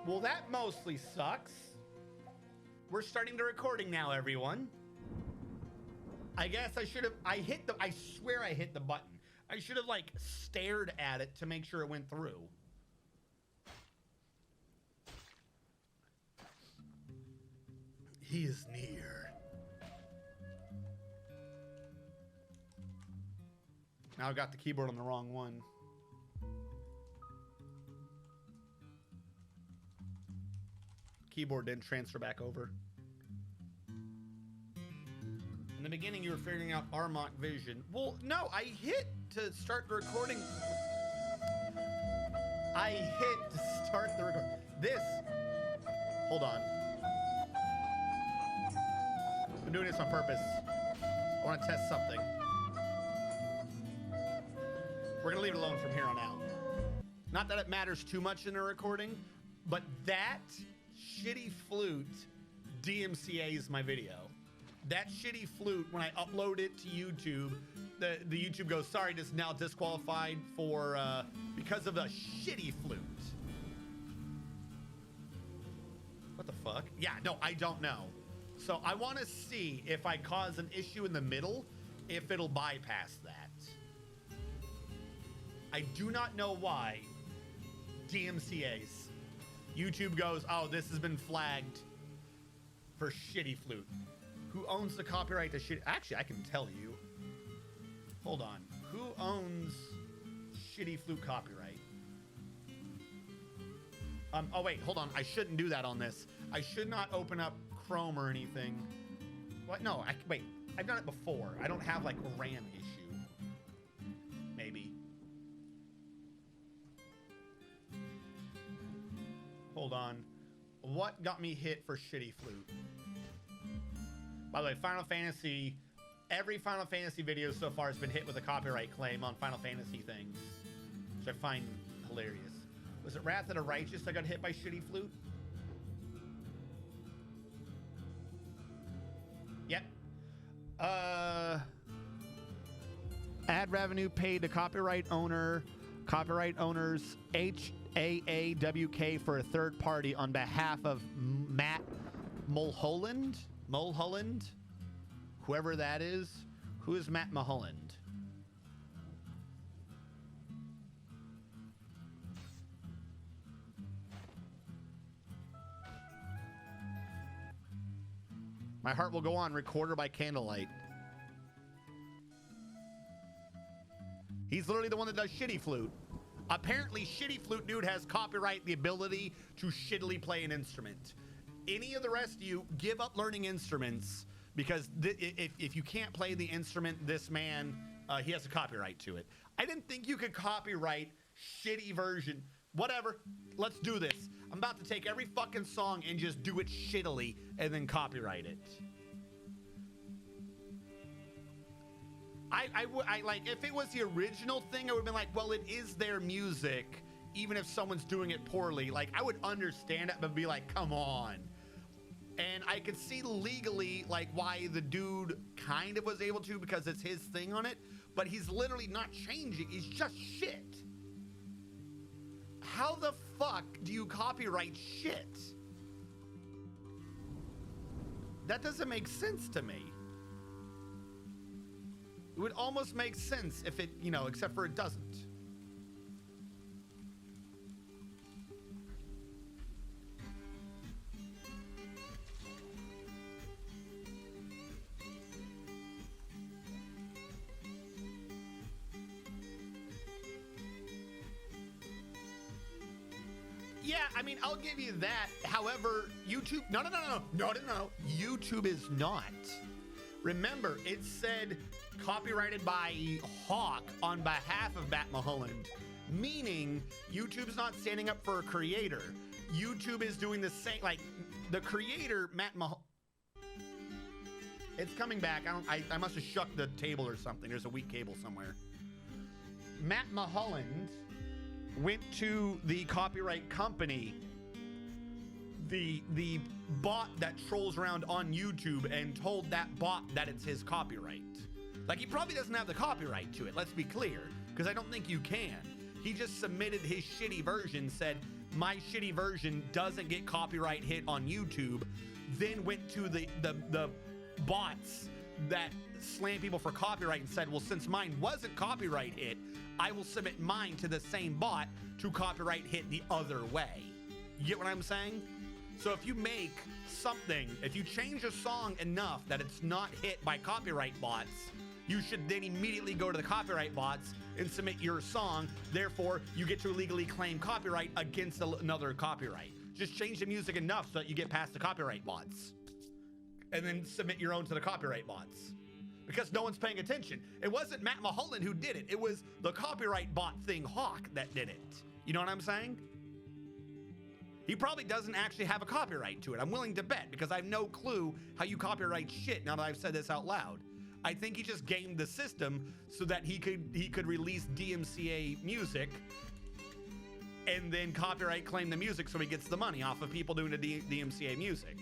Well, that mostly sucks. We're starting the recording now, everyone. I guess I should have, I swear I hit the button. I should have like stared at it to make sure it went through. He is near. Now I got the keyboard on the wrong one. Keyboard didn't transfer back over. In the beginning, you were figuring out RMOC Vision. Well, no, I hit to start the recording. I hit to start the recording. This, hold on. I'm doing this on purpose. I want to test something. We're gonna leave it alone from here on out. Not that it matters too much in a recording, but that shitty flute DMCA's my video. That shitty flute, when I upload it to YouTube, the YouTube goes, sorry, this is now disqualified for because of the shitty flute. What the fuck? Yeah, no, I don't know. So I want to see if I cause an issue in the middle, if it'll bypass that. I do not know why DMCA's. YouTube goes, oh, this has been flagged for shitty flute. Who owns the copyright to shitty? Actually, I can tell you. Hold on. Who owns shitty flute copyright? Oh wait, hold on. I shouldn't do that on this. I should not open up Chrome or anything. What? No, wait. I've done it before. I don't have like a RAM issue. Maybe. Hold on. What got me hit for shitty flute? By the way, Final Fantasy, every Final Fantasy video so far has been hit with a copyright claim on Final Fantasy things, which I find hilarious. Was it Wrath of the Righteous that got hit by shitty flute? Yep. Ad revenue paid to copyright owners HAAWK for a third party on behalf of Matt Mulholland, whoever that is. Who is Matt Mulholland? My heart will go on. Recorder by candlelight. He's literally the one that does shitty flute. Apparently, shitty flute dude has copyright the ability to shittily play an instrument. Any of the rest of you, give up learning instruments, because if you can't play the instrument, this man, he has a copyright to it. I didn't think you could copyright shitty version. Whatever, let's do this. I'm about to take every fucking song and just do it shittily and then copyright it. I like, if it was the original thing, I would have been like, well, it is their music, even if someone's doing it poorly. Like, I would understand it, but be like, come on. And I could see legally, like, why the dude kind of was able to, because it's his thing on it, but he's literally not changing. He's just shit. How the fuck do you copyright shit? That doesn't make sense to me. It would almost make sense if it, you know, except for it doesn't. Yeah, I mean, I'll give you that. However, YouTube, no. YouTube is not. Remember, it said copyrighted by Hawk on behalf of Matt Mulholland, meaning YouTube's not standing up for a creator. YouTube is doing the same, like the creator, Matt Mulholland. It's coming back. I must have shook the table or something. There's a weak cable somewhere. Matt Mulholland went to the copyright company, the bot that trolls around on YouTube, and told that bot that it's his copyright. Like, he probably doesn't have the copyright to it, let's be clear, because I don't think you can. He just submitted his shitty version, said, my shitty version doesn't get copyright hit on YouTube, then went to the bots that slam people for copyright and said, well, since mine wasn't copyright hit, I will submit mine to the same bot to copyright hit the other way. You get what I'm saying? So if you make something, if you change a song enough that it's not hit by copyright bots, you should then immediately go to the copyright bots and submit your song. Therefore, you get to legally claim copyright against another copyright. Just change the music enough so that you get past the copyright bots. And then submit your own to the copyright bots. Because no one's paying attention. It wasn't Matt Mulholland who did it. It was the copyright bot thing, Hawk, that did it. You know what I'm saying? He probably doesn't actually have a copyright to it. I'm willing to bet, because I have no clue how you copyright shit now that I've said this out loud. I think he just gamed the system so that he could release DMCA music and then copyright claim the music so he gets the money off of people doing the DMCA music.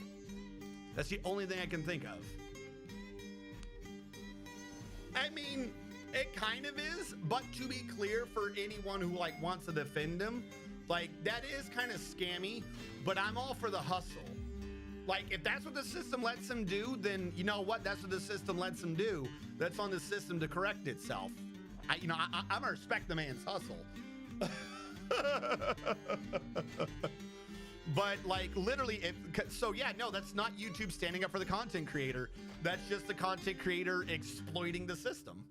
That's the only thing I can think of. I mean, it kind of is, but to be clear, for anyone who like wants to defend him, like that is kind of scammy, but I'm all for the hustle. Like, if that's what the system lets him do, then you know what? That's what the system lets him do. That's on the system to correct itself. I'm gonna respect the man's hustle. But like literally, so yeah, no, that's not YouTube standing up for the content creator. That's just the content creator exploiting the system.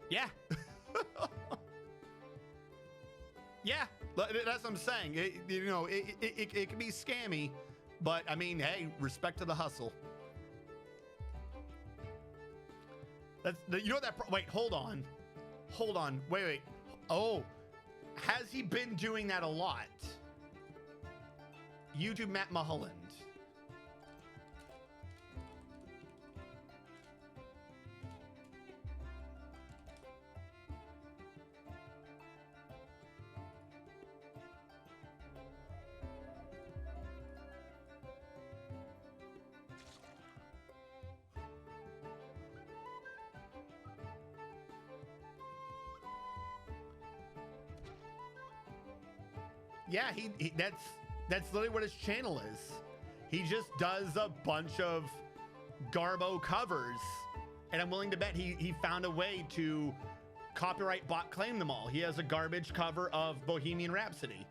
Yeah. Yeah, that's what I'm saying. It can be scammy, but I mean, hey, respect to the hustle. Wait, hold on. Wait. Oh, has he been doing that a lot? YouTube Matt Mulholland. Yeah, that's literally what his channel is. He just does a bunch of garbo covers, and I'm willing to bet he found a way to copyright bot claim them all. He has a garbage cover of Bohemian Rhapsody.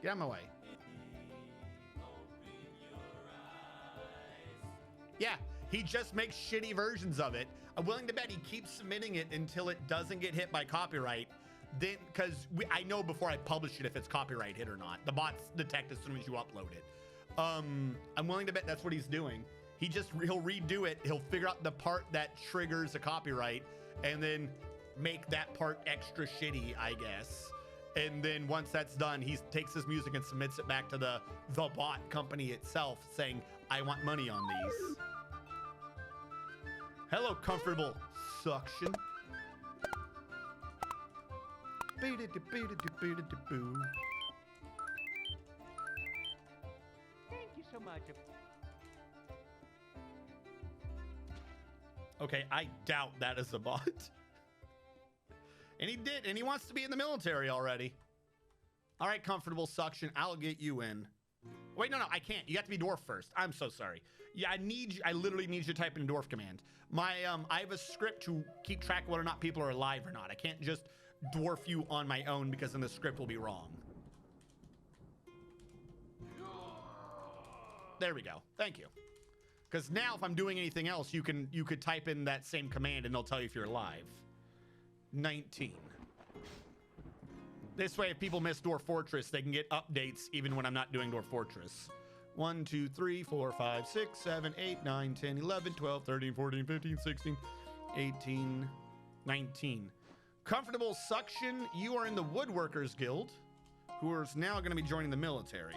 Get out of my way. Yeah, he just makes shitty versions of it. I'm willing to bet he keeps submitting it until it doesn't get hit by copyright. Then, because I know before I publish it if it's copyright hit or not. The bots detect as soon as you upload it. I'm willing to bet that's what he's doing. He'll redo it. He'll figure out the part that triggers a copyright and then make that part extra shitty, I guess. And then once that's done, he takes his music and submits it back to the bot company itself, saying, I want money on these. Hello, comfortable suction. Thank you so much. Okay, I doubt that is a bot. And he did, and he wants to be in the military already. All right, comfortable suction, I'll get you in. Wait, no, I can't. You have to be dwarf first. I'm so sorry. Yeah, I literally need you to type in a dwarf command. I have a script to keep track of whether or not people are alive or not. I can't just dwarf you on my own because then the script will be wrong. There we go. Thank you. Because now if I'm doing anything else, you could type in that same command and they'll tell you if you're alive. 19. This way, if people miss Dwarf Fortress, they can get updates even when I'm not doing Dwarf Fortress. 1, 2, 3, 4, 5, 6, 7, 8, 9, 10, 11, 12, 13, 14, 15, 16, 18, 19. Comfortable suction, you are in the Woodworkers Guild, who is now going to be joining the military.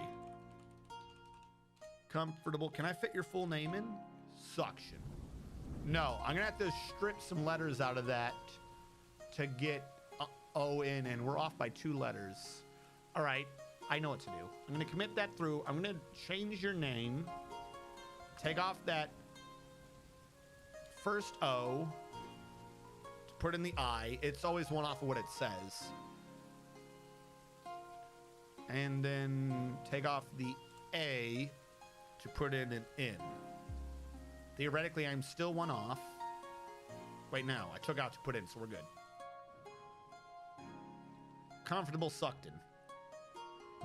Comfortable, can I fit your full name in? Suction. No, I'm going to have to strip some letters out of that to get O in, and we're off by 2 letters. All right, I know what to do. I'm going to commit that through. I'm going to change your name, take off that first O to put in the I. It's always one off of what it says. And then take off the A to put in an N. Theoretically, I'm still one off. Wait, no, I took out to put in, so we're good. Comfortable Suckton.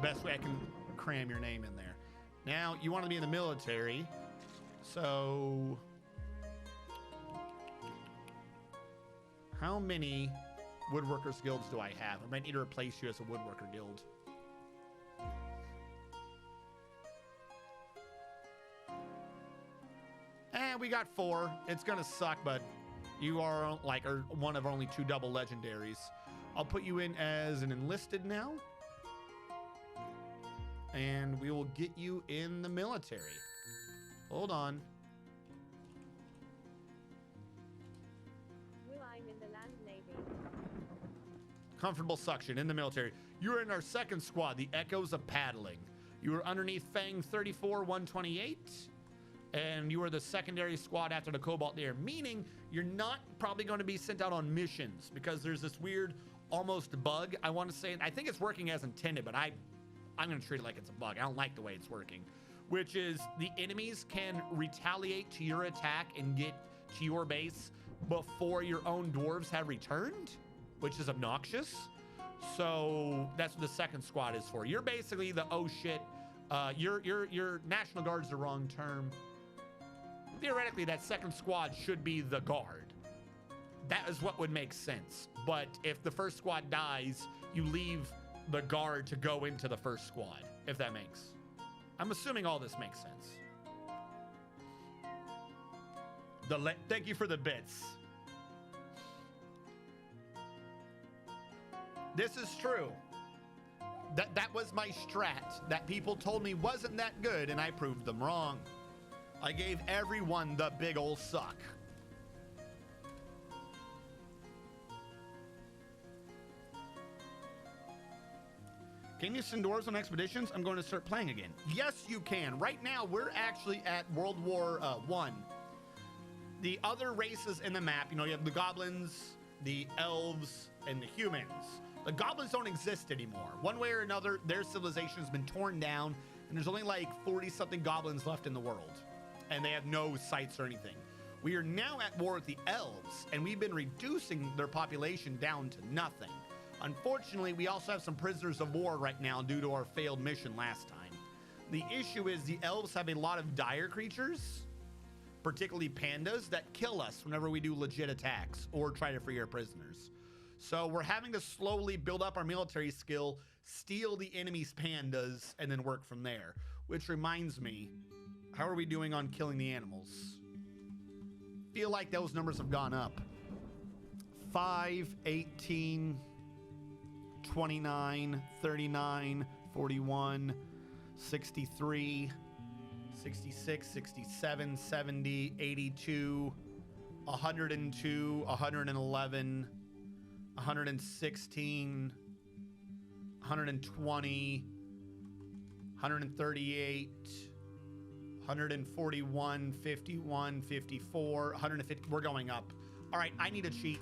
Best way I can cram your name in there. Now, you want to be in the military, so how many woodworkers guilds do I have? I might need to replace you as a woodworker guild. And we got 4. It's gonna suck, but you are like one of only 2 double legendaries. I'll put you in as an enlisted now. And we will get you in the military. Hold on. Will I'm in the land navy. Comfortable Suction in the military. You're in our second squad, the Echoes of Paddling. You are underneath Fang 34-128. And you are the secondary squad after the Cobalt there, meaning you're not probably going to be sent out on missions because there's this weird almost bug. I want to say, I think it's working as intended, but I'm going to treat it like it's a bug. I don't like the way it's working, which is the enemies can retaliate to your attack and get to your base before your own dwarves have returned, which is obnoxious. So that's what the second squad is for. You're basically the oh shit. Your National Guard's the wrong term. Theoretically, that second squad should be the guard. That is what would make sense. But if the first squad dies, you leave the guard to go into the first squad, if that makes. I'm assuming all this makes sense. Thank you for the bits. This is true. That was my strat that people told me wasn't that good, and I proved them wrong. I gave everyone the big ol' suck. Can you send dwarves on expeditions? I'm going to start playing again. Yes, you can. Right now, we're actually at World War I. The other races in the map, you know, you have the goblins, the elves, and the humans. The goblins don't exist anymore. One way or another, their civilization has been torn down, and there's only like 40-something goblins left in the world. And they have no sites or anything. We are now at war with the elves, and we've been reducing their population down to nothing. Unfortunately, we also have some prisoners of war right now due to our failed mission last time. The issue is the elves have a lot of dire creatures, particularly pandas, that kill us whenever we do legit attacks or try to free our prisoners. So we're having to slowly build up our military skill, steal the enemy's pandas, and then work from there. Which reminds me, how are we doing on killing the animals? Feel like those numbers have gone up. 5, 18, 29, 39, 41, 63, 66, 67, 70, 82, 102, 111, 116, 120, 138, 141, 51, 54, 150. We're going up. All right, I need a cheat.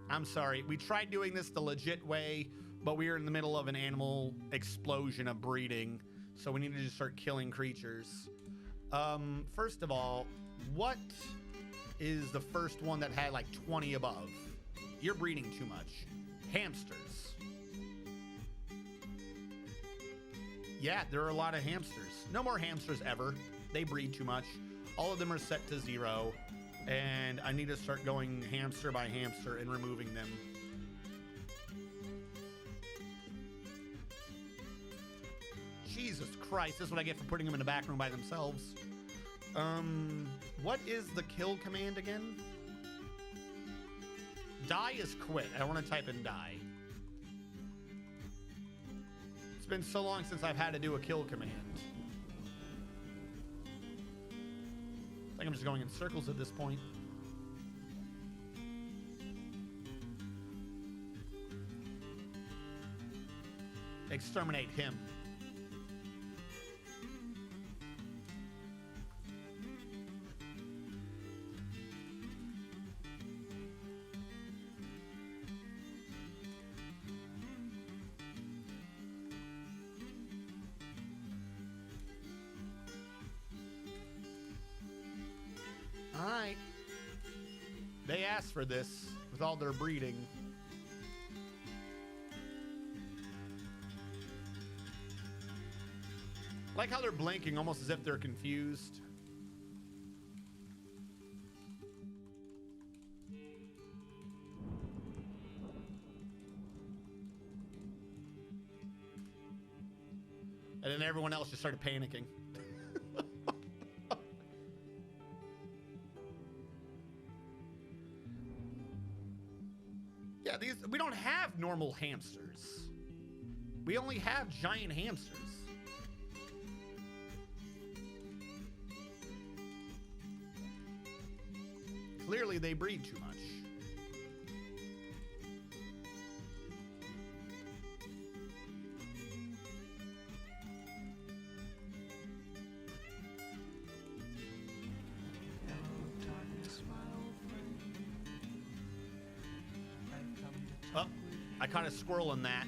I'm sorry. We tried doing this the legit way, but we are in the middle of an animal explosion of breeding, so we need to just start killing creatures. First of all, what is the first one that had like 20 above? You're breeding too much. Hamsters. Yeah, there are a lot of hamsters. No more hamsters ever. They breed too much. All of them are set to 0, and I need to start going hamster by hamster and removing them. Jesus Christ, this is what I get for putting them in the back room by themselves. What is the kill command again? Die is quit. I want to type in die. It's been so long since I've had to do a kill command. I think I'm just going in circles at this point. Exterminate him. asked for this with all their breeding. Like how they're blinking almost as if they're confused. And then everyone else just started panicking. Yeah, we don't have normal hamsters. We only have giant hamsters. Clearly, they breed too much. Oh, I caught a squirrel in that.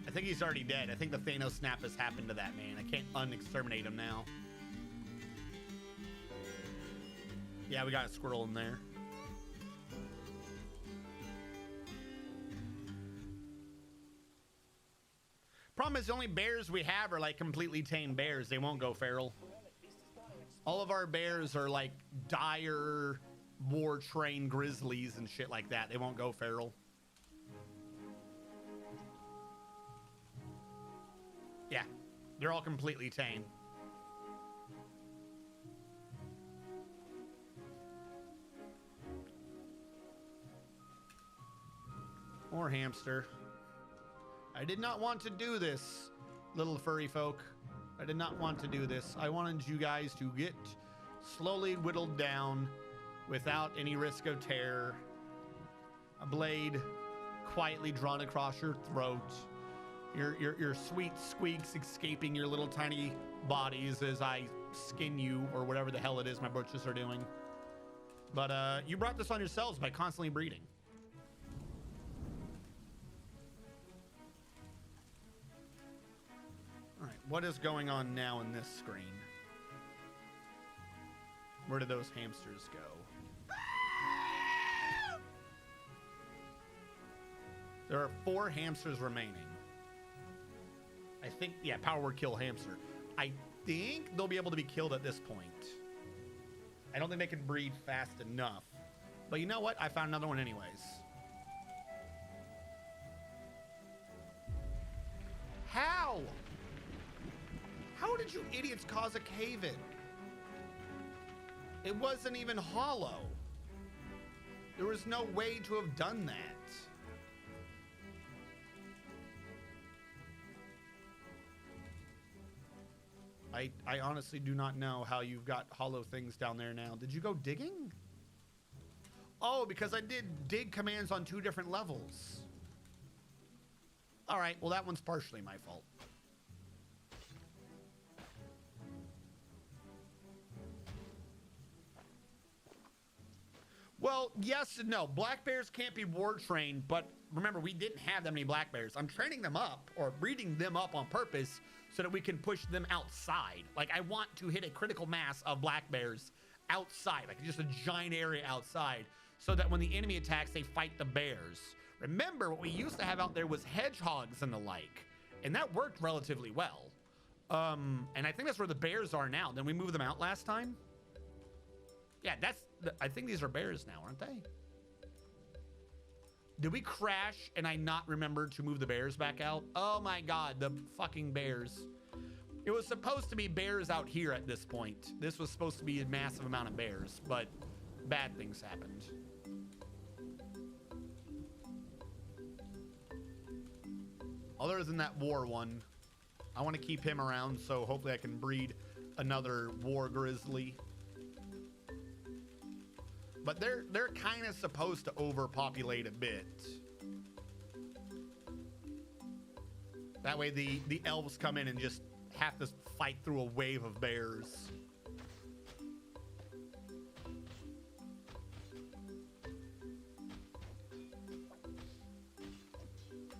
I think he's already dead. I think the Thanos snap has happened to that man. I can't unexterminate him now. Yeah, we got a squirrel in there. Problem is, the only bears we have are like completely tame bears. They won't go feral. All of our bears are like dire, war-trained grizzlies and shit like that. They won't go feral. Yeah, they're all completely tame. More hamster. I did not want to do this, little furry folk. I did not want to do this. I wanted you guys to get slowly whittled down without any risk of terror. A blade quietly drawn across your throat. Your sweet squeaks escaping your little tiny bodies as I skin you, or whatever the hell it is my butchers are doing. But you brought this on yourselves by constantly breeding. All right, what is going on now in this screen? Where did those hamsters go? There are 4 hamsters remaining. I think, yeah, power word kill hamster. I think they'll be able to be killed at this point. I don't think they can breed fast enough. But you know what? I found another one anyways. How? How did you idiots cause a cave-in? It wasn't even hollow. There was no way to have done that. I honestly do not know how you've got hollow things down there now. Did you go digging? Oh, because I did dig commands on 2 different levels. All right, well, that one's partially my fault. Well, yes and no. Black bears can't be war trained, but remember, we didn't have that many black bears. I'm training them up, or breeding them up on purpose, so that we can push them outside. Like, I want to hit a critical mass of black bears outside, like just a giant area outside, so that when the enemy attacks, they fight the bears. Remember, what we used to have out there was hedgehogs and the like, and that worked relatively well. And I think that's where the bears are now. Then we moved them out last time. Yeah, I think these are bears now, aren't they? Did we crash and I not remember to move the bears back out? Oh my God, the fucking bears. It was supposed to be bears out here at this point. This was supposed to be a massive amount of bears, but bad things happened. Other than that war one, I want to keep him around, so hopefully I can breed another war grizzly. But they're kind of supposed to overpopulate a bit. That way the elves come in and just have to fight through a wave of bears.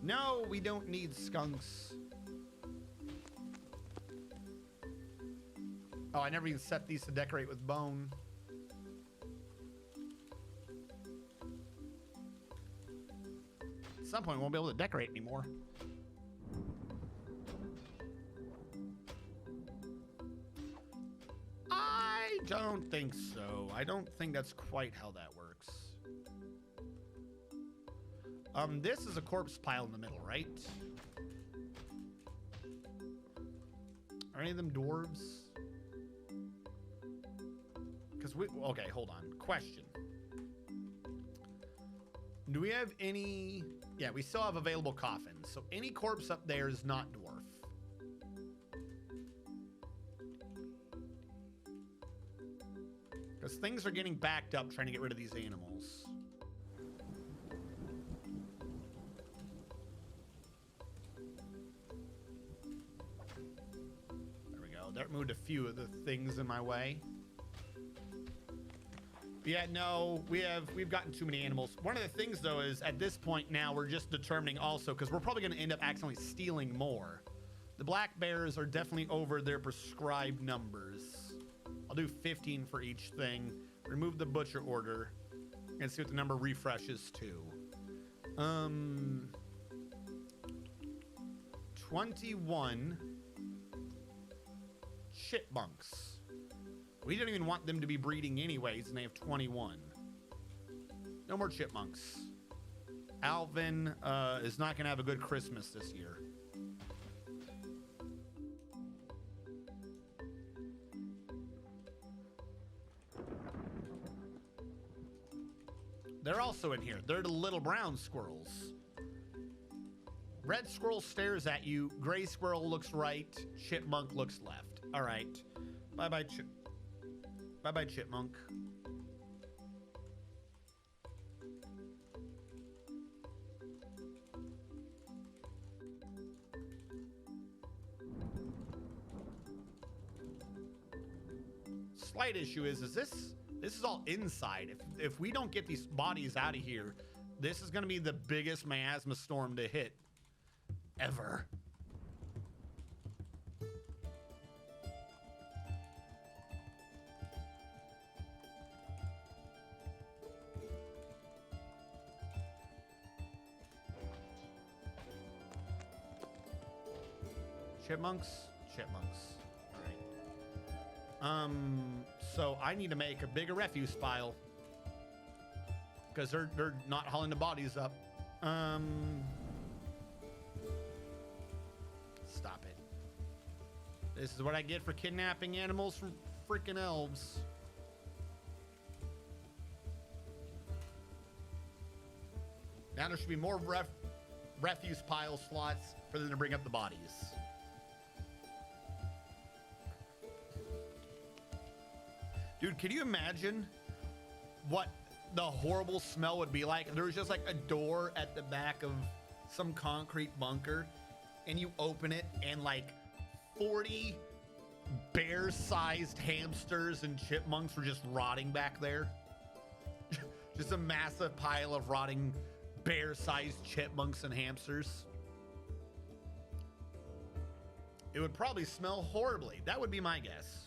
No, we don't need skunks. Oh, I never even set these to decorate with bone. At some point, we won't be able to decorate anymore. I don't think so. I don't think that's quite how that works. This is a corpse pile in the middle, right? Are any of them dwarves? Because okay, hold on. Question. Do we have any... Yeah, we still have available coffins. So any corpse up there is not dwarf. Because things are getting backed up trying to get rid of these animals. There we go. That moved a few of the things in my way. Yeah, no, we've gotten too many animals. One of the things, though, is at this point now we're just determining also, because we're probably going to end up accidentally stealing more. The black bears are definitely over their prescribed numbers. I'll do 15 for each thing. Remove the butcher order and see what the number refreshes to. 21 chipmunks. We didn't even want them to be breeding anyways, and they have 21. No more chipmunks. Alvin is not going to have a good Christmas this year. They're also in here. They're the little brown squirrels. Red squirrel stares at you. Gray squirrel looks right. Chipmunk looks left. All right. Bye-bye, Bye-bye, chipmunk. Slight issue is this is all inside. If we don't get these bodies out of here, this is going to be the biggest miasma storm to hit ever. Chipmunks? Chipmunks. All right. So I need to make a bigger refuse pile. Because they're not hauling the bodies up. Stop it. This is what I get for kidnapping animals from freaking elves. Now there should be more refuse pile slots for them to bring up the bodies. Dude, can you imagine what the horrible smell would be like if there was just like a door at the back of some concrete bunker and you open it and like 40 bear-sized hamsters and chipmunks were just rotting back there? Just a massive pile of rotting bear-sized chipmunks and hamsters. It would probably smell horribly. That would be my guess.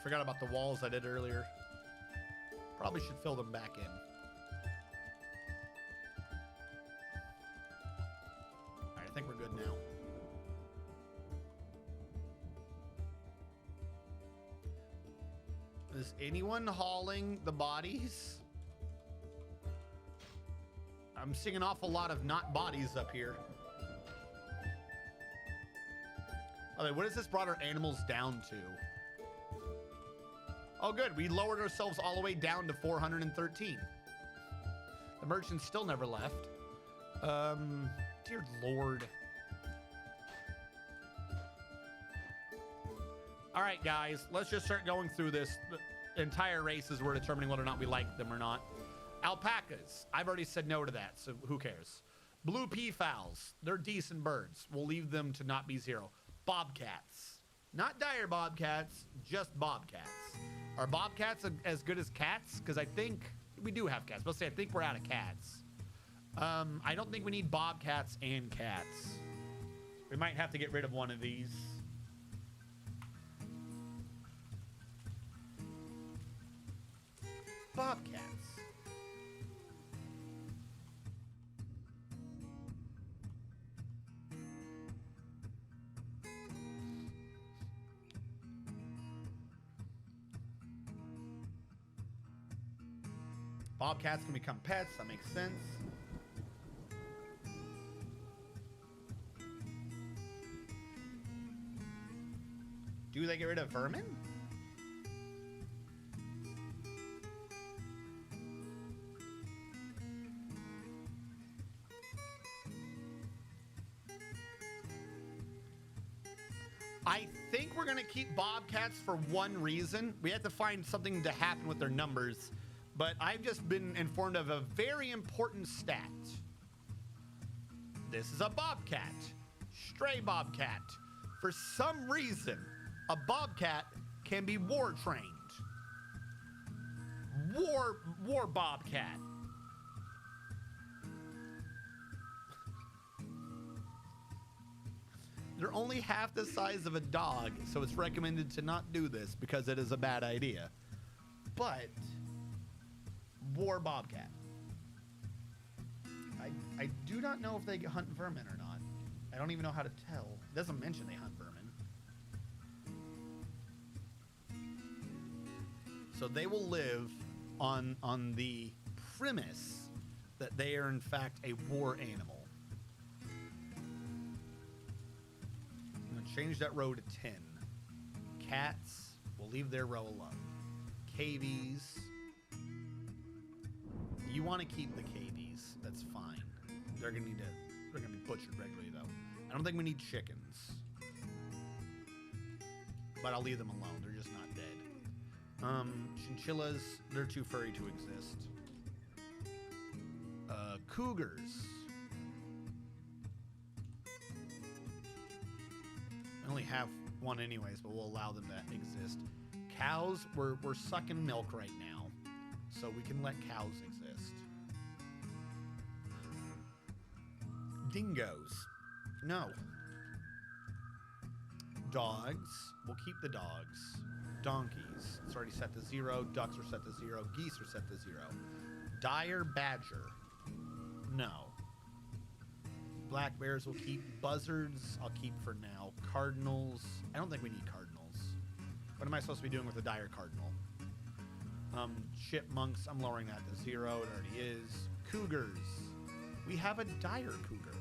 Forgot about the walls I did earlier. Probably should fill them back in. All right, I think we're good now. Is anyone hauling the bodies? I'm seeing an awful lot of not bodies up here. Okay, what has this brought our animals down to? Oh, good. We lowered ourselves all the way down to 413. The merchant still never left. Dear Lord. All right, guys, let's just start going through this. The entire races, we're determining whether or not we like them or not. Alpacas. I've already said no to that, so who cares? Blue peafowls. They're decent birds. We'll leave them to not be zero. Bobcats. Not dire bobcats, just bobcats. Are bobcats as good as cats? Because I think we do have cats. Let's say I think we're out of cats. I don't think we need bobcats and cats. We might have to get rid of one of these. Bobcats. Bobcats can become pets. That makes sense. Do they get rid of vermin? I think we're going to keep bobcats for one reason. We have to find something to happen with their numbers. But I've just been informed of a very important stat. This is a bobcat. Stray bobcat. For some reason, a bobcat can be war trained. War bobcat. They're only half the size of a dog, so it's recommended to not do this because it is a bad idea. But war bobcat. I do not know if they hunt vermin or not. I don't even know how to tell. It doesn't mention they hunt vermin. So they will live on the premise that they are in fact a war animal. I'm gonna change that row to 10. Cats, we'll leave their row alone. Cavies. You want to keep the cavies. That's fine. They're gonna be butchered regularly though. I don't think we need chickens. But I'll leave them alone. They're just not dead. Chinchillas, they're too furry to exist. Cougars. I only have one anyways, but we'll allow them to exist. Cows, we're sucking milk right now. So we can let cows exist. Dingoes. No. Dogs. We'll keep the dogs. Donkeys. It's already set to 0. Ducks are set to 0. Geese are set to 0. Dire badger. No. Black bears will keep. Buzzards I'll keep for now. Cardinals. I don't think we need cardinals. What am I supposed to be doing with a dire cardinal? Chipmunks, I'm lowering that to 0. It already is. Cougars. We have a dire cougar.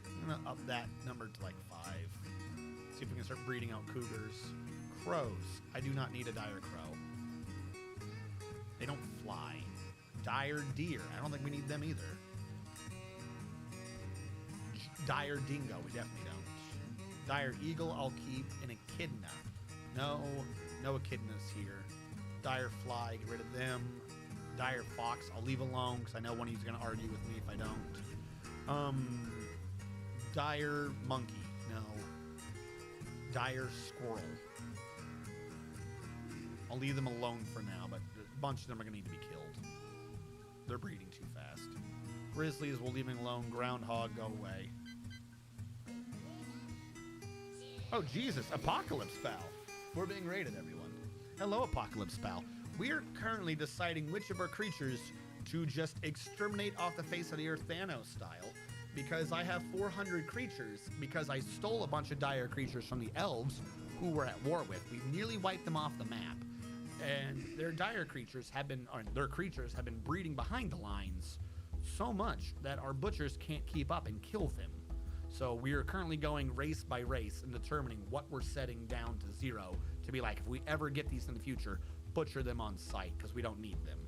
I'm going to up that number to like 5. See if we can start breeding out cougars. Crows. I do not need a dire crow. They don't fly. Dire deer. I don't think we need them either. Dire dingo. We definitely don't. Dire eagle I'll keep. And echidna. No echidnas here. Dire fly, get rid of them. Dire fox, I'll leave alone because I know one of you's going to argue with me if I don't. Dire monkey, no. Dire squirrel. I'll leave them alone for now, but a bunch of them are going to need to be killed. They're breeding too fast. Grizzlies, we'll leave them alone. Groundhog, go away. Oh, Jesus, Apocalypse Pal. We're being raided, everyone. Hello, Apocalypse Pal. We are currently deciding which of our creatures to just exterminate off the face of the earth Thanos style, because I have 400 creatures, because I stole a bunch of dire creatures from the elves who we're at war with. We've nearly wiped them off the map, and their creatures have been breeding behind the lines so much that our butchers can't keep up and kill them. So we are currently going race by race and determining what we're setting down to 0 to be like, if we ever get these in the future, butcher them on sight because we don't need them.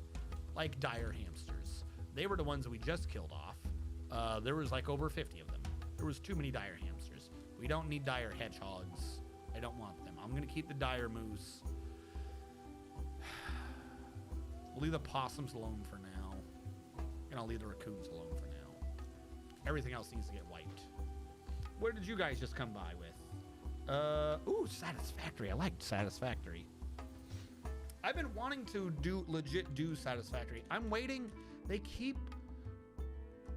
Like dire hamsters. They were the ones that we just killed off. There was like over 50 of them. There was too many dire hamsters. We don't need dire hedgehogs. I don't want them. I'm going to keep the dire moose. We'll leave the possums alone for now. And I'll leave the raccoons alone for now. Everything else needs to get wiped. Where did you guys just come by with? Ooh, Satisfactory. I like Satisfactory. I've been wanting to do Satisfactory. I'm waiting. They keep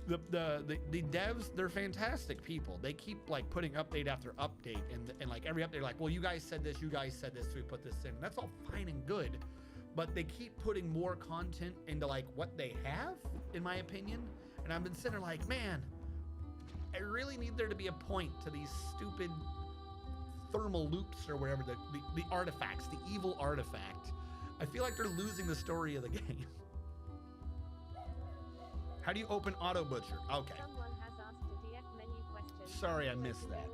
the devs. They're fantastic people. They keep like putting update after update, and like every update, like, well, you guys said this, so we put this in. That's all fine and good, but they keep putting more content into like what they have, in my opinion. And I've been sitting there like, man, I really need there to be a point to these stupid thermal loops or whatever, the artifacts, the evil artifact. I feel like they're losing the story of the game. How do you open Auto Butcher? Okay. Someone has asked a DF menu question. Sorry, I missed that.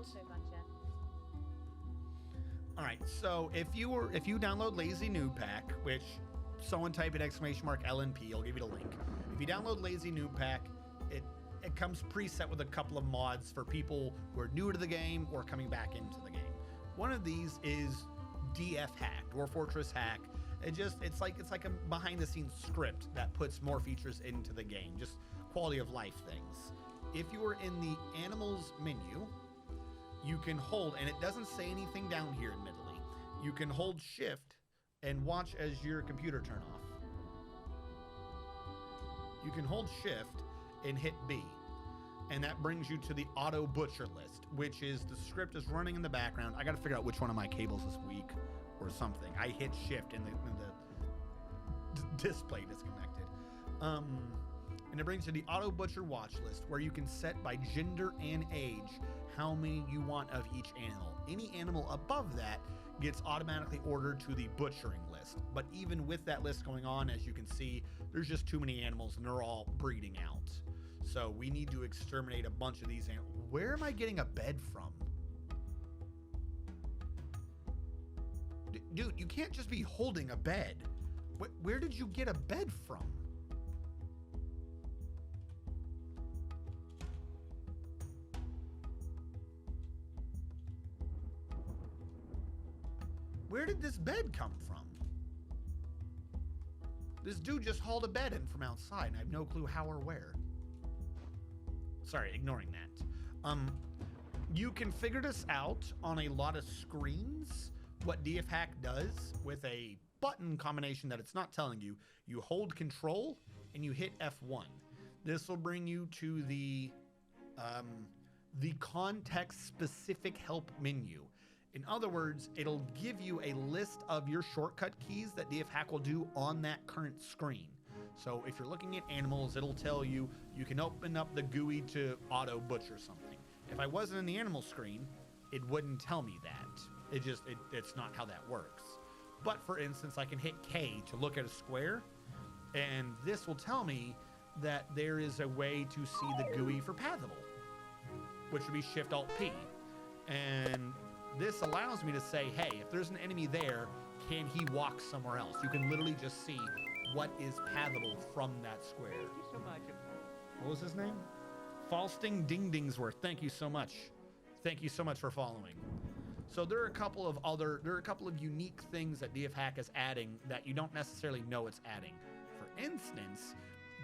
All right, so if you download Lazy Noob Pack, which someone type in !LNP, I'll give you the link. If you download Lazy Noob Pack, it comes preset with a couple of mods for people who are new to the game or coming back into the game. One of these is DF Hack, Dwarf Fortress Hack. It's like a behind the scenes script that puts more features into the game, just quality of life things. If you are in the animals menu, you can hold, and it doesn't say anything down here admittedly, you can hold shift and watch as your computer turn off. You can hold shift and hit B, and that brings you to the auto butcher list, which is the script is running in the background. I got to figure out which one of my cables is weak or something. I hit shift and the display disconnected. And it brings you the auto butcher watch list, where you can set by gender and age how many you want of each animal. Any animal above that gets automatically ordered to the butchering list. But even with that list going on, as you can see, there's just too many animals and they're all breeding out. So we need to exterminate a bunch of these animals. Where am I getting a bed from? Dude, you can't just be holding a bed. Where did you get a bed from? Where did this bed come from? This dude just hauled a bed in from outside, and I have no clue how or where. Sorry, ignoring that. You can figure this out on a lot of screens. What DF Hack does with a button combination that it's not telling you, you hold Control and you hit F1. This will bring you to the context-specific help menu. In other words, it'll give you a list of your shortcut keys that DF Hack will do on that current screen. So if you're looking at animals, it'll tell you you can open up the GUI to auto butcher something. If I wasn't in the animal screen, it wouldn't tell me that. It's not how that works. But for instance, I can hit K to look at a square, and this will tell me that there is a way to see the GUI for Pathable, which would be Shift Alt P. And this allows me to say, hey, if there's an enemy there, can he walk somewhere else? You can literally just see what is pathable from that square. Thank you so much. What was his name? Falsting Dingdingsworth. Thank you so much. Thank you so much for following. So there are a couple of unique things that DF Hack is adding that you don't necessarily know it's adding. For instance,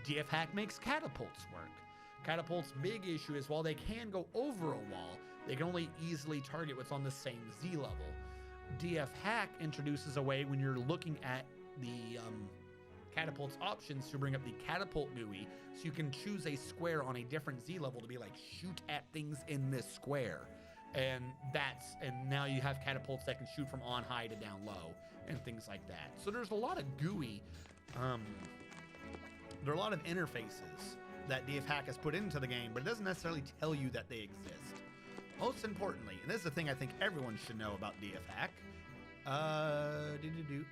DF Hack makes catapults work. Catapult's big issue is while they can go over a wall, they can only easily target what's on the same Z level. DF Hack introduces a way when you're looking at the catapult's options to bring up the catapult GUI, so you can choose a square on a different Z level to be like, shoot at things in this square. And now you have catapults that can shoot from on high to down low and things like that. So there's a lot of GUI, there are a lot of interfaces that DF Hack has put into the game, but it doesn't necessarily tell you that they exist. Most importantly, and this is the thing I think everyone should know about DF Hack,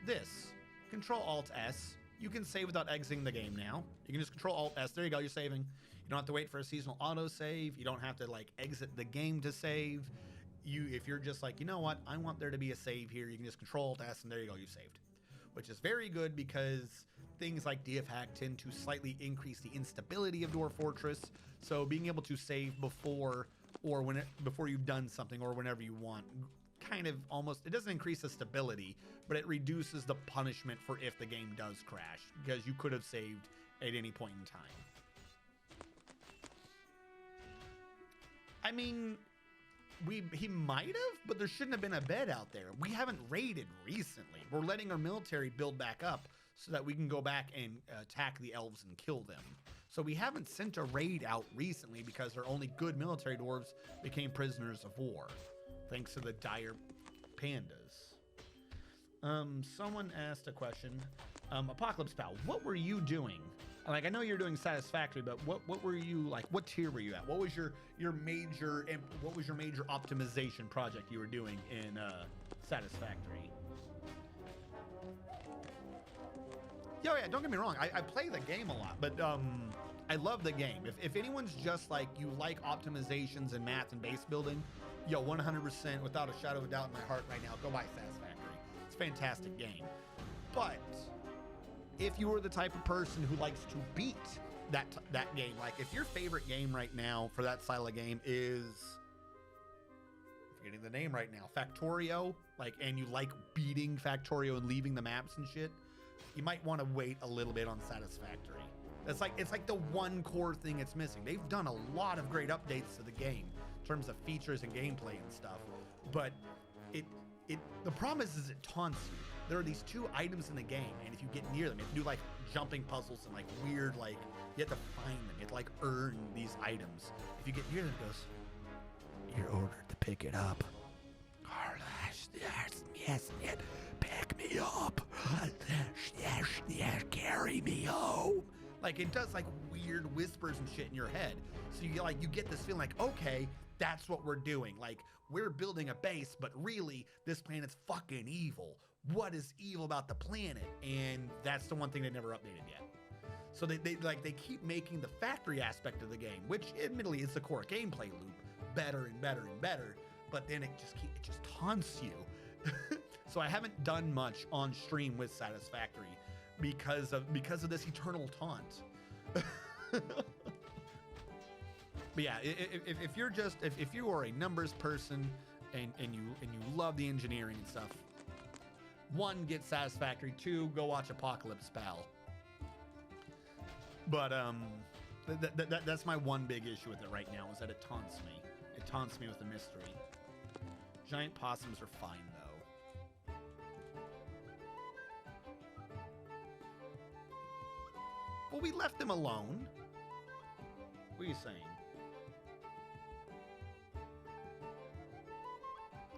this, Control-Alt-S, you can save without exiting the game now. You can just Control-Alt-S, there you go, you're saving. You don't have to wait for a seasonal autosave. You don't have to like exit the game to save. If you're just like, you know what, I want there to be a save here, you can just Control-Alt-S and there you go, you saved. Which is very good because things like DF Hack tend to slightly increase the instability of Dwarf Fortress. So being able to save before you've done something or whenever you want, kind of almost, it doesn't increase the stability, but it reduces the punishment for if the game does crash, because you could have saved at any point in time. I mean, He might have, but there shouldn't have been a bed out there. We haven't raided recently. We're letting our military build back up so that we can go back and attack the elves and kill them. So we haven't sent a raid out recently because our only good military dwarves became prisoners of war, thanks to the dire pandas. Someone asked a question. Apocalypse Pal, what were you doing? Like, I know you're doing Satisfactory, but what were you like? What tier were you at? What was your major optimization project you were doing in Satisfactory? Yeah, don't get me wrong. I play the game a lot, but I love the game. If anyone's just like you like optimizations and math and base building, yo, 100% without a shadow of a doubt in my heart right now, go buy Satisfactory. It's a fantastic game. But if you were the type of person who likes to beat that game, like if your favorite game right now for that style of game is, I'm forgetting the name right now, Factorio, like, and you like beating Factorio and leaving the maps and shit, you might want to wait a little bit on Satisfactory. It's like the one core thing it's missing. They've done a lot of great updates to the game in terms of features and gameplay and stuff, but the problem is it taunts you. There are these two items in the game, and if you get near them, you have to do like jumping puzzles and like weird, like you have to find them. You have to like earn these items. If you get near them, it goes, "You're ordered to pick it up." ReinLash, yes, pick me up. Yes, carry me home. Like it does like weird whispers and shit in your head. So you get this feeling like, okay, that's what we're doing. Like we're building a base, but really this planet's fucking evil. What is evil about the planet? And that's the one thing they never updated yet. So they keep making the factory aspect of the game, which admittedly is the core gameplay loop, better and better and better. But then it just taunts you. So I haven't done much on stream with Satisfactory because of this eternal taunt. But yeah, if you are a numbers person and you love the engineering and stuff, 1, get Satisfactory. 2, go watch Apocalypse Pal. But that's my one big issue with it right now, is that it taunts me. It taunts me with a mystery. Giant possums are fine though. Well, we left them alone. What are you saying?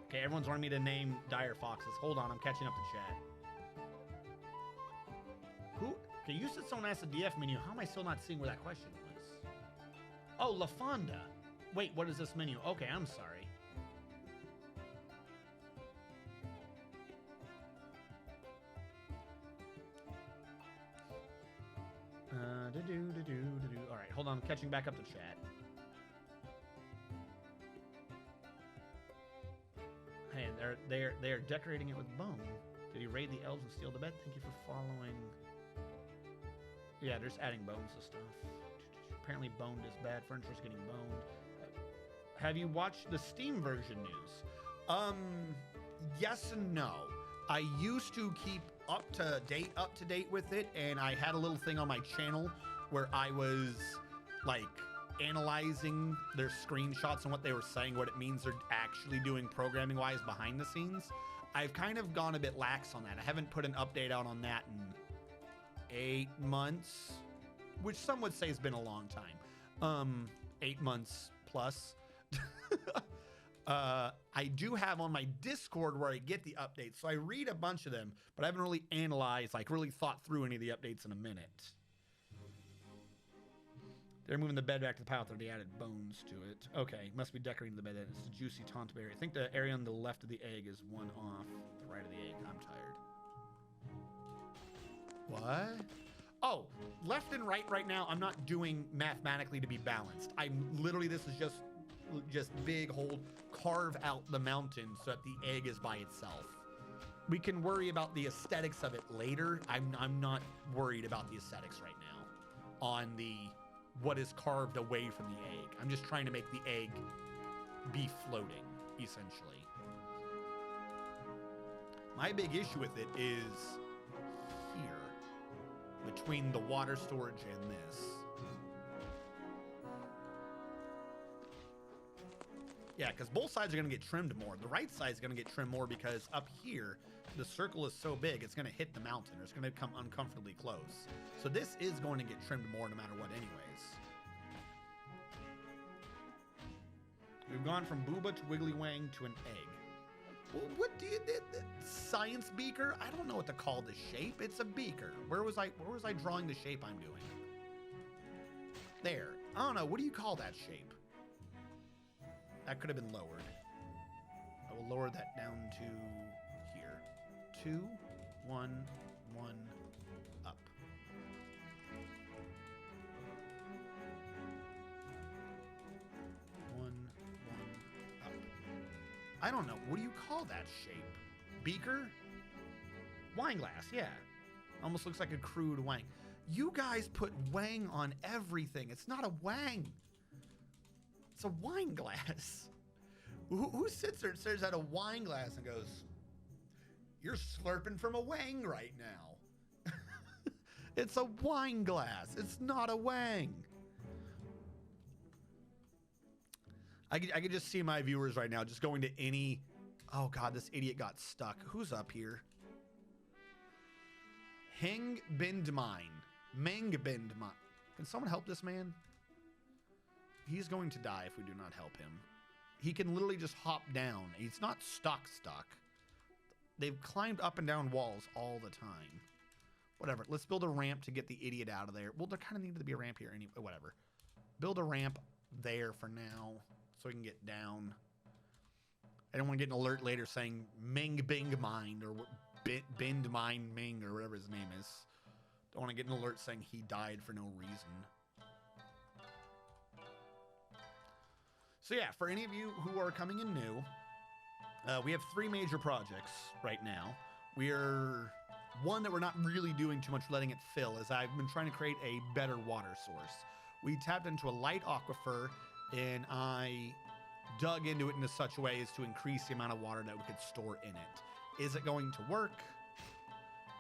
Okay, everyone's wanting me to name dire foxes. Hold on, I'm catching up to chat. Who? Okay, you said someone asked the DF menu. How am I still not seeing where that question was? Oh, La Fonda. Wait, what is this menu? Okay, I'm sorry. All right, hold on, I'm catching back up to chat. Hey, they are decorating it with bone. Did he raid the elves and steal the bed? Thank you for following. Yeah, they're just adding bones to stuff. Apparently boned is bad. Furniture's getting boned. Have you watched the Steam version news? Yes and no. I used to keep up to date with it, and I had a little thing on my channel where I was like analyzing their screenshots and what they were saying, what it means they're actually doing programming wise behind the scenes. I've kind of gone a bit lax on that. I haven't put an update out on that in 8 months, which some would say has been a long time. 8 months plus. I do have on my Discord where I get the updates, so I read a bunch of them, but I haven't really analyzed, like really thought through any of the updates in a minute. They're moving the bed back to the pile after they added bones to it. Okay, must be decorating the bed. It's the juicy taunt berry. I think the area on the left of the egg is one off the right of the egg. I'm tired. What? Oh, left and right now, I'm not doing mathematically to be balanced. I'm literally, this is just big hold, carve out the mountain so that the egg is by itself. We can worry about the aesthetics of it later. I'm not worried about the aesthetics right now on what is carved away from the egg. I'm just trying to make the egg be floating, essentially. My big issue with it is here, between the water storage and this. Yeah, because both sides are going to get trimmed more. The right side is going to get trimmed more because up here, the circle is so big, it's going to hit the mountain, or it's going to come uncomfortably close. So this is going to get trimmed more no matter what anyways. We've gone from Booba to Wiggly Wang to an egg. Well, what do you did? Science beaker? I don't know what to call this shape. It's a beaker. Where was I drawing the shape I'm doing? There. I don't know. What do you call that shape? That could have been lowered. I will lower that down to here. 2, 1, 1, up. Up. I don't know. What do you call that shape? Beaker? Wine glass, yeah. Almost looks like a crude wang. You guys put wang on everything. It's not a wang. It's a wine glass. Who sits there and stares at a wine glass and goes, "You're slurping from a wang right now." It's a wine glass. It's not a wang. I could just see my viewers right now just going to any... Oh, God, this idiot got stuck. Who's up here? Heng Bend Mine. Meng Bend Mine. Can someone help this man? He's going to die if we do not help him. He can literally just hop down. He's not stuck. They've climbed up and down walls all the time. Whatever. Let's build a ramp to get the idiot out of there. Well, there kind of needed to be a ramp here anyway. Whatever. Build a ramp there for now so we can get down. I don't want to get an alert later saying Ming Bing Mind or Bend Mind Ming or whatever his name is. Don't want to get an alert saying he died for no reason. So yeah, for any of you who are coming in new, we have 3 major projects right now. We're one that we're not really doing too much letting it fill, as I've been trying to create a better water source. We tapped into a light aquifer, and I dug into it in such a way as to increase the amount of water that we could store in it. Is it going to work?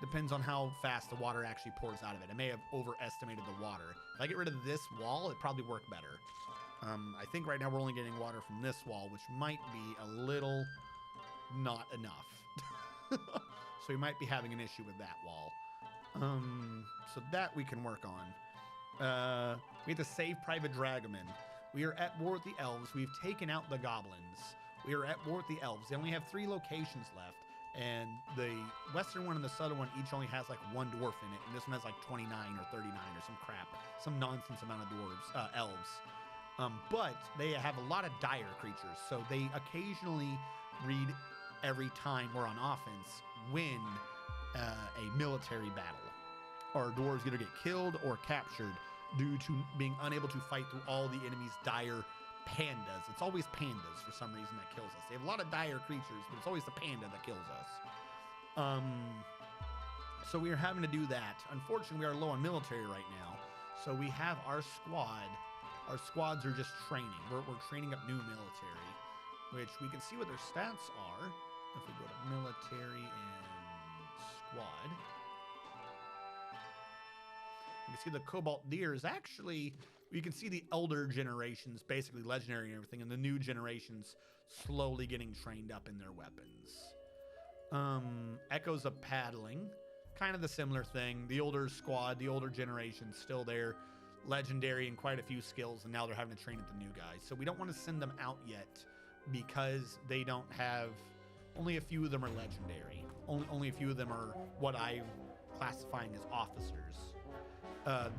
Depends on how fast the water actually pours out of it. I may have overestimated the water. If I get rid of this wall, it'd probably work better. I think right now we're only getting water from this wall, which might be a little not enough. So we might be having an issue with that wall. So that we can work on. We have to save Private Dragoman. We are at war with the elves. We've taken out the goblins. We are at war with the elves. They only have 3 locations left. And the western one and the southern one each only has like 1 dwarf in it. And this one has like 29 or 39 or some crap. Some nonsense amount of elves. But they have a lot of dire creatures, so they occasionally read every time we're on offense win a military battle. Our dwarves either get killed or captured due to being unable to fight through all the enemy's dire pandas. It's always pandas for some reason that kills us. They have a lot of dire creatures, but it's always the panda that kills us. So we are having to do that. Unfortunately, we are low on military right now, so we have our squad. Our squads are just training. We're training up new military, which we can see what their stats are. If we go to military and squad, you can see the Cobalt Deer is actually, you can see the elder generations, basically legendary and everything, and the new generations slowly getting trained up in their weapons. Echoes of Paddling, kind of the similar thing. The older squad, the older generation, still there. Legendary and quite a few skills, and now they're having to train at the new guys. So we don't want to send them out yet because they don't have, only a few of them are legendary. Only a few of them are what I'm classifying as officers.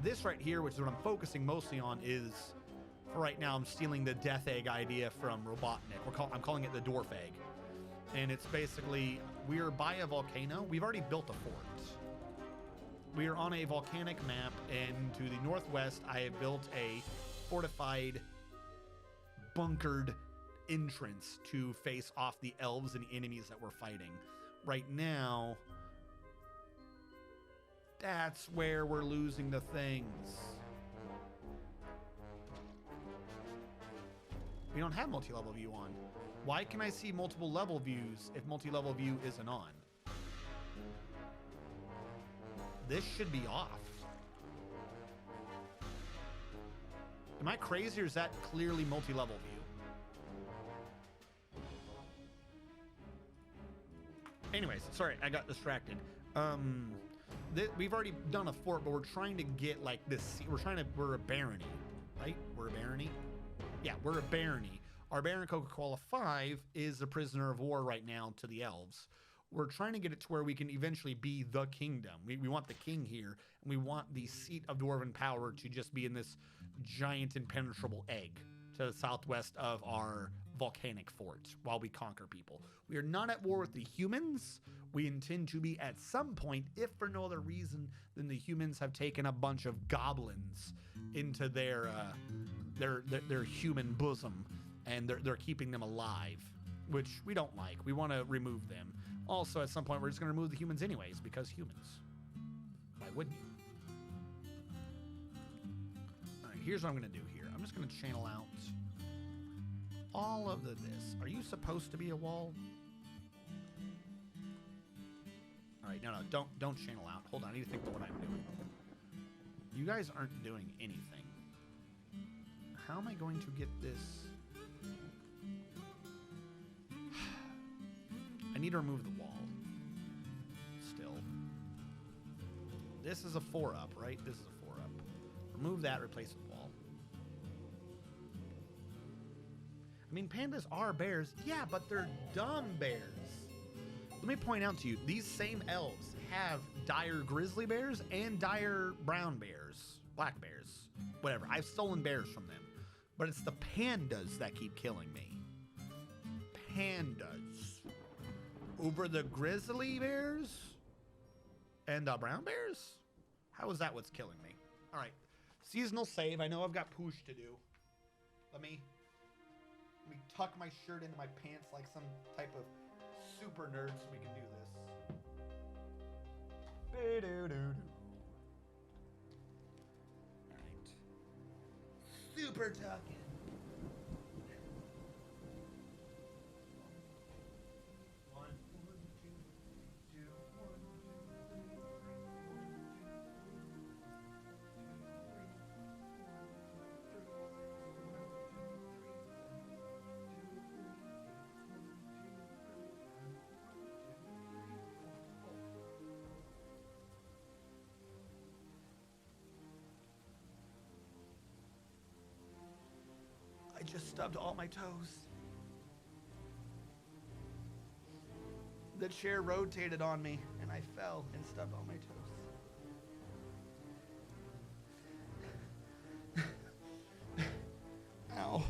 This right here, which is what I'm focusing mostly on, is, for right now, I'm stealing the Death Egg idea from Robotnik. I'm calling it the Dwarf Egg. And it's basically, we're by a volcano. We've already built a fort. We are on a volcanic map, and to the northwest, I have built a fortified, bunkered entrance to face off the elves and enemies that we're fighting. Right now, that's where we're losing the things. We don't have multi-level view on. Why can I see multiple level views if multi-level view isn't on? This should be off. Am I crazy, or is that clearly multi-level view? Anyways, sorry, I got distracted. We've already done a fort, but we're trying to get like this. We're a barony, right? We're a barony. Yeah, we're a barony. Our Baron Coca-Cola 5 is a prisoner of war right now to the elves. We're trying to get it to where we can eventually be the kingdom. We want the king here, and we want the seat of dwarven power to just be in this giant impenetrable egg to the southwest of our volcanic fort while we conquer people. We are not at war with the humans. We intend to be at some point, if for no other reason than the humans have taken a bunch of goblins into their human bosom, and they're keeping them alive, which we don't like. We want to remove them. Also, at some point, we're just going to remove the humans anyways, because humans. Why wouldn't you? All right, here's what I'm going to do here. I'm just going to channel out all of this. Are you supposed to be a wall? All right, no, don't channel out. Hold on, I need to think of what I'm doing. You guys aren't doing anything. How am I going to get this? I need to remove the wall. Still. This is a 4-up, right? This is a 4-up. Remove that, replace it with wall. I mean, pandas are bears. Yeah, but they're dumb bears. Let me point out to you, these same elves have dire grizzly bears and dire brown bears. Black bears. Whatever. I've stolen bears from them. But it's the pandas that keep killing me. Pandas. Over the grizzly bears and brown bears? How is that what's killing me? All right, seasonal save. I know I've got push to do. Let me tuck my shirt into my pants like some type of super nerd so we can do this. All right, super tucking. I just stubbed all my toes. The chair rotated on me and I fell and stubbed all my toes. Ow.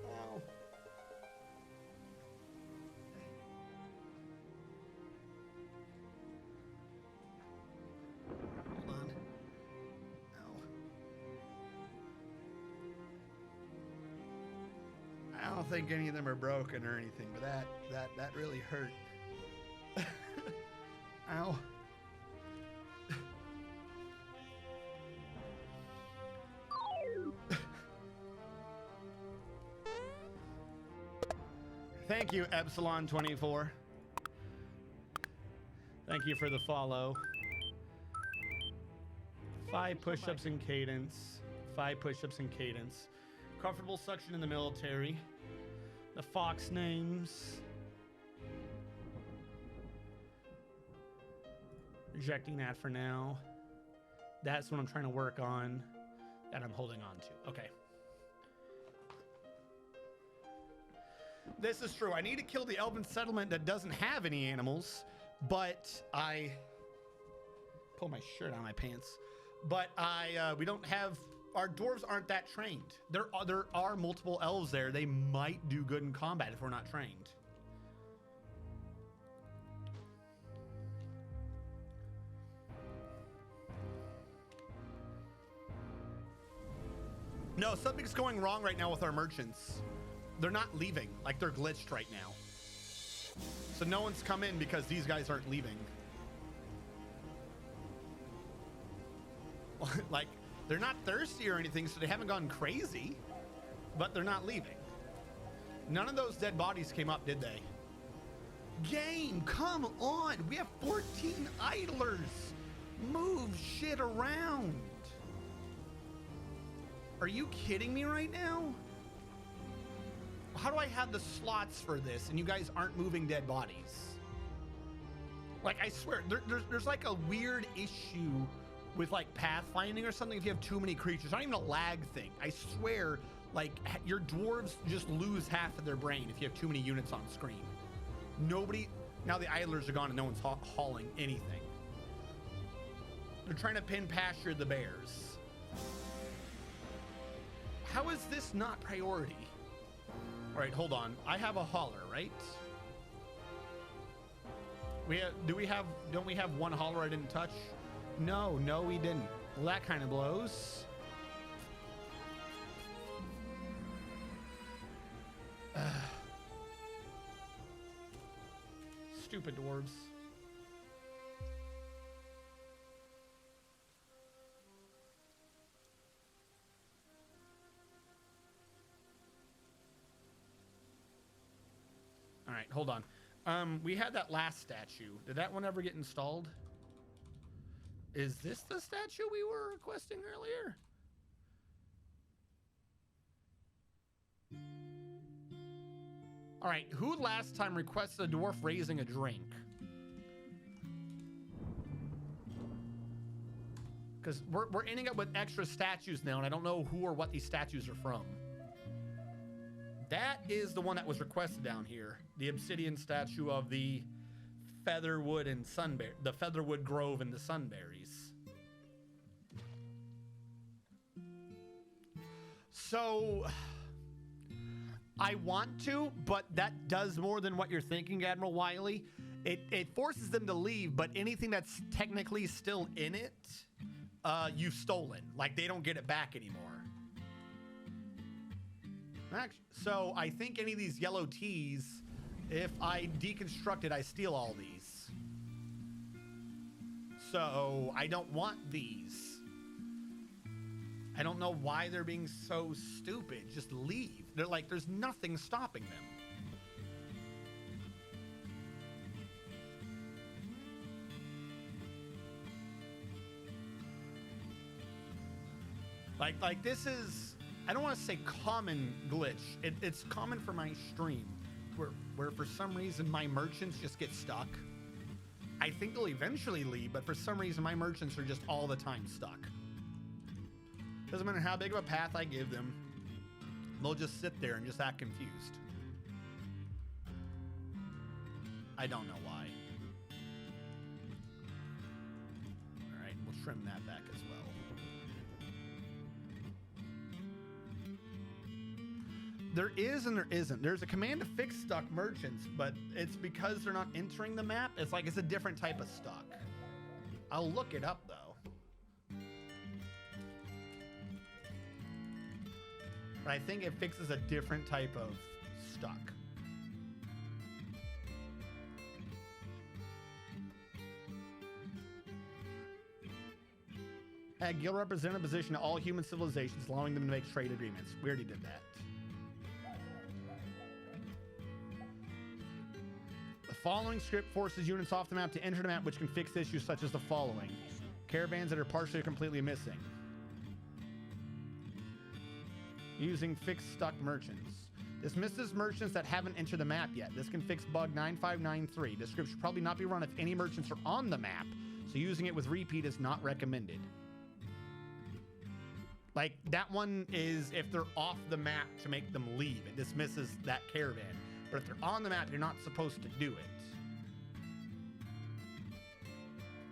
Ow. Hold on. I don't think any of them are broken or anything, but that really hurt. Ow. Thank you, Epsilon24. Thank you for the follow. 5 push-ups in cadence. 5 push-ups in cadence. Comfortable suction in the military. The fox names. Rejecting that for now. That's what I'm trying to work on. That I'm holding on to. Okay. This is true. I need to kill the elven settlement that doesn't have any animals, but I pull my shirt out of my pants. But we don't have. Our dwarves aren't that trained. There are multiple elves there. They might do good in combat if we're not trained. No, something's going wrong right now with our merchants. They're not leaving. Like, they're glitched right now. So no one's come in because these guys aren't leaving. Like, they're not thirsty or anything, so they haven't gone crazy, but they're not leaving. None of those dead bodies came up, did they? Game, come on. We have 14 idlers. Move shit around. Are you kidding me right now? how do I have the slots for this and you guys aren't moving dead bodies? Like, I swear, there's like a weird issue with like pathfinding or something if you have too many creatures. Not even a lag thing. I swear, like, your dwarves just lose half of their brain if you have too many units on screen. Nobody, now the idlers are gone and no one's hauling anything. They're trying to pin pasture the bears. How is this not priority? All right, hold on. I have a hauler, right? Don't we have one hauler I didn't touch? No, we didn't. Well, that kind of blows. Stupid dwarves. All right, hold on. We had that last statue. Did that one ever get installed? Is this the statue we were requesting earlier? All right, who last time requested a dwarf raising a drink? Because we're ending up with extra statues now, and I don't know who or what these statues are from. That is the one that was requested down here. The obsidian statue of the Featherwood and Sunberry, the Featherwood Grove and the Sunberries. So I want to, but that does more than what you're thinking, Admiral Wiley. It forces them to leave, but anything that's technically still in it, you've stolen. Like, they don't get it back anymore. So I think any of these yellow teas, if I deconstruct it, I steal all these. So I don't want these. I don't know why they're being so stupid. Just leave. They're like, there's nothing stopping them. Like this is, I don't want to say common glitch. It's common for my stream where for some reason my merchants just get stuck. I think they'll eventually leave, but for some reason my merchants are just all the time stuck. Doesn't matter how big of a path I give them. They'll just sit there and just act confused. I don't know why. All right, we'll trim that back as well. There is and there isn't. There's a command to fix stuck merchants, but it's because they're not entering the map. It's like it's a different type of stuck. I'll look it up though. But I think it fixes a different type of stuck. Gil represent a position to all human civilizations, allowing them to make trade agreements. We already did that. The following script forces units off the map to enter the map, which can fix issues such as the following. Caravans that are partially or completely missing. Using fixed stuck merchants. This misses merchants that haven't entered the map yet. This can fix bug 9593. This script should probably not be run if any merchants are on the map, so using it with repeat is not recommended. Like, that one is if they're off the map to make them leave. It dismisses that caravan. But if they're on the map, you're not supposed to do it.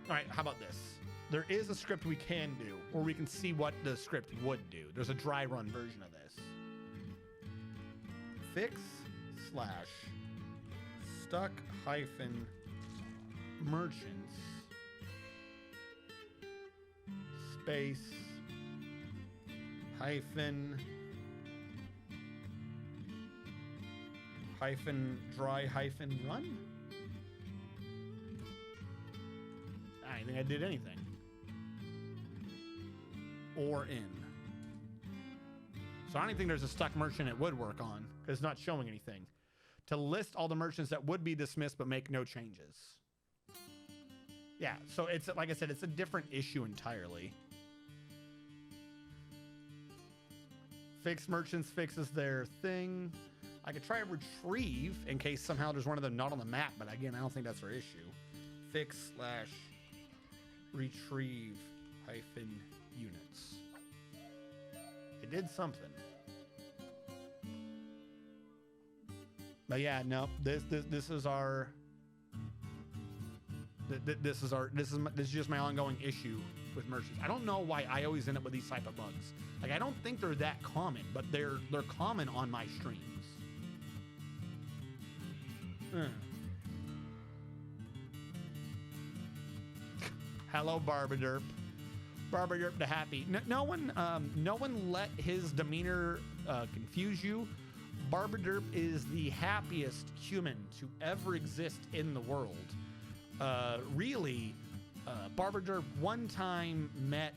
All right, how about this? There is a script we can do, or we can see what the script would do. There's a dry run version of this. Fix / stuck - merchants space dry run. I don't think I did anything. Or in. So I don't think there's a stuck merchant it would work on, because it's not showing anything. To list all the merchants that would be dismissed but make no changes. Yeah, so it's, like I said, it's a different issue entirely. Fixed merchants fixes their thing. I could try retrieve in case somehow there's one of them not on the map, but again, I don't think that's our issue. Fix / retrieve hyphen units. It did something. But yeah, no, this is our this is just my ongoing issue with merchants. I don't know why I always end up with these type of bugs. Like, I don't think they're that common, but they're common on my streams. Hello, Barbaderp. Barbaderp the happy. No one let his demeanor confuse you. Barbaderp is the happiest human to ever exist in the world. Really, Barbaderp one time met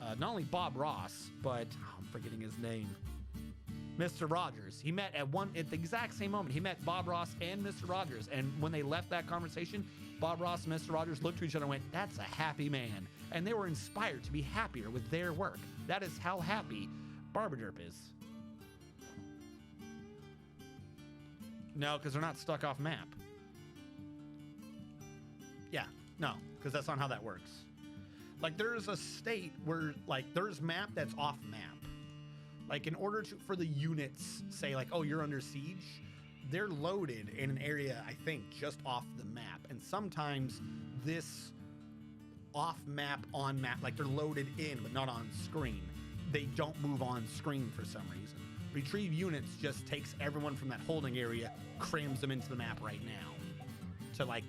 not only Bob Ross, but I'm forgetting his name, Mr. Rogers. He met at the exact same moment. He met Bob Ross and Mr. Rogers, and when they left that conversation, Bob Ross and Mr. Rogers looked to each other and went, "That's a happy man," and they were inspired to be happier with their work. That is how happy Barbaderp is. No, because they're not stuck off map. Yeah, no, because that's not how that works. Like, there's a state where, like, there's map that's off map. Like, in order for the units, say, like, oh, you're under siege, they're loaded in an area, I think, just off the map. And sometimes this off map, on map, like, they're loaded in, but not on screen. They don't move on screen for some reason. Retrieve units just takes everyone from that holding area, crams them into the map right now.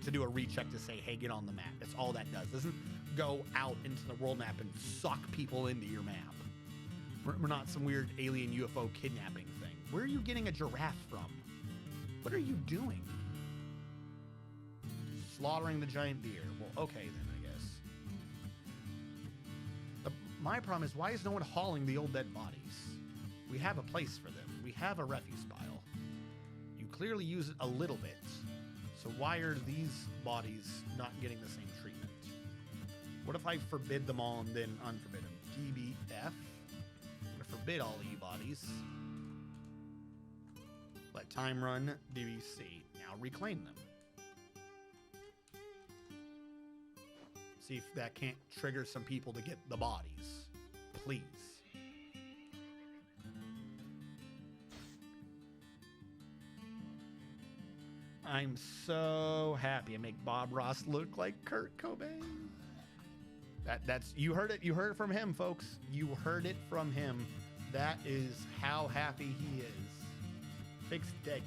To do a recheck to say, hey, get on the map. That's all that does. It doesn't go out into the world map and suck people into your map. We're not some weird alien UFO kidnapping thing. Where are you getting a giraffe from? What are you doing? Slaughtering the giant deer. Well, okay then, I guess. My problem is, why is no one hauling the old dead bodies? We have a place for them. We have a refuse pile. You clearly use it a little bit. So why are these bodies not getting the same treatment? What if I forbid them all and then unforbid them? DBF. I'm gonna forbid all of you bodies. Let time run. DBC. Now reclaim them. See if that can't trigger some people to get the bodies. Please. I'm so happy I make Bob Ross look like Kurt Cobain. That's you heard it from him, folks. You heard it from him. That is how happy he is. Fix dead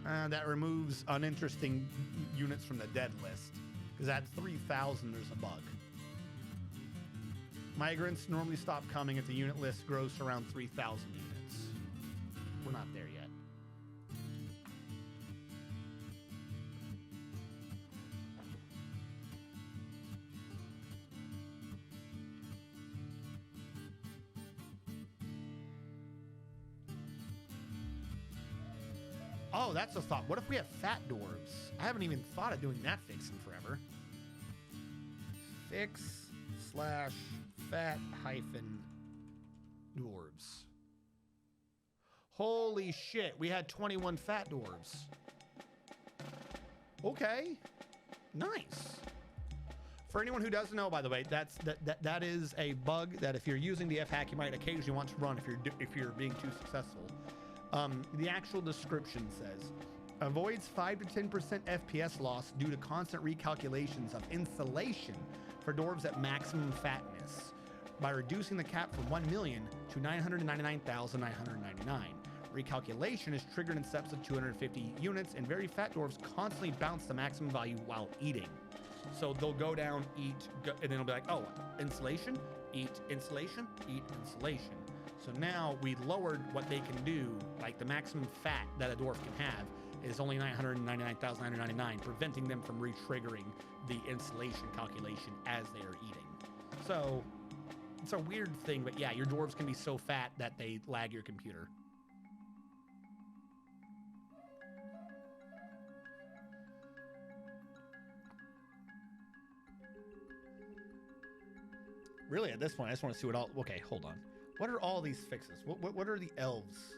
units. That removes uninteresting units from the dead list. Because at 3,000 there's a bug. Migrants normally stop coming if the unit list grows to around 3,000 units. We're not there yet. Oh, that's a thought. What if we have fat dwarves? I haven't even thought of doing that fix in forever. Fix/fat hyphen dwarves. Holy shit, we had 21 fat dwarves. Okay, nice. For anyone who doesn't know, by the way, that is a bug that if you're using the F-hack, you might occasionally want to run if you're being too successful. The actual description says, avoids 5 to 10% FPS loss due to constant recalculations of insulation for dwarves at maximum fatness by reducing the cap from 1 million to 999,999. Recalculation is triggered in steps of 250 units, and very fat dwarves constantly bounce the maximum value while eating. So they'll go down, eat, and then it'll be like, oh, insulation, eat insulation, eat insulation. So now we lowered what they can do, like the maximum fat that a dwarf can have is only 999,999, preventing them from re-triggering the insulation calculation as they are eating. So it's a weird thing, but yeah, your dwarves can be so fat that they lag your computer. Really, at this point, I just want to see what all... Okay, hold on. What are all these fixes? What are the elves?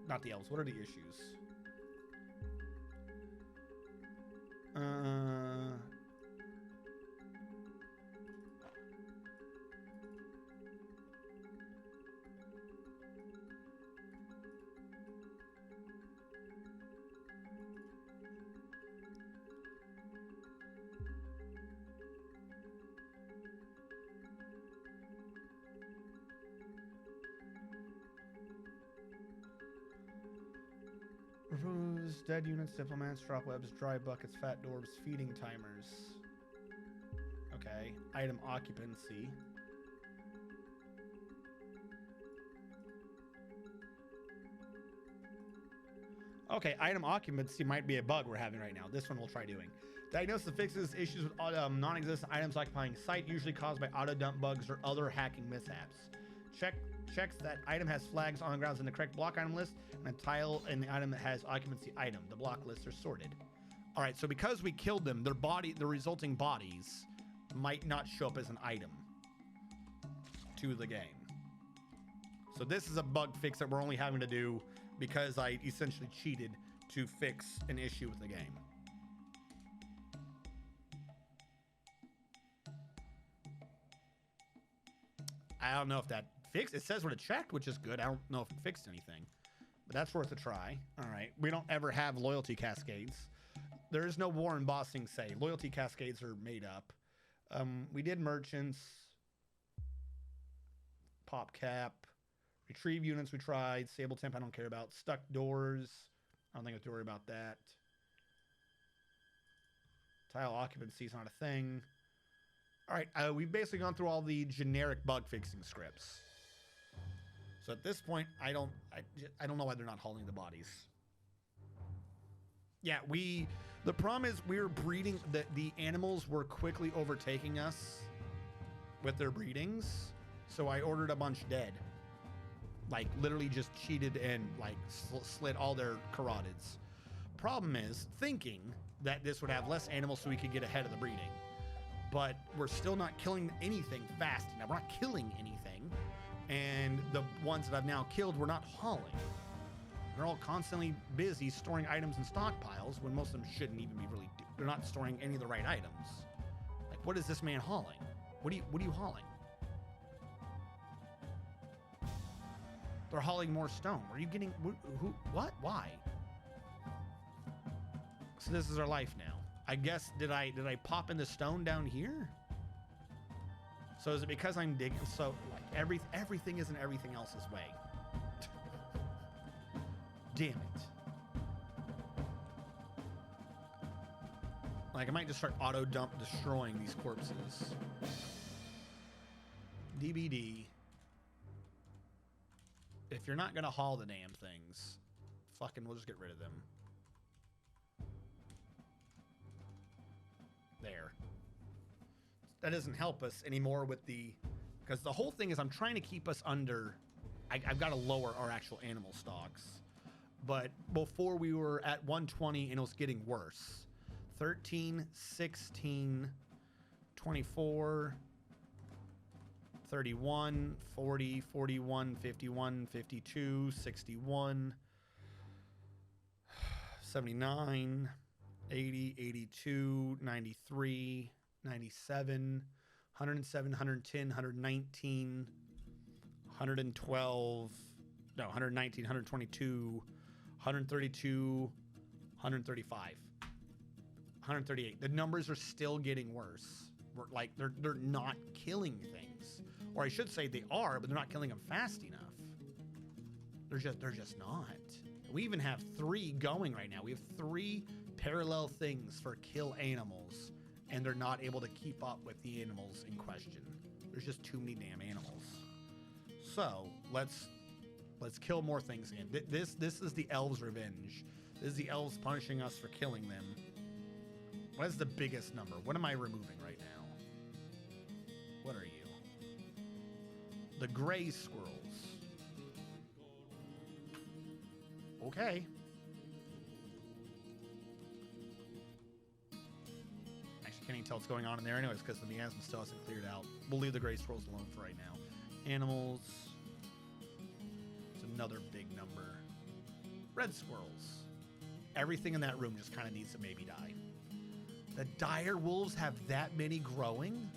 Not the elves. What are the issues? Removes dead units, diplomats, drop webs, dry buckets, fat dwarves, feeding timers. Okay. Item occupancy. Okay, item occupancy might be a bug we're having right now. This one we'll try doing. Diagnose and fixes issues with non-existent items occupying site, usually caused by auto-dump bugs or other hacking mishaps. Checks that item has flags on the grounds in the correct block item list, and a tile in the item that has occupancy item. The block lists are sorted. All right, so because we killed them, the resulting bodies might not show up as an item to the game. So this is a bug fix that we're only having to do because I essentially cheated to fix an issue with the game. I don't know if that fixed. It says what it checked, which is good. I don't know if it fixed anything, but that's worth a try. All right. We don't ever have loyalty cascades. There is no war in Bossing Say. Loyalty cascades are made up. We did merchants. Pop cap. Retrieve units we tried. Stable temp I don't care about. Stuck doors. I don't think I have to worry about that. Tile occupancy is not a thing. All right, we've basically gone through all the generic bug fixing scripts. So at this point, I don't know why they're not hauling the bodies. Yeah, the problem is we were breeding, the animals were quickly overtaking us with their breedings. So I ordered a bunch dead. Like literally just cheated and like slit all their carotids. Problem is thinking that this would have less animals so we could get ahead of the breeding. But we're still not killing anything fast enough. We're not killing anything. And the ones that I've now killed, we're not hauling. They're all constantly busy storing items in stockpiles when most of them shouldn't even be really... They're not storing any of the right items. Like, what is this man hauling? What are you hauling? They're hauling more stone. Are you getting... Who? What? Why? So this is our life now. I guess, did I pop in the stone down here? So is it because I'm digging? So like everything isn't everything else's way. Damn it. Like I might just start auto dump destroying these corpses. DBD. If you're not gonna haul the damn things, fucking we'll just get rid of them. There. That doesn't help us anymore with the... Because the whole thing is I'm trying to keep us under... I've got to lower our actual animal stocks. But before we were at 120 and it was getting worse. 13, 16, 24, 31, 40, 41, 51, 52, 61, 79... 80, 82, 93, 97, 107, 110, 119, 112, no, 119, 122, 132, 135, 138. The numbers are still getting worse. We're like, they're not killing things. Or I should say they are, but they're not killing them fast enough. They're just not. We even have 3 going right now. We have 3 parallel things for kill animals, and they're not able to keep up with the animals in question. There's just too many damn animals. So let's kill more things again. This is the elves' revenge. This is the elves punishing us for killing them. What is the biggest number? What am I removing right now? What are you? The gray squirrels. Okay. Actually, Can't even tell what's going on in there anyways because the miasma still hasn't cleared out. We'll leave the gray squirrels alone for right now. Animals. It's another big number. Red squirrels. Everything in that room just kind of needs to maybe die. The dire wolves have that many growing?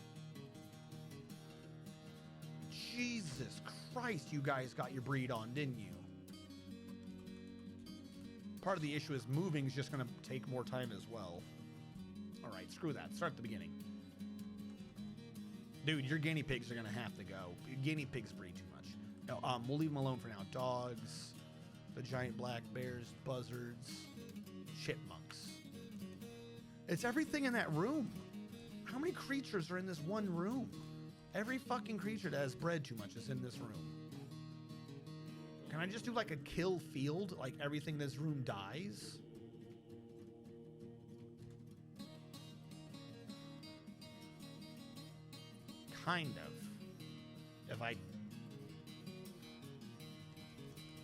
Jesus Christ, you guys got your breed on, didn't you? Part of the issue is moving is just going to take more time as well. All right, screw that. Start at the beginning. Dude, your guinea pigs are going to have to go. Guinea pigs breed too much. No, we'll leave them alone for now. Dogs, the giant black bears, buzzards, chipmunks. It's everything in that room. How many creatures are in this one room? Every fucking creature that has bred too much is in this room. Can I just do like a kill field? Like everything in this room dies? Kind of. If I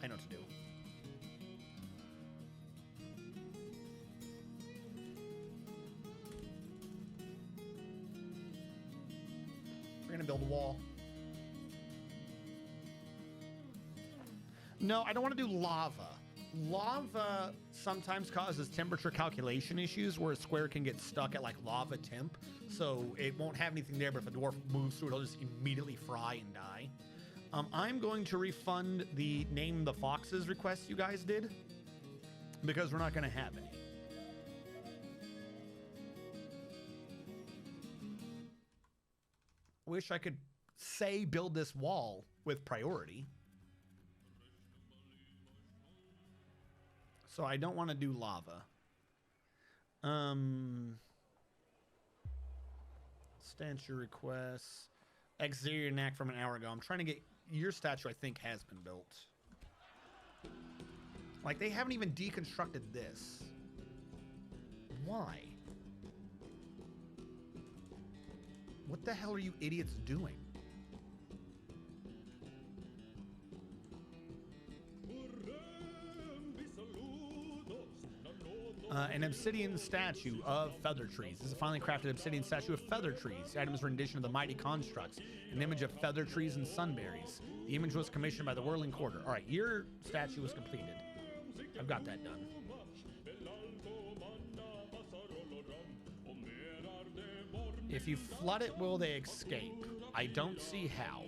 know what to do. We're gonna build a wall. No, I don't want to do lava. Lava sometimes causes temperature calculation issues where a square can get stuck at like lava temp. So it won't have anything there, but if a dwarf moves through it, it'll just immediately fry and die. I'm going to refund the name the foxes request you guys did because we're not going to have any. Wish I could say build this wall with priority. So I don't want to do lava. Statue requests. Exterior knack from an hour ago. I'm trying to get your statue. I think has been built. Like they haven't even deconstructed this. Why? What the hell are you idiots doing? An obsidian statue of feather trees. This is a finely crafted obsidian statue of feather trees. The item is a rendition of the mighty constructs, an image of feather trees and sunberries. The image was commissioned by the Whirling Quarter. All right, your statue was completed. I've got that done. If you flood it, will they escape? I don't see how.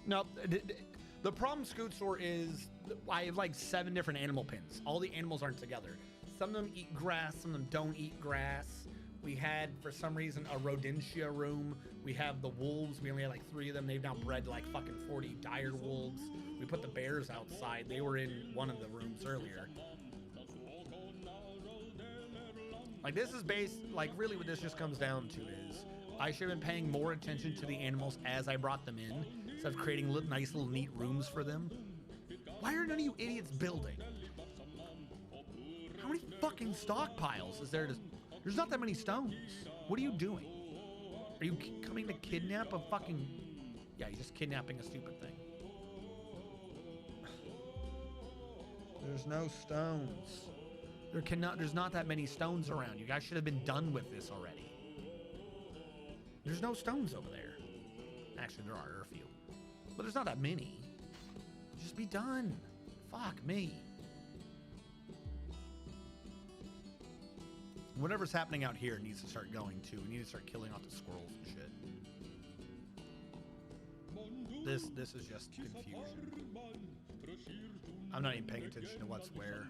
No, the problem, Scootsor, is I have like 7 different animal pins. All the animals aren't together. Some of them eat grass, some of them don't eat grass. We had, for some reason, a rodentia room. We have the wolves. We only had like 3 of them. They've now bred like fucking 40 dire wolves. We put the bears outside. They were in one of the rooms earlier. Like this is based, like really what this just comes down to is I should have been paying more attention to the animals as I brought them in instead of creating nice little neat rooms for them. Why are none of you idiots building? How many fucking stockpiles is there to... There's not that many stones. What are you doing? Are you coming to kidnap a fucking... Yeah, you're just kidnapping a stupid thing. There's no stones. There's not that many stones around. You guys should have been done with this already. There's no stones over there. Actually, there are a few. But there's not that many. Just be done. Fuck me. Whatever's happening out here needs to start going too. We need to start killing off the squirrels and shit. This is just confusion. I'm not even paying attention to what's where.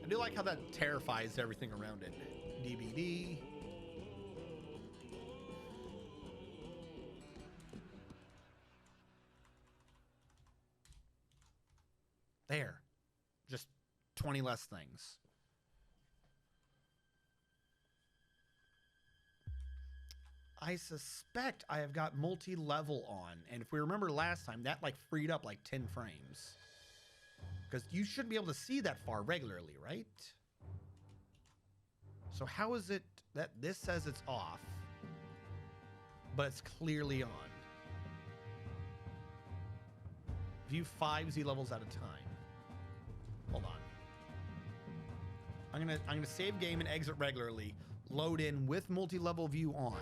I do like how that terrifies everything around it. DVD. There. Just 20 less things. I suspect I have got multi-level on, and if we remember last time, that like freed up like 10 frames. Because you shouldn't be able to see that far regularly, right? So how is it that this says it's off, but it's clearly on? View 5 Z levels at a time. Hold on. I'm gonna save game and exit regularly, load in with multi-level view on,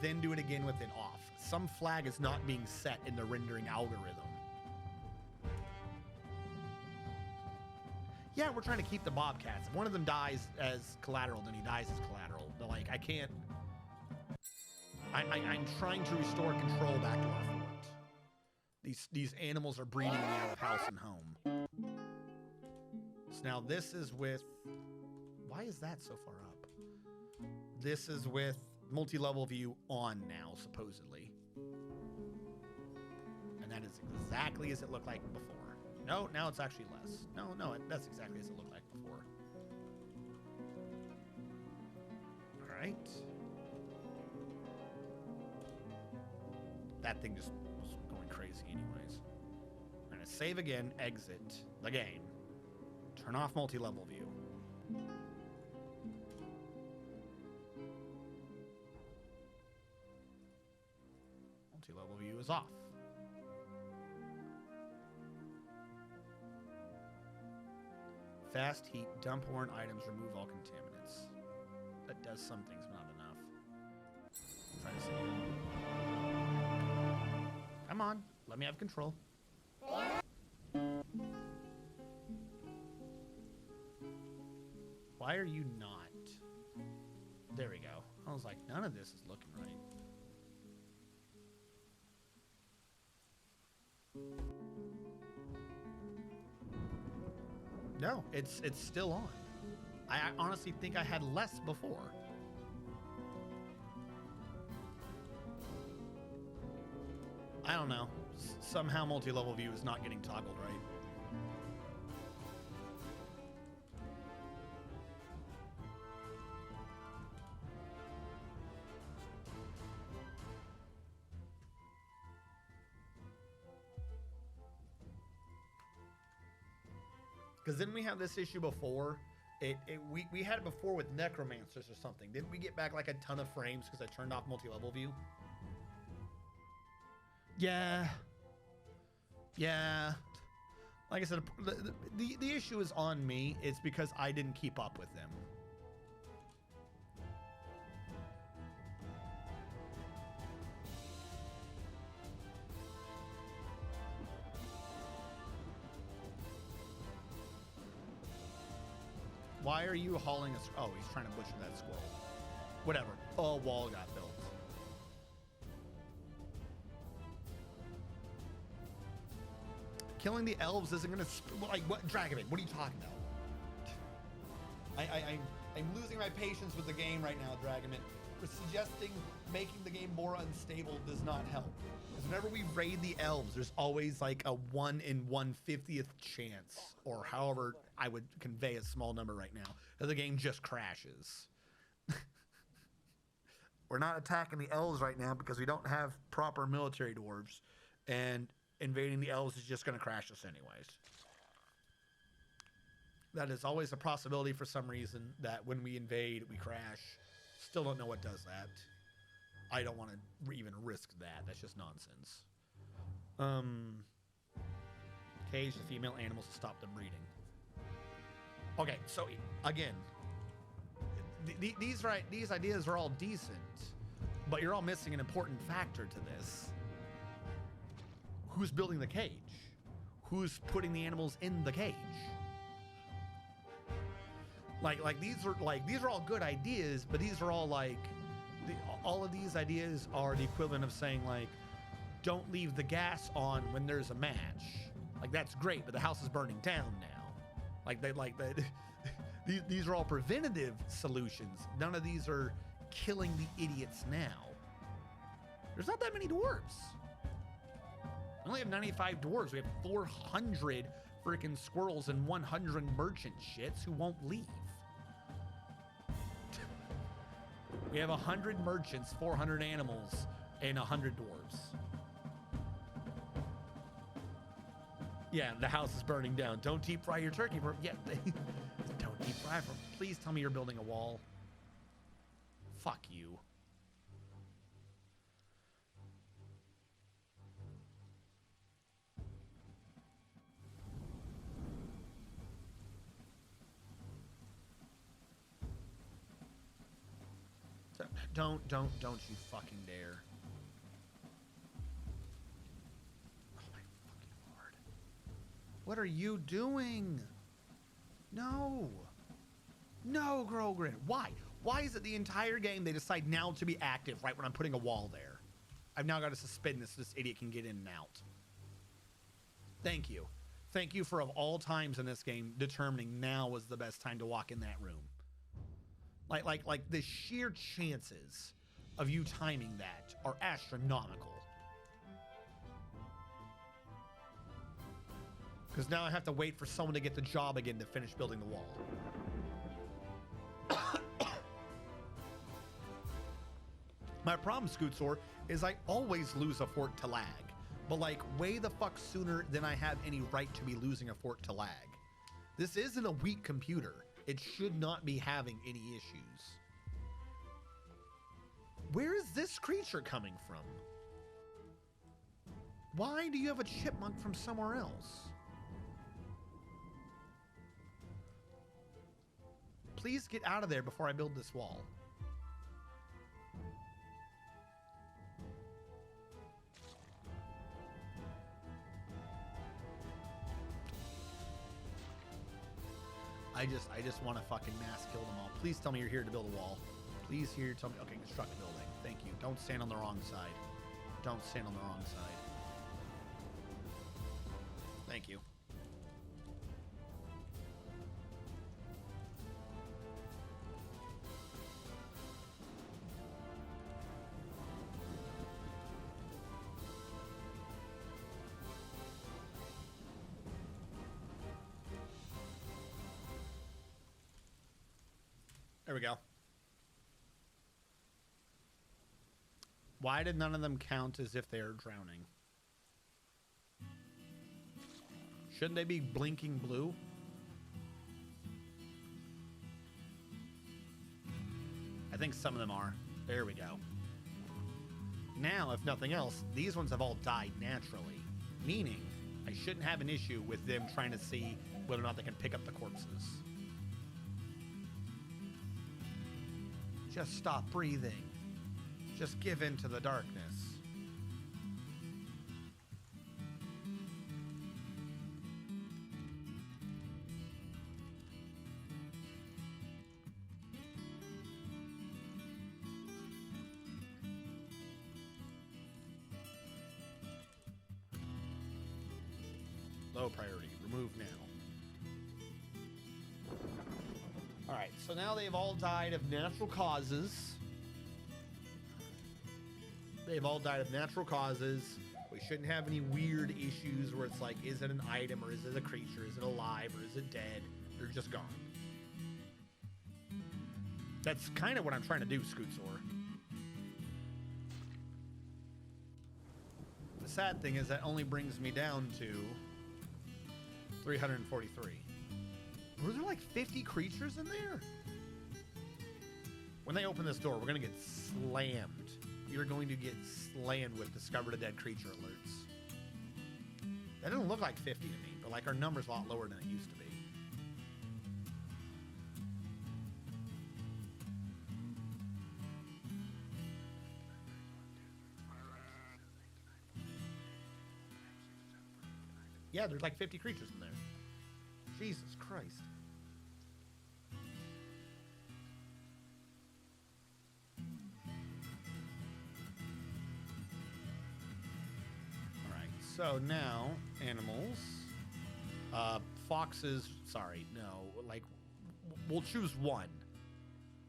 then do it again with it off. Some flag is not being set in the rendering algorithm. Yeah, we're trying to keep the Bobcats. If one of them dies as collateral, then he dies as collateral. But like, I can't. I'm trying to restore control back to our fort. These animals are breeding me out of house and home. So now this is with. Why is that so far up? This is with multi-level view on now, supposedly. And that is exactly as it looked like before. No, now it's actually less. No, that's exactly as it looked like before. All right. That thing just was going crazy anyways. I'm going to save again, exit the game. Turn off multi-level view. Multi-level view is off. Fast heat, dump worn items, remove all contaminants. That does some things, but not enough. Try to see. Come on, let me have control. Why are you not? There we go. I was like, none of this is looking right. No, it's still on. I honestly think I had less before. I don't know. Somehow multi-level view is not getting toggled right. Because didn't we have this issue before? We had it before with necromancers or something. Didn't we get back like a ton of frames because I turned off multi-level view? Yeah. Like I said, the issue is on me. It's because I didn't keep up with them. Why are you hauling us? Oh, he's trying to butcher that squirrel. Whatever. A wall got built. Killing the elves isn't gonna like what Dragon? What are you talking about? I'm losing my patience with the game right now, Dragon. For suggesting making the game more unstable does not help. Because whenever we raid the elves, there's always like a 1 in 1/50th chance, or however I would convey a small number right now, that the game just crashes. We're not attacking the elves right now because we don't have proper military dwarves, and invading the elves is just going to crash us anyways. That is always a possibility for some reason, that when we invade, we crash. Still don't know what does that. I don't want to even risk that. That's just nonsense. Cage the female animals to stop them breeding. Okay, so again, these ideas are all decent, but you're all missing an important factor to this. Who's building the cage? Who's putting the animals in the cage? Like these are all good ideas, but these are all like all of these ideas are the equivalent of saying like, don't leave the gas on when there's a match. Like that's great, but the house is burning down now. These are all preventative solutions. None of these are killing the idiots now. There's not that many dwarves. We only have 95 dwarves. We have 400 freaking squirrels and 100 merchant shits who won't leave. We have 100 merchants, 400 animals, and 100 dwarves. Yeah, the house is burning down. Don't deep fry your turkey. Yeah, don't deep fry. Please tell me you're building a wall. Fuck you. Don't you fucking dare. Oh my fucking lord. What are you doing? No. No, Grogrin. Why? Why is it the entire game they decide now to be active right when I'm putting a wall there? I've now got to suspend this idiot can get in and out. Thank you. Thank you for, of all times in this game, determining now was the best time to walk in that room. Like the sheer chances of you timing that are astronomical. Because now I have to wait for someone to get the job again to finish building the wall. My problem, Scootsor, is I always lose a fort to lag. But like way the fuck sooner than I have any right to be losing a fort to lag. This isn't a weak computer. It should not be having any issues. Where is this creature coming from? Why do you have a chipmunk from somewhere else? Please get out of there before I build this wall. I just want to fucking mass kill them all. Please tell me you're here to build a wall. Please here tell me. Okay, construct a building. Thank you. Don't stand on the wrong side. Don't stand on the wrong side. Thank you. There we go. Why did none of them count as if they are drowning? Shouldn't they be blinking blue? I think some of them are. There we go. Now, if nothing else, these ones have all died naturally, meaning I shouldn't have an issue with them trying to see whether or not they can pick up the corpses. Just stop breathing. Just give in to the darkness. Low priority. Remove now. Alright, so now they've all died of natural causes. They've all died of natural causes. We shouldn't have any weird issues where it's like, is it an item or is it a creature? Is it alive or is it dead? They're just gone. That's kind of what I'm trying to do, Scootsor. The sad thing is that only brings me down to 343. Were there like 50 creatures in there? When they open this door, we're going to get slammed. You're going to get slammed with discovered a dead creature alerts. That doesn't look like 50 to me, but like our number's a lot lower than it used to be. Yeah, there's like 50 creatures in there. Jesus Christ. Alright, so now, animals. Foxes, sorry, no, like, we'll choose one.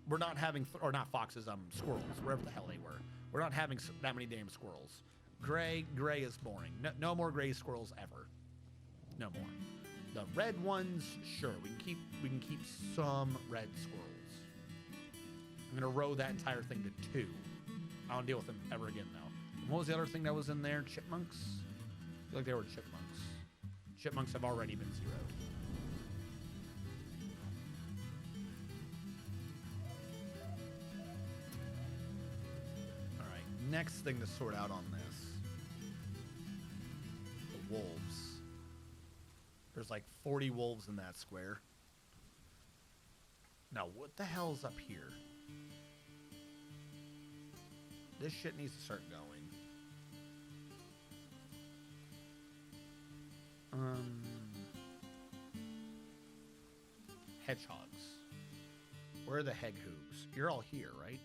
We're not having, or not foxes, squirrels, wherever the hell they were. We're not having that many damn squirrels. Gray is boring. No more gray squirrels ever. No more. The red ones, sure, we can keep some red squirrels. I'm gonna row that entire thing to 2. I don't deal with them ever again though. And what was the other thing that was in there? Chipmunks? I feel like they were chipmunks. Chipmunks have already been zeroed. Alright, next thing to sort out on this. The wolves. There's like 40 wolves in that square. Now, what the hell's up here? This shit needs to start going. Hedgehogs. Where are the hedgehogs? You're all here, right?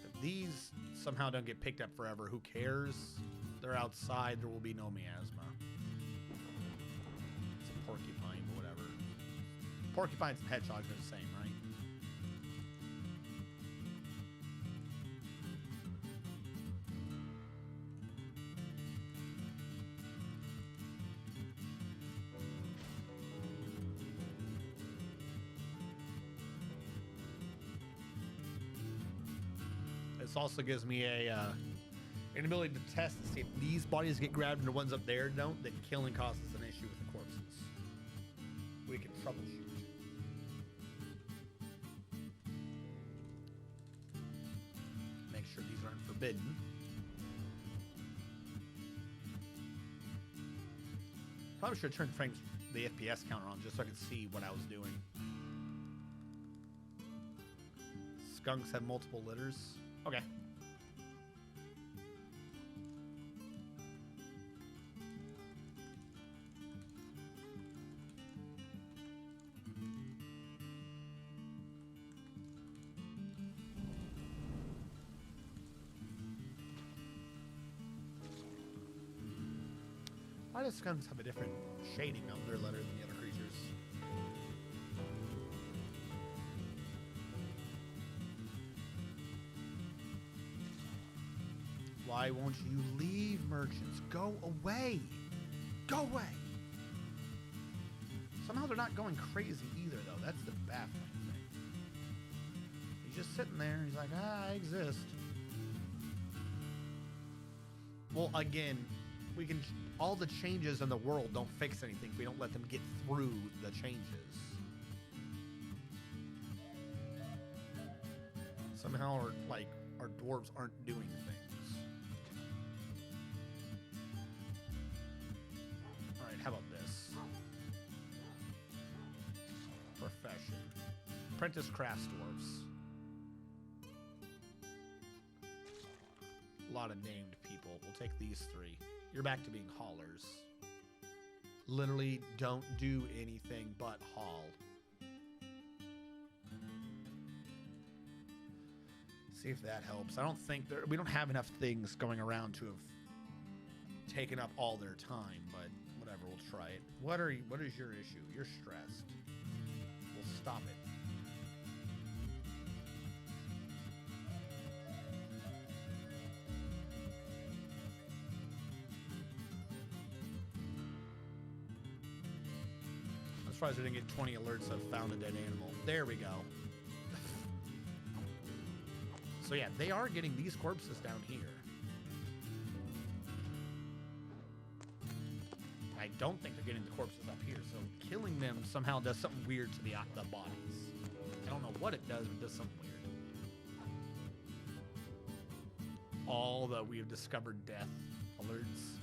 If these somehow don't get picked up forever, who cares? They're outside, there will be no miasma. It's a porcupine, but whatever. Porcupines and hedgehogs are the same, right? This also gives me an ability to test to see if these bodies get grabbed and the ones up there don't, then killing causes an issue with the corpses. We can troubleshoot. Make sure these aren't forbidden. Probably should have turned the FPS counter on just so I could see what I was doing. Skunks have multiple litters. Okay. Why do skunks have a different shading of their letter than the other creatures? Why won't you leave, merchants? Go away! Go away! Somehow they're not going crazy either, though. That's the baffling thing. He's just sitting there. He's like, I exist. Well, again, we can... all the changes in the world don't fix anything if we don't let them get through the changes. Somehow, our dwarves aren't doing things. Alright, how about this? Profession. Apprentice crafts dwarves. A lot of named people. We'll take these 3. You're back to being haulers. Literally don't do anything but haul. See if that helps. I don't think we don't have enough things going around to have taken up all their time, but whatever, we'll try it. What is your issue? You're stressed. We'll stop it. I'm surprised we didn't get 20 alerts of found a dead animal. There we go. So yeah, they are getting these corpses down here. I don't think they're getting the corpses up here, so killing them somehow does something weird to the bodies. I don't know what it does, but it does something weird. All that we have discovered death alerts.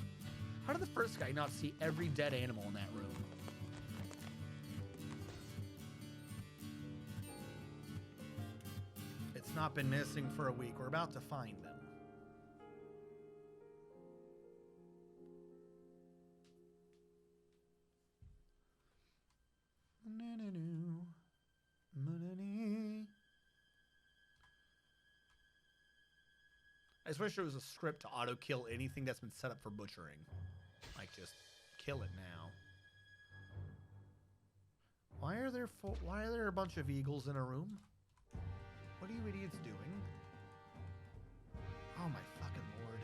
How did the first guy not see every dead animal in that room? It's not been missing for a week. We're about to find them. I just wish there was a script to auto-kill anything that's been set up for butchering. Like, just kill it now. Why are there a bunch of eagles in a room? What are you idiots doing? Oh my fucking lord.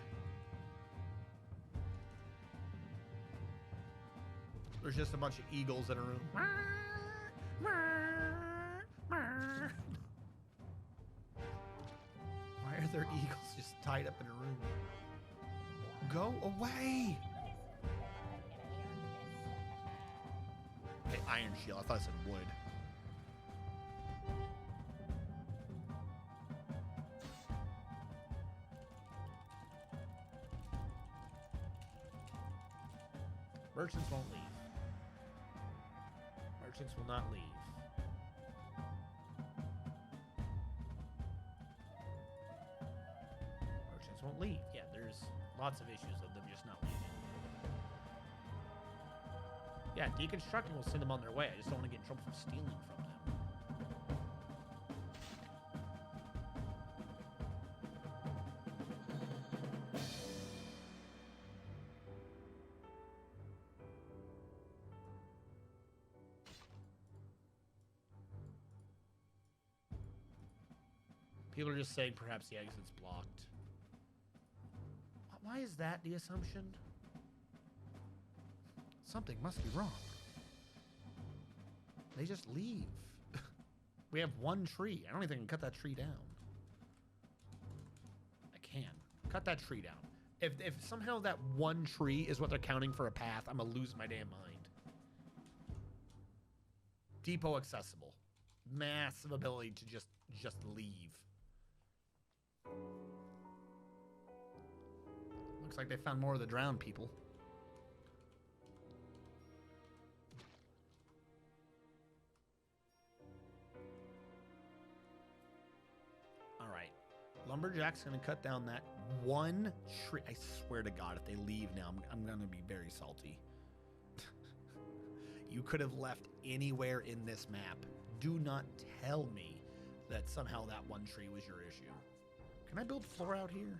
There's just a bunch of eagles in a room. Why are there eagles just tied up in a room? Go away! Hey, iron shield. I thought I said wood. Merchants won't leave. Merchants will not leave. Merchants won't leave. Yeah, there's lots of issues of them just not leaving. Yeah, deconstructing will send them on their way. I just don't want to get in trouble for stealing from them. People are just saying perhaps the exit's blocked. Why is that the assumption? Something must be wrong. They just leave. We have one tree. I don't even think I can cut that tree down. I can. Cut that tree down. If somehow that one tree is what they're counting for a path, I'm gonna lose my damn mind. Depot accessible. Massive ability to just leave. Looks like they found more of the drowned people. All right. Lumberjack's going to cut down that one tree. I swear to God, if they leave now, I'm going to be very salty. You could have left anywhere in this map. Do not tell me that somehow that one tree was your issue. Can I build floor out here?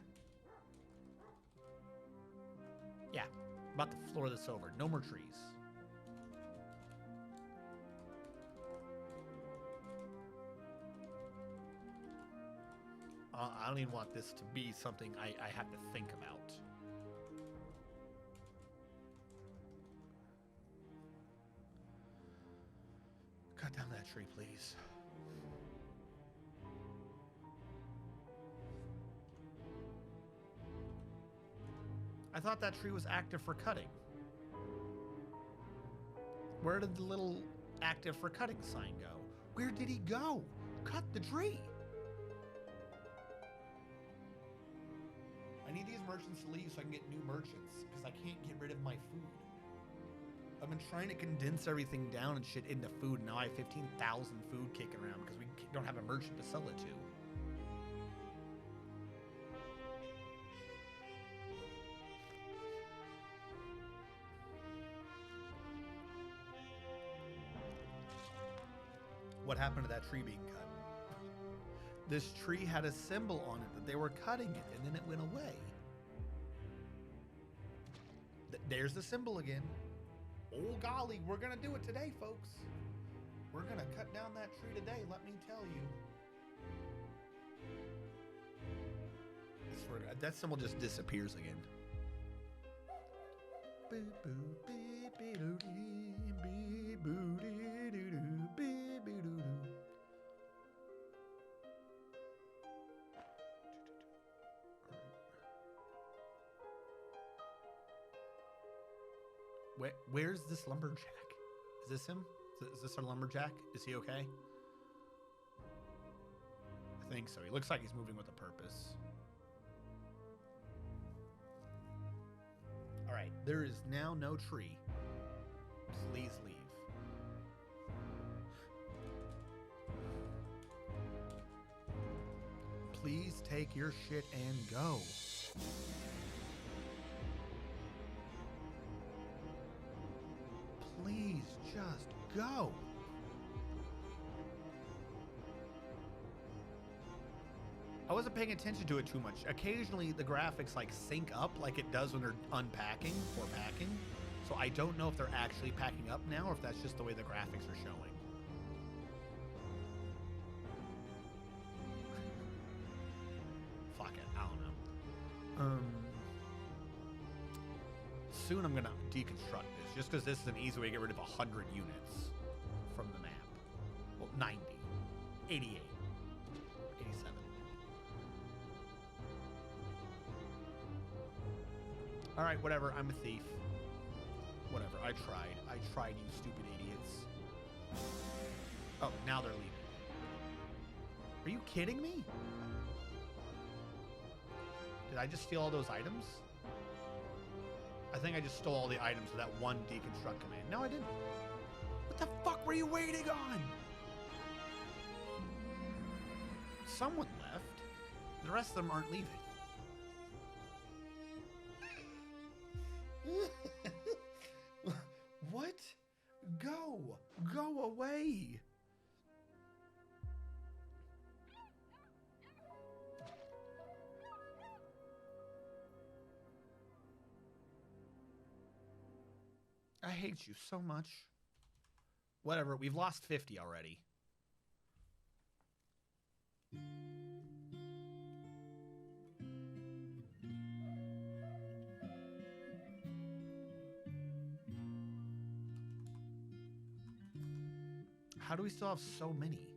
Yeah, about to floor this over. No more trees. I don't even want this to be something I have to think about. Cut down that tree, please. I thought that tree was active for cutting. Where did the little active for cutting sign go? Where did he go? Cut the tree. I need these merchants to leave so I can get new merchants, because I can't get rid of my food. I've been trying to condense everything down and shit into food, and now I have 15,000 food kicking around because we don't have a merchant to sell it to. What happened to that tree being cut? This tree had a symbol on it that they were cutting it, and then it went away. There's the symbol again. Oh golly, we're gonna do it today, folks. We're gonna cut down that tree today, let me tell you. I swear to God, that symbol just disappears again. Where's this lumberjack? Is this him? Is this our lumberjack? Is he okay? I think so. He looks like he's moving with a purpose. All right. There is now no tree. Please leave. Please take your shit and go. Please just go. I wasn't paying attention to it too much. Occasionally the graphics like sync up like it does when they're unpacking or packing. So I don't know if they're actually packing up now or if that's just the way the graphics are showing. Fuck it, I don't know. soon I'm gonna deconstruct this, just because this is an easy way to get rid of 100 units from the map. Well, 90, 88, 87. All right, whatever. I'm a thief. Whatever. I tried, you stupid idiots. Oh, now they're leaving. Are you kidding me? Did I just steal all those items? I think I just stole all the items of that one deconstruct command. No, I didn't. What the fuck were you waiting on? Someone left. The rest of them aren't leaving. What? Go. Go away. I hate you so much. Whatever, we've lost 50 already. How do we still have so many?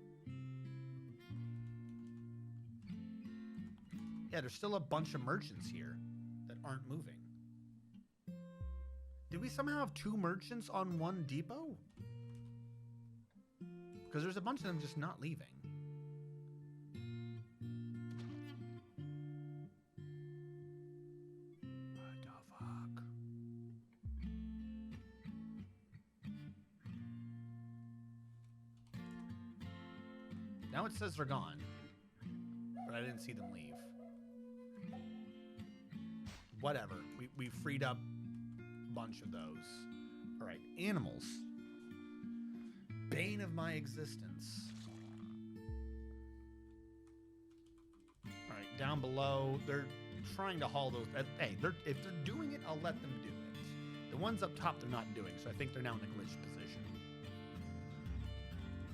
Yeah, there's still a bunch of merchants here that aren't moving. Did we somehow have 2 merchants on one depot? Because there's a bunch of them just not leaving. What the fuck? Now it says they're gone, but I didn't see them leave. Whatever. We freed up bunch of those. All right, animals. Bane of my existence. All right, down below, they're trying to haul those. Hey, if they're doing it, I'll let them do it. The ones up top, they're not doing, so I think they're now in a glitched position.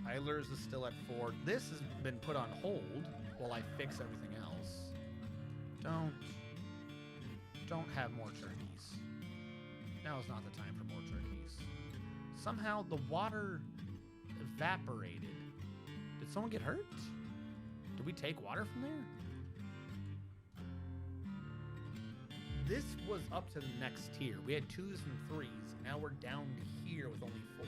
Eilers is still at 4. This has been put on hold while I fix everything else. Don't have more turkeys. Now is not the time for more turkeys. Somehow the water evaporated. Did someone get hurt? Did we take water from there? This was up to the next tier. We had 2s and 3s. Now we're down to here with only 4.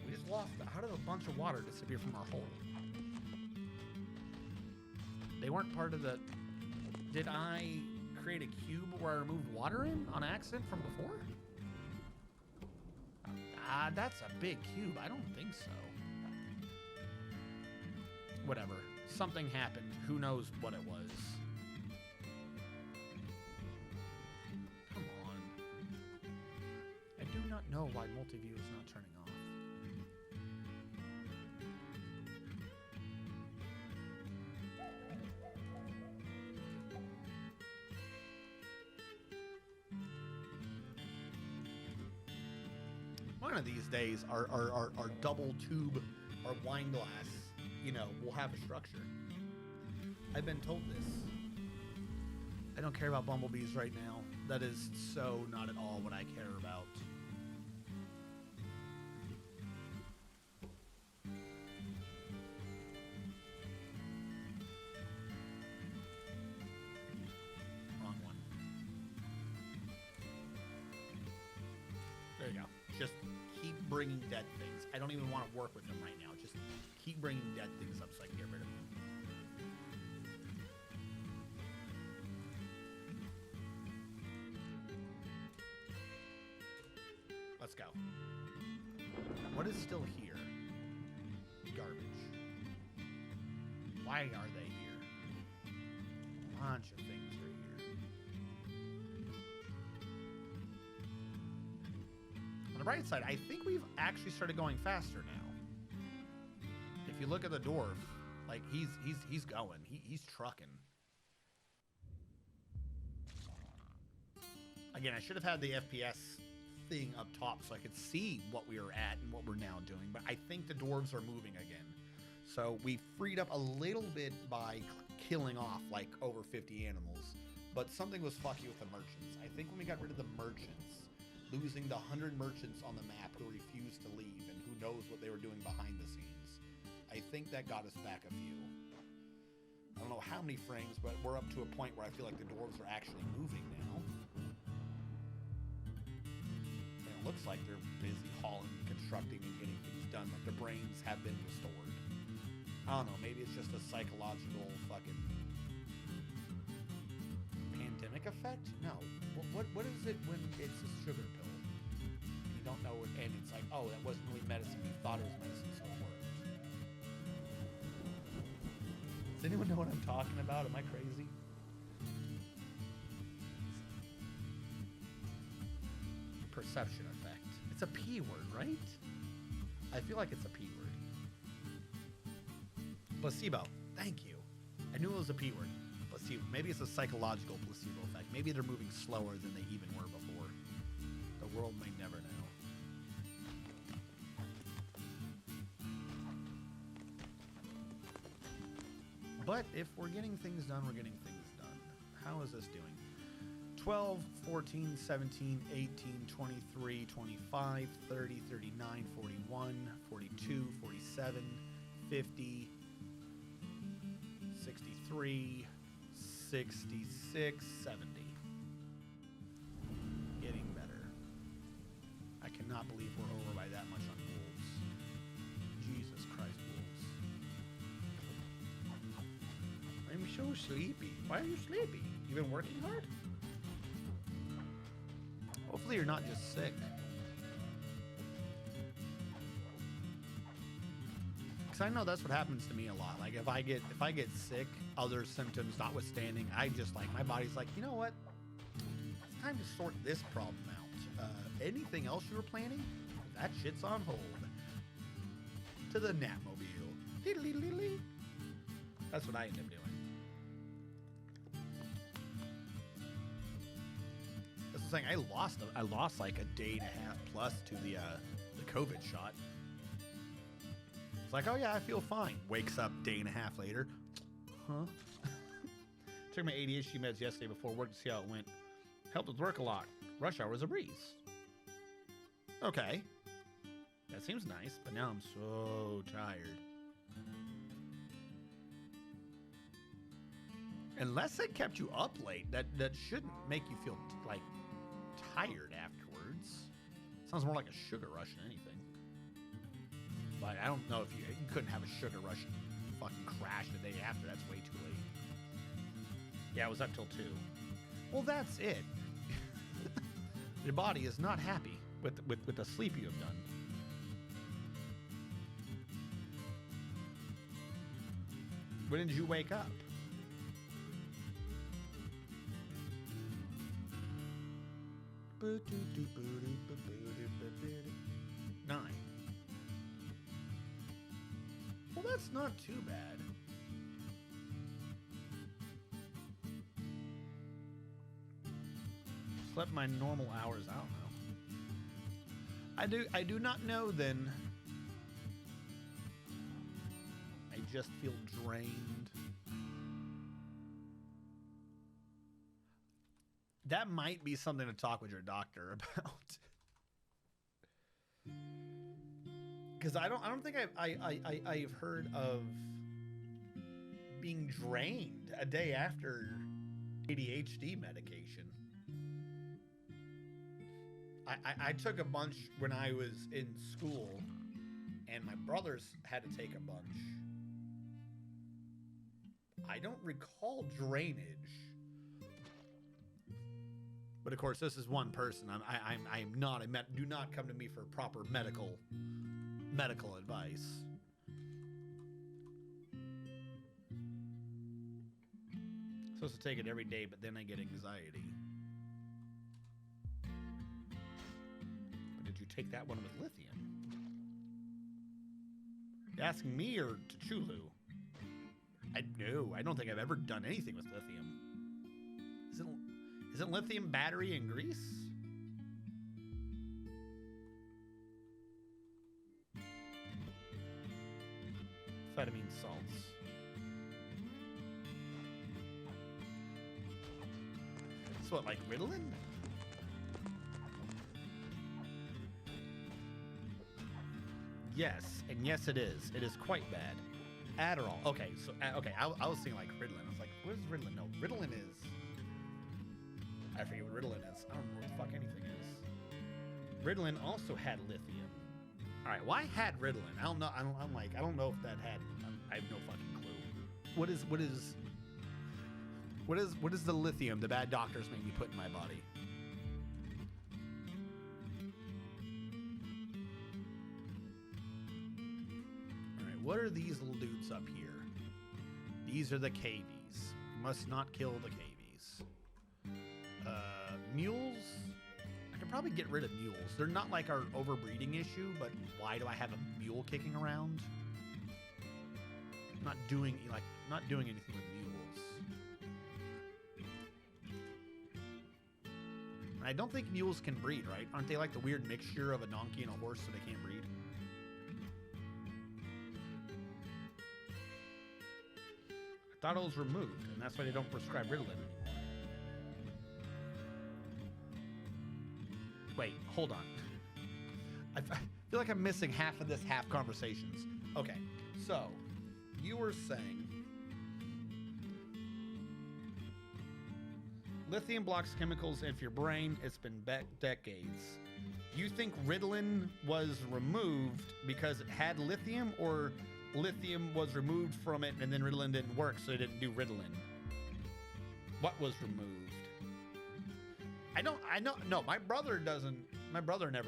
We just lost. How did a bunch of water disappear from our hole? They weren't part of the... Did I create a cube where I removed water in on accident from before? That's a big cube. I don't think so. Whatever. Something happened. Who knows what it was. Come on. I do not know why multi-view is not turning off. One of these days, our double tube, our wine glass, you know, will have a structure. I've been told this. I don't care about bumblebees right now. That is so not at all what I care about. Wrong one. There you go. Just keep bringing dead things. I don't even want to work with them right now. Just keep bringing dead things up so I can get rid of them. Let's go. What is still here? Garbage. Why are they here? A bunch of things are here. On the bright side, I think we've actually started going faster now. If you look at the dwarf, like he's going. He's trucking. Again, I should have had the FPS thing up top so I could see what we were at and what we're now doing, but I think the dwarves are moving again. So we freed up a little bit by killing off like over 50 animals, but something was fucky with the merchants. I think when we got rid of the merchants, losing the 100 merchants on the map who refused to leave and who knows what they were doing behind the scenes, I think that got us back a few. I don't know how many frames, but we're up to a point where I feel like the dwarves are actually moving now. And it looks like they're busy hauling, constructing, and getting things done. Like their brains have been restored. I don't know, maybe it's just a psychological fucking pandemic effect? No. What is it when it's a sugar pill? And you don't know it, and it's like, oh, that wasn't really medicine. You thought it was medicine, so it worked. Does anyone know what I'm talking about? Am I crazy? Perception effect. It's a P word, right? I feel like it's a P word. Placebo. Thank you. I knew it was a P word. Placebo. Maybe it's a psychological placebo effect. Maybe they're moving slower than they even were before. The world may never know. But if we're getting things done, we're getting things done. How is this doing? 12, 14, 17, 18, 23, 25, 30, 39, 41, 42, 47, 50, 63, 66, 70. Getting better. I cannot believe we're over by that much on wolves. Jesus Christ, wolves. I'm so sleepy. Why are you sleepy? You been working hard? Hopefully you're not just sick. Because I know that's what happens to me a lot. Like if I get sick, other symptoms notwithstanding, I just like, my body's like, you know what? It's time to sort this problem out. Anything else you were planning? That shit's on hold. To the Natmobile. Diddly-diddly. That's what I end up doing. That's the thing. I lost like a day and a half plus to the COVID shot. It's like, oh yeah, I feel fine. Wakes up day and a half later. Huh? Took my ADHD meds yesterday before work to see how it went. Helped with work a lot. Rush hour was a breeze. Okay. That seems nice, but now I'm so tired. Unless it kept you up late, that shouldn't make you feel like tired afterwards. Sounds more like a sugar rush than anything. Like, I don't know if you couldn't have a sugar rush and fucking crash the day after. That's way too late. Yeah, it was up till 2. Well, that's it. Your body is not happy with the sleep you have done. When did you wake up? Nine. Well, that's not too bad. Slept my normal hours. I don't know. I do not know then. I just feel drained. That might be something to talk with your doctor about. Because I don't think I've heard of being drained a day after ADHD medication. I took a bunch when I was in school, and my brothers had to take a bunch. I don't recall drainage. But of course, this is one person. I'm not. Do not come to me for proper medical advice. I'm supposed to take it every day, but then I get anxiety. But did you take that one with lithium? You asking me or to Chulu? I don't think I've ever done anything with lithium. Isn't lithium battery and grease? Amphetamine salts. It's what, like Ritalin? Yes, and yes it is. It is quite bad. Adderall. Okay, so okay, I was thinking like Ritalin. I was like, what is Ritalin? No, Ritalin is. I forget what Ritalin is. I don't know what the fuck anything is. Ritalin also had lithium. All right, well I had Ritalin. I don't know. I don't know if that had. I have no fucking clue. What is the lithium the bad doctors made me put in my body? What are these little dudes up here? These are the cavies. You must not kill the cavies. Mules? I can probably get rid of mules. They're not like our overbreeding issue, but why do I have a mule kicking around? Not doing anything with mules. I don't think mules can breed, right? Aren't they like the weird mixture of a donkey and a horse so they can't breed? I thought it was removed, and that's why they don't prescribe Ritalin anymore. Wait, hold on. I feel like I'm missing half of this half conversations. Okay, so you were saying lithium blocks chemicals into your brain. It's been decades. You think Ritalin was removed because it had lithium, or lithium was removed from it and then Ritalin didn't work, so it didn't do Ritalin? What was removed? I know. No, my brother never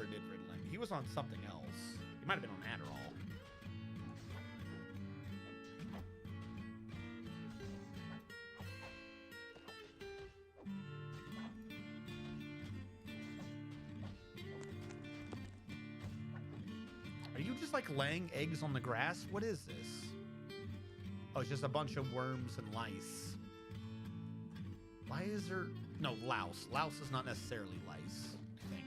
did Ritalin. He was on something else. He might have been on Adderall. Are you just like laying eggs on the grass? What is this? Oh, it's just a bunch of worms and lice. Why is there... No, louse. Louse is not necessarily lice, I think.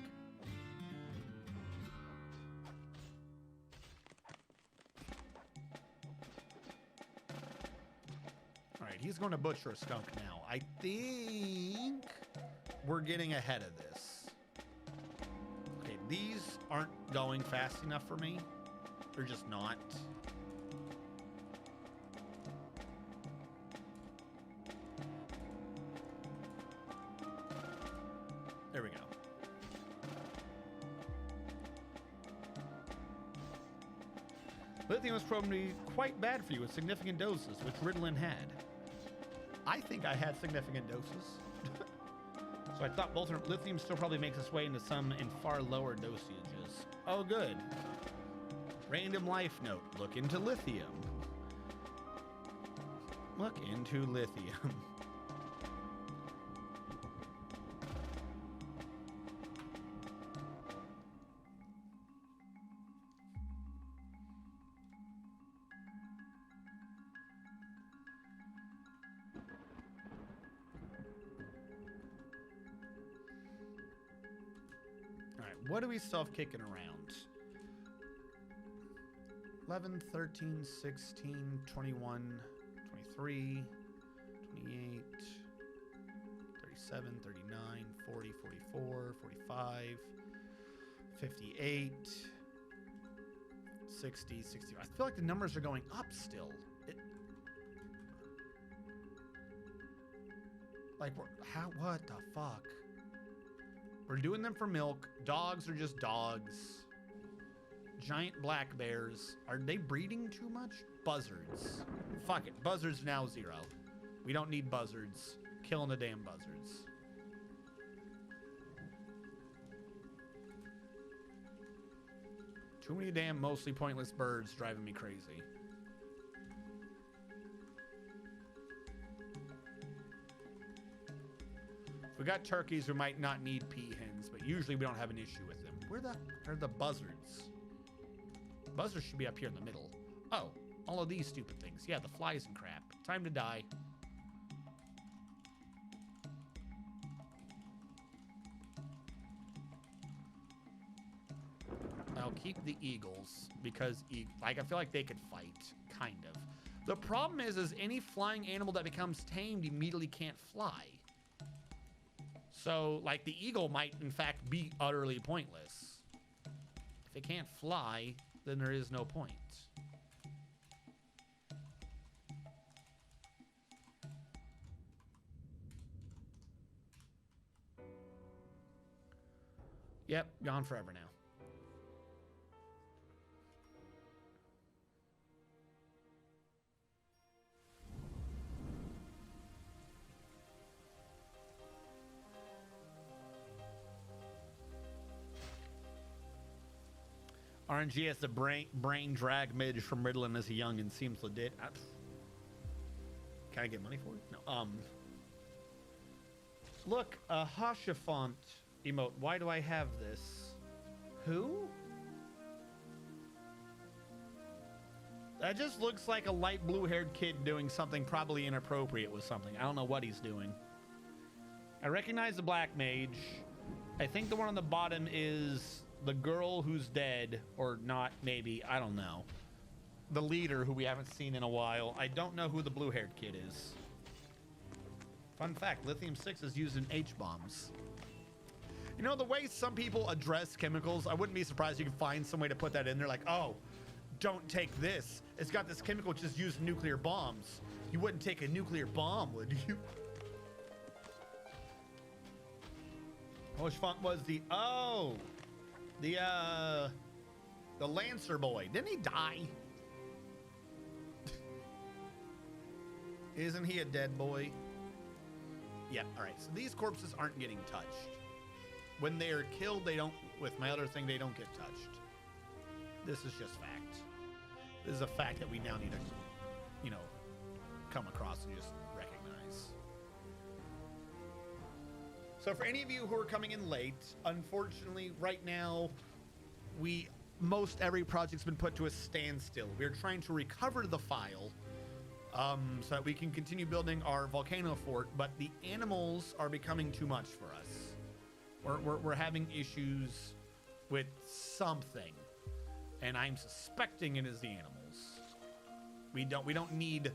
All right, he's going to butcher a skunk now. I think we're getting ahead of this. Okay, these aren't going fast enough for me. They're just not. There we go. Lithium was proven to be quite bad for you with significant doses, which Ritalin had. I think I had significant doses. So I thought both lithium still probably makes its way into some in far lower dosages. Oh, good. Random life note. Look into lithium. Look into lithium. What do we still have kicking around? 11, 13, 16, 21, 23, 28, 37, 39, 40, 44, 45, 58, 60, 60. I feel like the numbers are going up still. What the fuck? We're doing them for milk. Dogs are just dogs. Giant black bears. Are they breeding too much? Buzzards. Fuck it. Buzzards now 0. We don't need buzzards. Killing the damn buzzards. Too many damn mostly pointless birds driving me crazy. If we got turkeys, we might not need peahens, but usually we don't have an issue with them. Where are the buzzards? Buzzards should be up here in the middle. Oh, all of these stupid things. Yeah, the flies and crap. Time to die. I'll keep the eagles because I feel like they could fight, kind of. The problem is any flying animal that becomes tamed immediately can't fly. So, like, the eagle might, in fact, be utterly pointless. If it can't fly, then there is no point. Yep, gone forever now. RNG has the brain drag midge from Riddlin as a young and seems legit. Can I get money for it? No. Look, a Hashafont emote. Why do I have this? Who? That just looks like a light blue-haired kid doing something probably inappropriate with something. I don't know what he's doing. I recognize the black mage. I think the one on the bottom is the girl who's dead, or not, maybe. I don't know. The leader, who we haven't seen in a while. I don't know who the blue-haired kid is. Fun fact, lithium-6 is used in H-bombs. You know, the way some people address chemicals, I wouldn't be surprised you could find some way to put that in there. Like, oh, don't take this. It's got this chemical just used in nuclear bombs. You wouldn't take a nuclear bomb, would you? Which font was the... Oh! The Lancer boy. Didn't he die? Isn't he a dead boy? Yeah, alright. So these corpses aren't getting touched. When they are killed, they don't... With my other thing, they don't get touched. This is just fact. This is a fact that we now need to, you know, come across and just recognize. So for any of you who are coming in late, unfortunately, right now, most every project's been put to a standstill. We're trying to recover the file so that we can continue building our volcano fort, but the animals are becoming too much for us. We're having issues with something, and I'm suspecting it is the animals. We don't need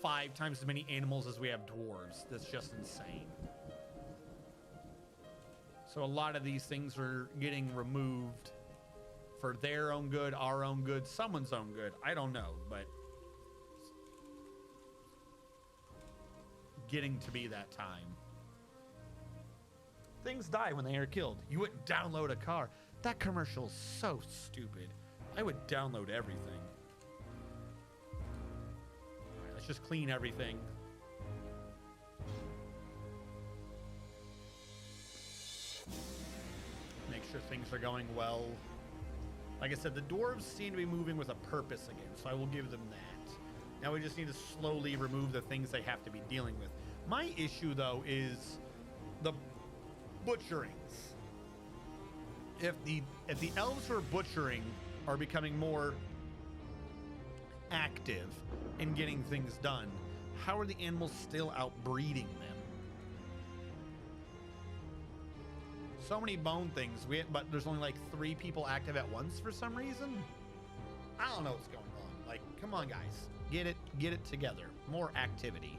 5 times as many animals as we have dwarves. That's just insane. So a lot of these things are getting removed for their own good, our own good, someone's own good. I don't know, but getting to be that time. Things die when they are killed. You wouldn't download a car. That commercial's so stupid. I would download everything. All right, let's just clean everything. Make sure things are going well. Like I said, the dwarves seem to be moving with a purpose again, so I will give them that. Now we just need to slowly remove the things they have to be dealing with. My issue, though, is the butcherings. If the elves who are butchering are becoming more active in getting things done, how are the animals still outbreeding them? So many bone things, but there's only like 3 people active at once for some reason. I don't know what's going on. Like, come on, guys, get it together. More activity.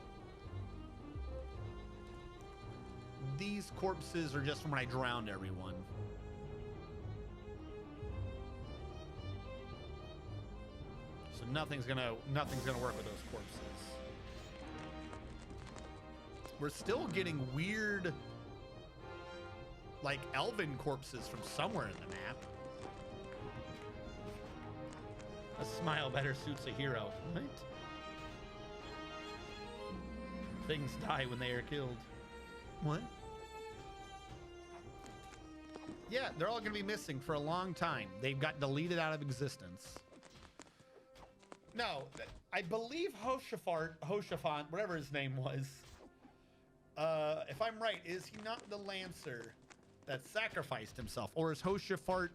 These corpses are just from when I drowned everyone. So nothing's gonna work with those corpses. We're still getting weird, like, elven corpses from somewhere in the map. A smile better suits a hero. What? Things die when they are killed. What? Yeah, they're all going to be missing for a long time. They've got deleted out of existence. No, I believe Hoshafont, whatever his name was, if I'm right, is he not the Lancer that sacrificed himself? Or is Hoshafont,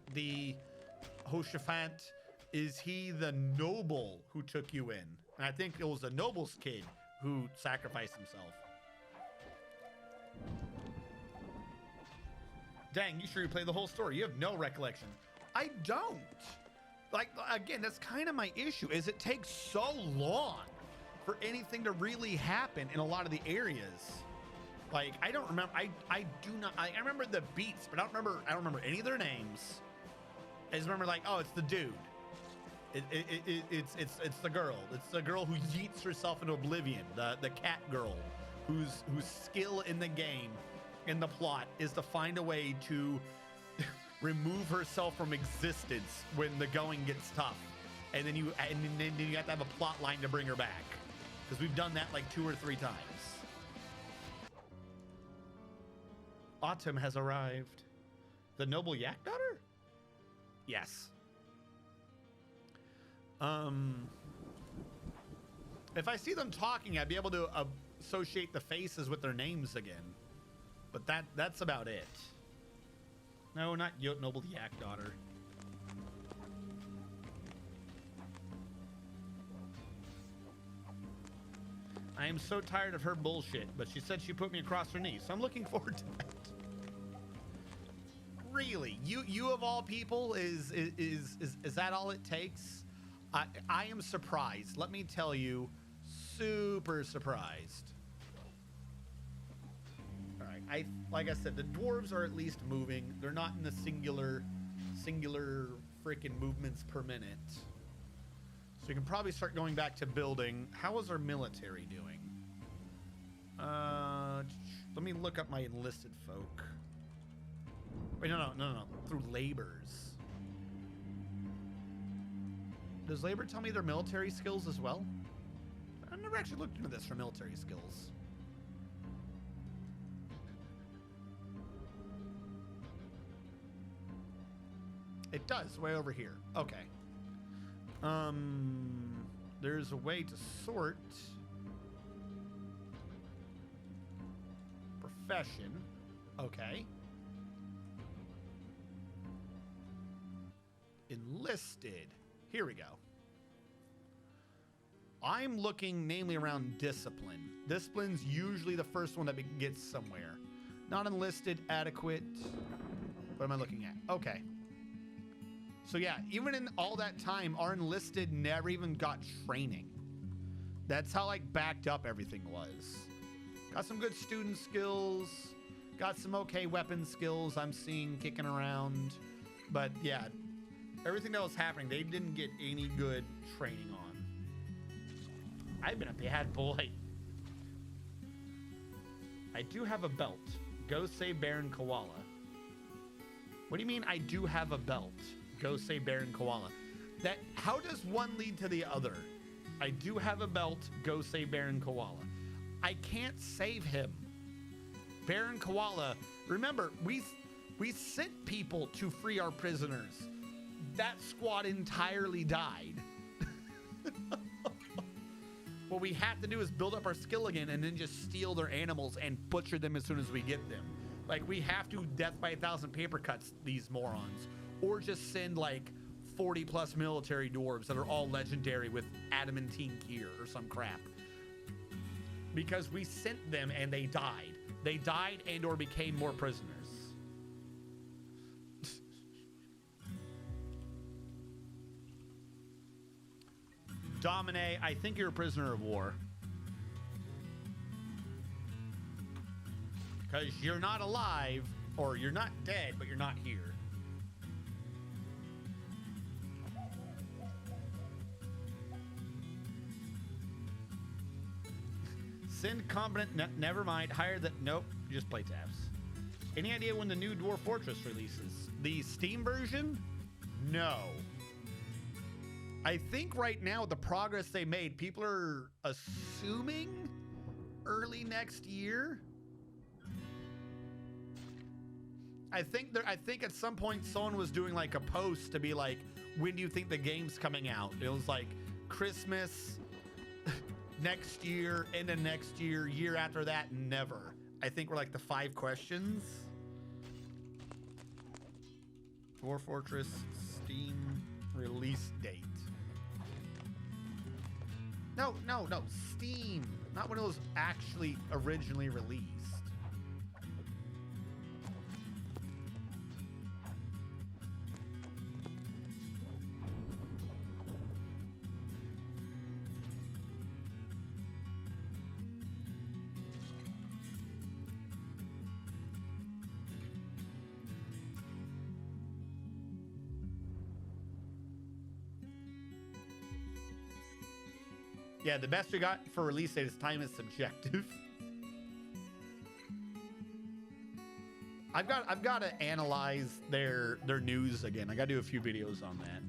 is he the noble who took you in? And I think it was the noble's kid who sacrificed himself. Dang, you sure you played the whole story? You have no recollection. I don't. Like, again, that's kind of my issue, is it takes so long for anything to really happen in a lot of the areas. Like, I don't remember. I do not. I remember the beats, but I don't remember any of their names. I just remember like, oh, it's the dude. It's the girl. It's the girl who yeets herself into oblivion. The cat girl, whose skill in the game, in the plot, is to find a way to remove herself from existence when the going gets tough, and then you have to have a plot line to bring her back, because we've done that like 2 or 3 times. Autumn has arrived. The noble yak daughter? Yes. If I see them talking, I'd be able to associate the faces with their names again. But that's about it. No, not noble yak daughter. I am so tired of her bullshit, but she said she put me across her knee, so I'm looking forward to that. Really? You of all people, is that all it takes? I am surprised. Let me tell you, super surprised. All right, like I said, the dwarves are at least moving. They're not in the singular freaking movements per minute. So you can probably start going back to building. How is our military doing? Let me look up my enlisted folk. Wait, no. Through labors. Does labor tell me their military skills as well? I've never actually looked into this for military skills. It does, way over here. Okay. There's a way to sort profession. Okay. Enlisted. Here we go. I'm looking namely around discipline. Discipline's usually the first one that gets somewhere. Not enlisted, adequate. What am I looking at? Okay. So yeah, even in all that time, our enlisted never even got training. That's how like backed up everything was. Got some good student skills. Got some okay weapon skills I'm seeing kicking around. But yeah, everything that was happening, they didn't get any good training on. I've been a bad boy. I do have a belt. Go save Baron Koala. What do you mean I do have a belt? Go save Baron Koala. How does one lead to the other? I do have a belt. Go save Baron Koala. I can't save him. Baron Koala. Remember, we sent people to free our prisoners. That squad entirely died. What we have to do is build up our skill again and then just steal their animals and butcher them as soon as we get them. Like, we have to death by 1,000 paper cuts these morons. Or just send like 40 plus military dwarves that are all legendary with adamantine gear or some crap. Because we sent them and they died. They died and or became more prisoners. Domine, I think you're a prisoner of war. Because you're not alive, or you're not dead, but you're not here. Send competent, never mind. Hire that, nope, just play tabs. Any idea when the new Dwarf Fortress releases? The Steam version? No. I think right now, the progress they made, people are assuming early next year. I think at some point someone was doing like a post to be like, when do you think the game's coming out? It was like Christmas, next year, end of next year, year after that, never. I think we're like the 5 questions. Dwarf Fortress Steam release date. No. Steam. Not when it was actually originally released. Yeah, the best we got for release date is time is subjective. I've got to analyze their news again. I got to do a few videos on that.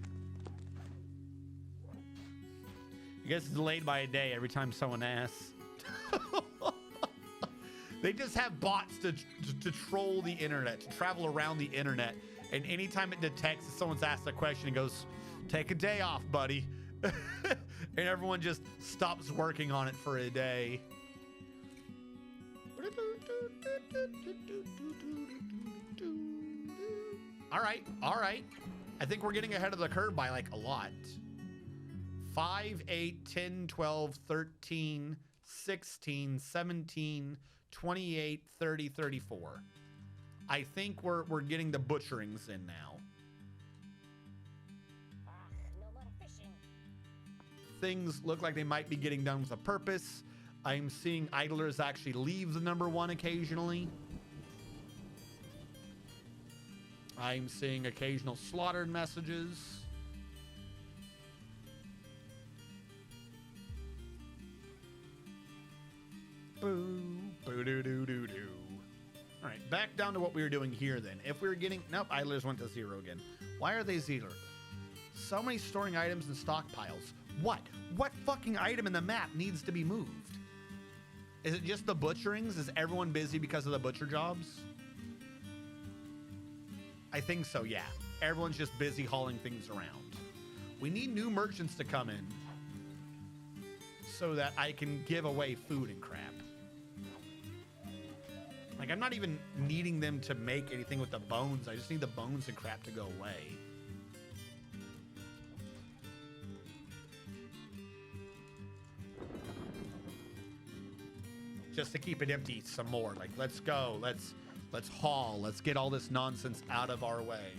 I guess it's delayed by a day every time someone asks. They just have bots to troll the internet, to travel around the internet. And anytime it detects that someone's asked a question, it goes, take a day off, buddy. And everyone just stops working on it for a day. All right, all right. I think we're getting ahead of the curve by like a lot. 5, 8, 10, 12, 13, 16, 17, 28, 30, 34. I think we're getting the butcherings in now. No more fishing. Things look like they might be getting done with a purpose. I'm seeing idlers actually leave the number 1 occasionally. I'm seeing occasional slaughtered messages. Boo, boo doo doo doo doo. All right, back down to what we were doing here then. If we were getting, nope, idlers went to 0 again. Why are they 0? So many storing items in stockpiles. What fucking item in the map needs to be moved? Is it just the butcherings? Is everyone busy because of the butcher jobs? I think so, yeah. Everyone's just busy hauling things around. We need new merchants to come in so that I can give away food and crap. Like, I'm not even needing them to make anything with the bones. I just need the bones and crap to go away. Just to keep it empty some more. Like, let's go. Let's haul. Let's get all this nonsense out of our way.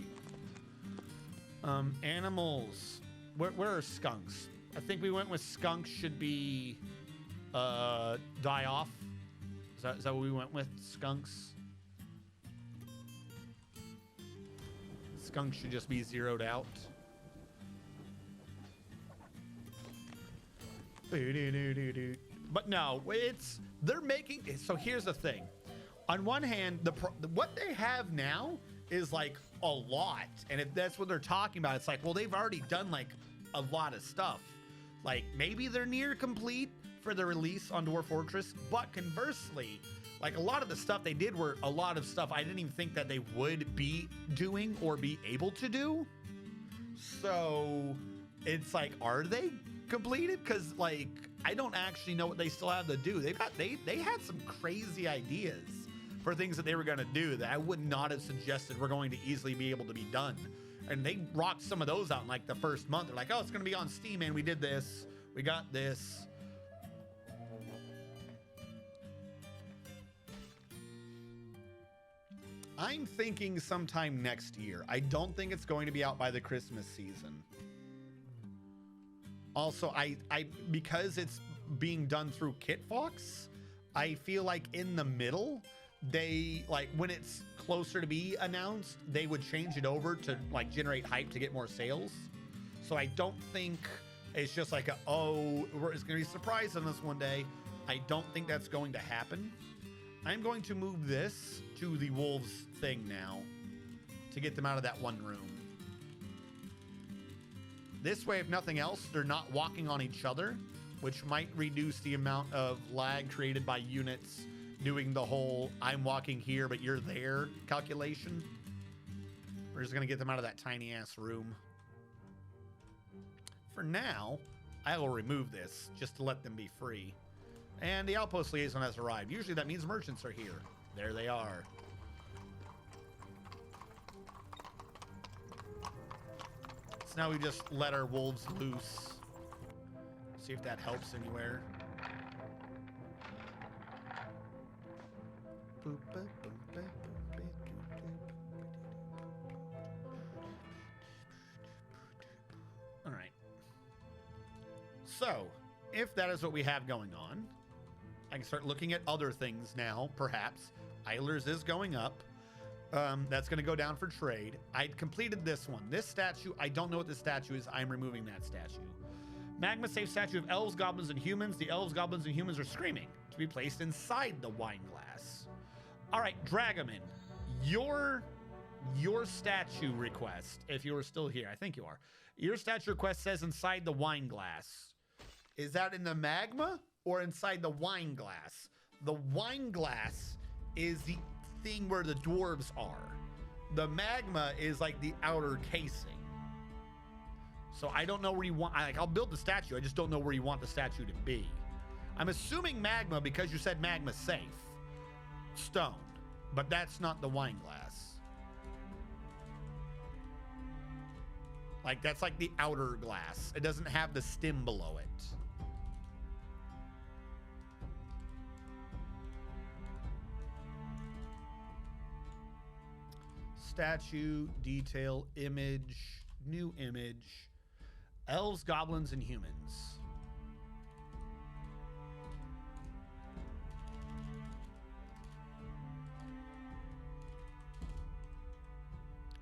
Animals. Where are skunks? I think we went with skunks should be die off. Is that what we went with? Skunks? Skunks should just be zeroed out. But no, they're making, so here's the thing. On one hand, what they have now is like a lot. And if that's what they're talking about, it's like, well, they've already done like a lot of stuff. Like maybe they're near complete for the release on Dwarf Fortress, but conversely, like a lot of the stuff they did were a lot of stuff I didn't even think that they would be doing or be able to do. So it's like, are they completed? Because like, I don't actually know what they still have to do. They had some crazy ideas for things that they were going to do that I would not have suggested were going to easily be able to be done. And they rocked some of those out in like the first month. They're like, oh, it's going to be on Steam, man. We did this. We got this. I'm thinking sometime next year. I don't think it's going to be out by the Christmas season. Also, I because it's being done through KitFox, I feel like in the middle, they like when it's closer to be announced, they would change it over to like generate hype to get more sales. So I don't think it's just like it's going to be a surprise on this one day. I don't think that's going to happen. I'm going to move this to the wolves thing now to get them out of that one room. This way, if nothing else, they're not walking on each other, which might reduce the amount of lag created by units doing the whole I'm walking here, but you're there calculation. We're just going to get them out of that tiny ass room. For now, I will remove this just to let them be free. And the outpost liaison has arrived. Usually that means merchants are here. There they are. So now we just let our wolves loose. See if that helps anywhere. All right. So, if that is what we have going on, I can start looking at other things now, perhaps. Idlers is going up. That's going to go down for trade. I completed this one. This statue, I don't know what this statue is. I'm removing that statue. Magma safe statue of elves, goblins, and humans. The elves, goblins, and humans are screaming to be placed inside the wine glass. All right, Dragaman, your statue request, if you are still here, I think you are. Your statue request says inside the wine glass. Is that in the magma or inside the wine glass? The wine glass is the thing where the dwarves are. The magma is like the outer casing. So I don't know where you want, I'll build the statue. I just don't know where you want the statue to be. I'm assuming magma because you said magma safe. Stone, but that's not the wine glass. Like that's like the outer glass. It doesn't have the stem below it. Statue, detail, image, new image. Elves, goblins, and humans.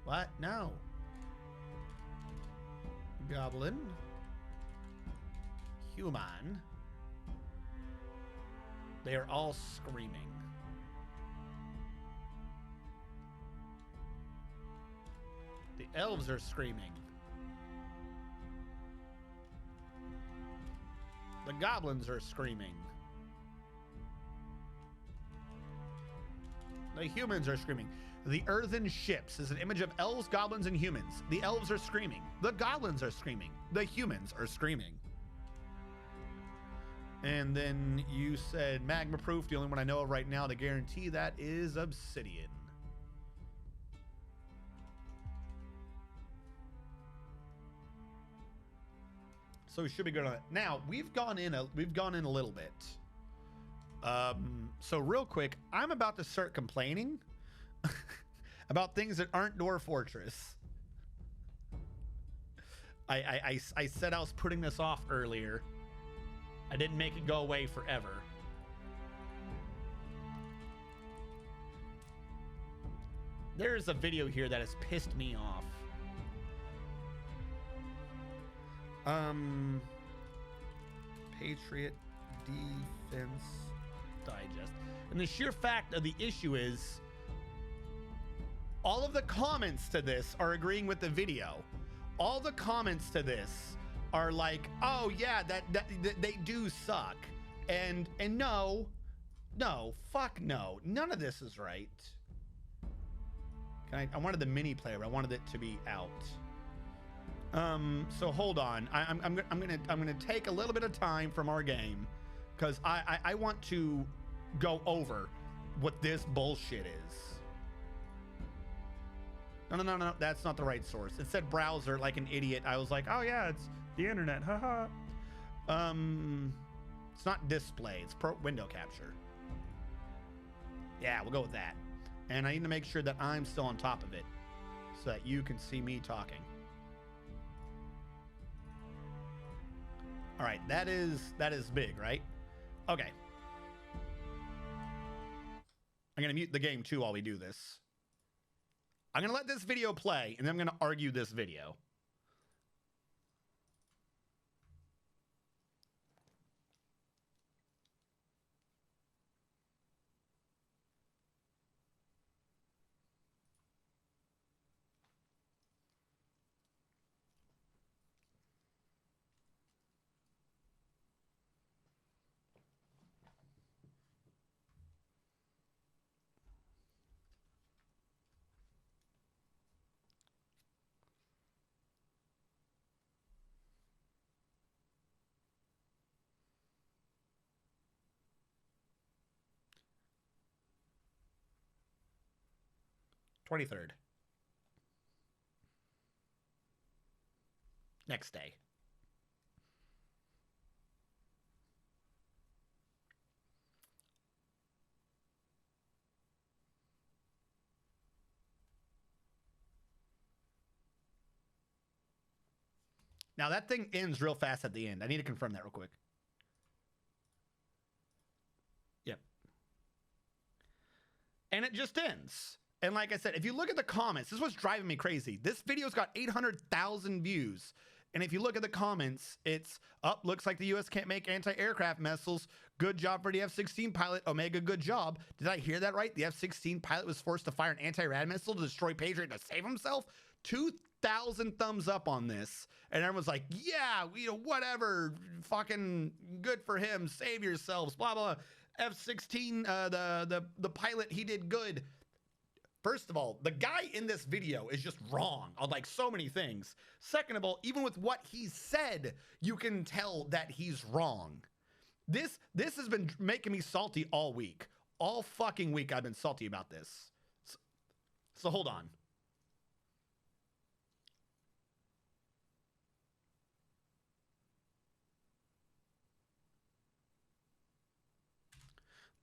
What? No. Goblin. Human. They are all screaming. The elves are screaming. The goblins are screaming. The humans are screaming. The earthen ships is an image of elves, goblins, and humans. The elves are screaming. The goblins are screaming. The humans are screaming. And then you said magma proof. The only one I know of right now to guarantee that is obsidian. So we should be good on it. Now we've gone in a little bit. So real quick, I'm about to start complaining about things that aren't Dwarf Fortress. I said I was putting this off earlier. I didn't make it go away forever. There's a video here that has pissed me off. Patriot Defense Digest. And the sheer fact of the issue is all of the comments to this are agreeing with the video. All the comments to this are like, oh yeah, that they do suck. And no, fuck no. None of this is right. I wanted the mini player, but I wanted it to be out. So hold on. I'm gonna take a little bit of time from our game because I want to go over what this bullshit is. No, that's not the right source. It said browser like an idiot. I was like, oh yeah, it's the internet. Haha. It's not display. It's window capture. Yeah, we'll go with that. And I need to make sure that I'm still on top of it so that you can see me talking. All right, that is big, right? Okay. I'm gonna mute the game too while we do this. I'm gonna let this video play and then I'm gonna argue this video. Twenty-third. Next day. Now that thing ends real fast at the end. I need to confirm that real quick. Yep. And it just ends. And like I said, if you look at the comments, this is what's driving me crazy. This video's got 800,000 views. And if you look at the comments, it's up. Looks like the U.S. can't make anti-aircraft missiles. Good job for the F-16 pilot. Omega, good job. Did I hear that right? The F-16 pilot was forced to fire an anti-rad missile to destroy Patriot to save himself? 2,000 thumbs up on this. And everyone's like, yeah, whatever. Fucking good for him. Save yourselves. Blah, blah. F-16, the pilot, he did good. First of all, the guy in this video is just wrong on like so many things. Second of all, even with what he said, you can tell that he's wrong. This has been making me salty all week. All fucking week I've been salty about this. So hold on.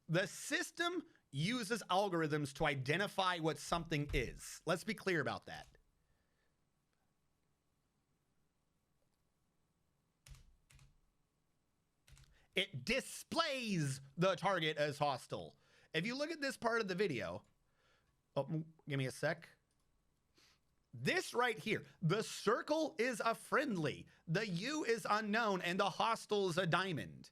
The system uses algorithms to identify what something is. Let's be clear about that. It displays the target as hostile. If you look at this part of the video, give me a sec. This right here, the circle is a friendly, the U is unknown, and the hostile is a diamond.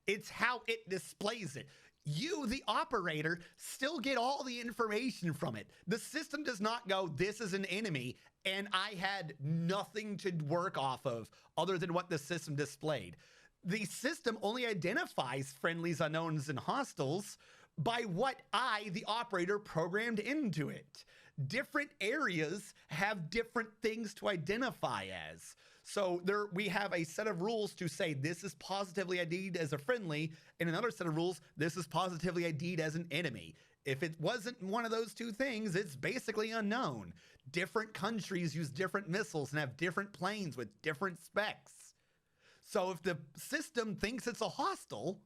It's how it displays it. You, the operator, still get all the information from it. The system does not go, this is an enemy, and I had nothing to work off of other than what the system displayed. The system only identifies friendlies, unknowns, and hostiles by what I, the operator, programmed into it. Different areas have different things to identify as. So there, we have a set of rules to say this is positively ID'd as a friendly, and another set of rules, this is positively ID'd as an enemy. If it wasn't one of those two things, it's basically unknown. Different countries use different missiles and have different planes with different specs. So if the system thinks it's a hostile,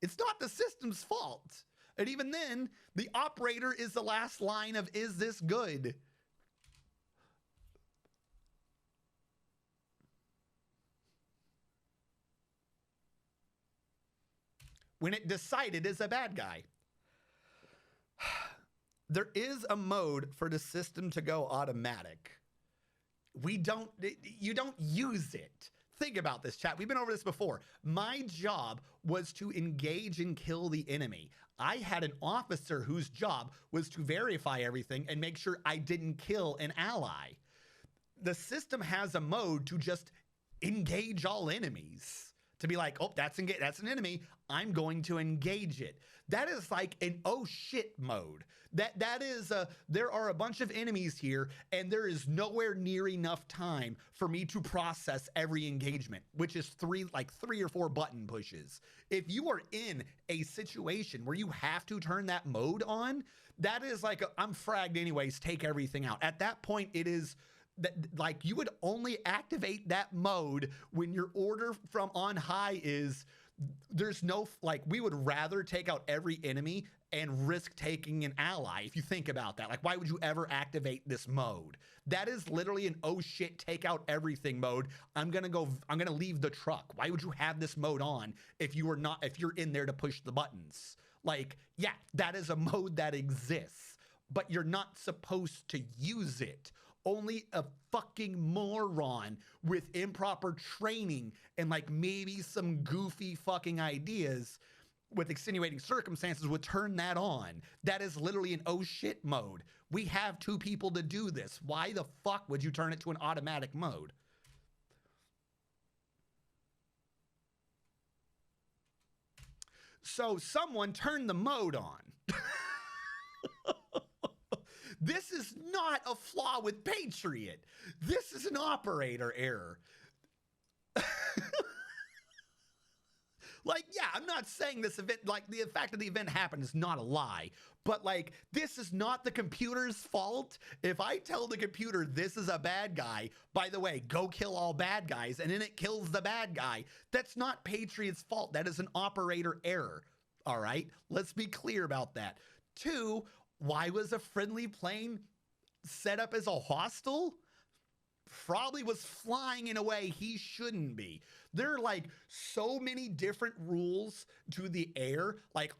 it's not the system's fault. And even then, the operator is the last line of, is this good? When it decided is a bad guy. There is a mode for the system to go automatic. You don't use it. Think about this, chat. We've been over this before. My job was to engage and kill the enemy. I had an officer whose job was to verify everything and make sure I didn't kill an ally. The system has a mode to just engage all enemies. To be like, oh, that's an enemy. I'm going to engage it. That is like an oh shit mode. That is there are a bunch of enemies here, and there is nowhere near enough time for me to process every engagement, which is three or four button pushes. If you are in a situation where you have to turn that mode on, that is like I'm fragged anyways. Take everything out. At that point, it is. That, like, you would only activate that mode when your order from on high is there's no, like, we would rather take out every enemy and risk taking an ally. If you think about that, like, why would you ever activate this mode? That is literally an oh shit, take out everything mode. I'm gonna leave the truck. Why would you have this mode on if you're in there to push the buttons? Like, yeah, that is a mode that exists, but you're not supposed to use it. Only a fucking moron with improper training and like maybe some goofy fucking ideas with extenuating circumstances would turn that on. That is literally an oh shit mode. We have two people to do this. Why the fuck would you turn it to an automatic mode? So someone turned the mode on. This is not a flaw with Patriot. This is an operator error. Like, yeah, I'm not saying this event, like the fact that the event happened is not a lie, but like, this is not the computer's fault. If I tell the computer this is a bad guy, by the way, go kill all bad guys, and then it kills the bad guy, that's not Patriot's fault. That is an operator error. All right, let's be clear about that. Two, why was a friendly plane set up as a hostile? Probably was flying in a way he shouldn't be. There are like so many different rules to the air. Like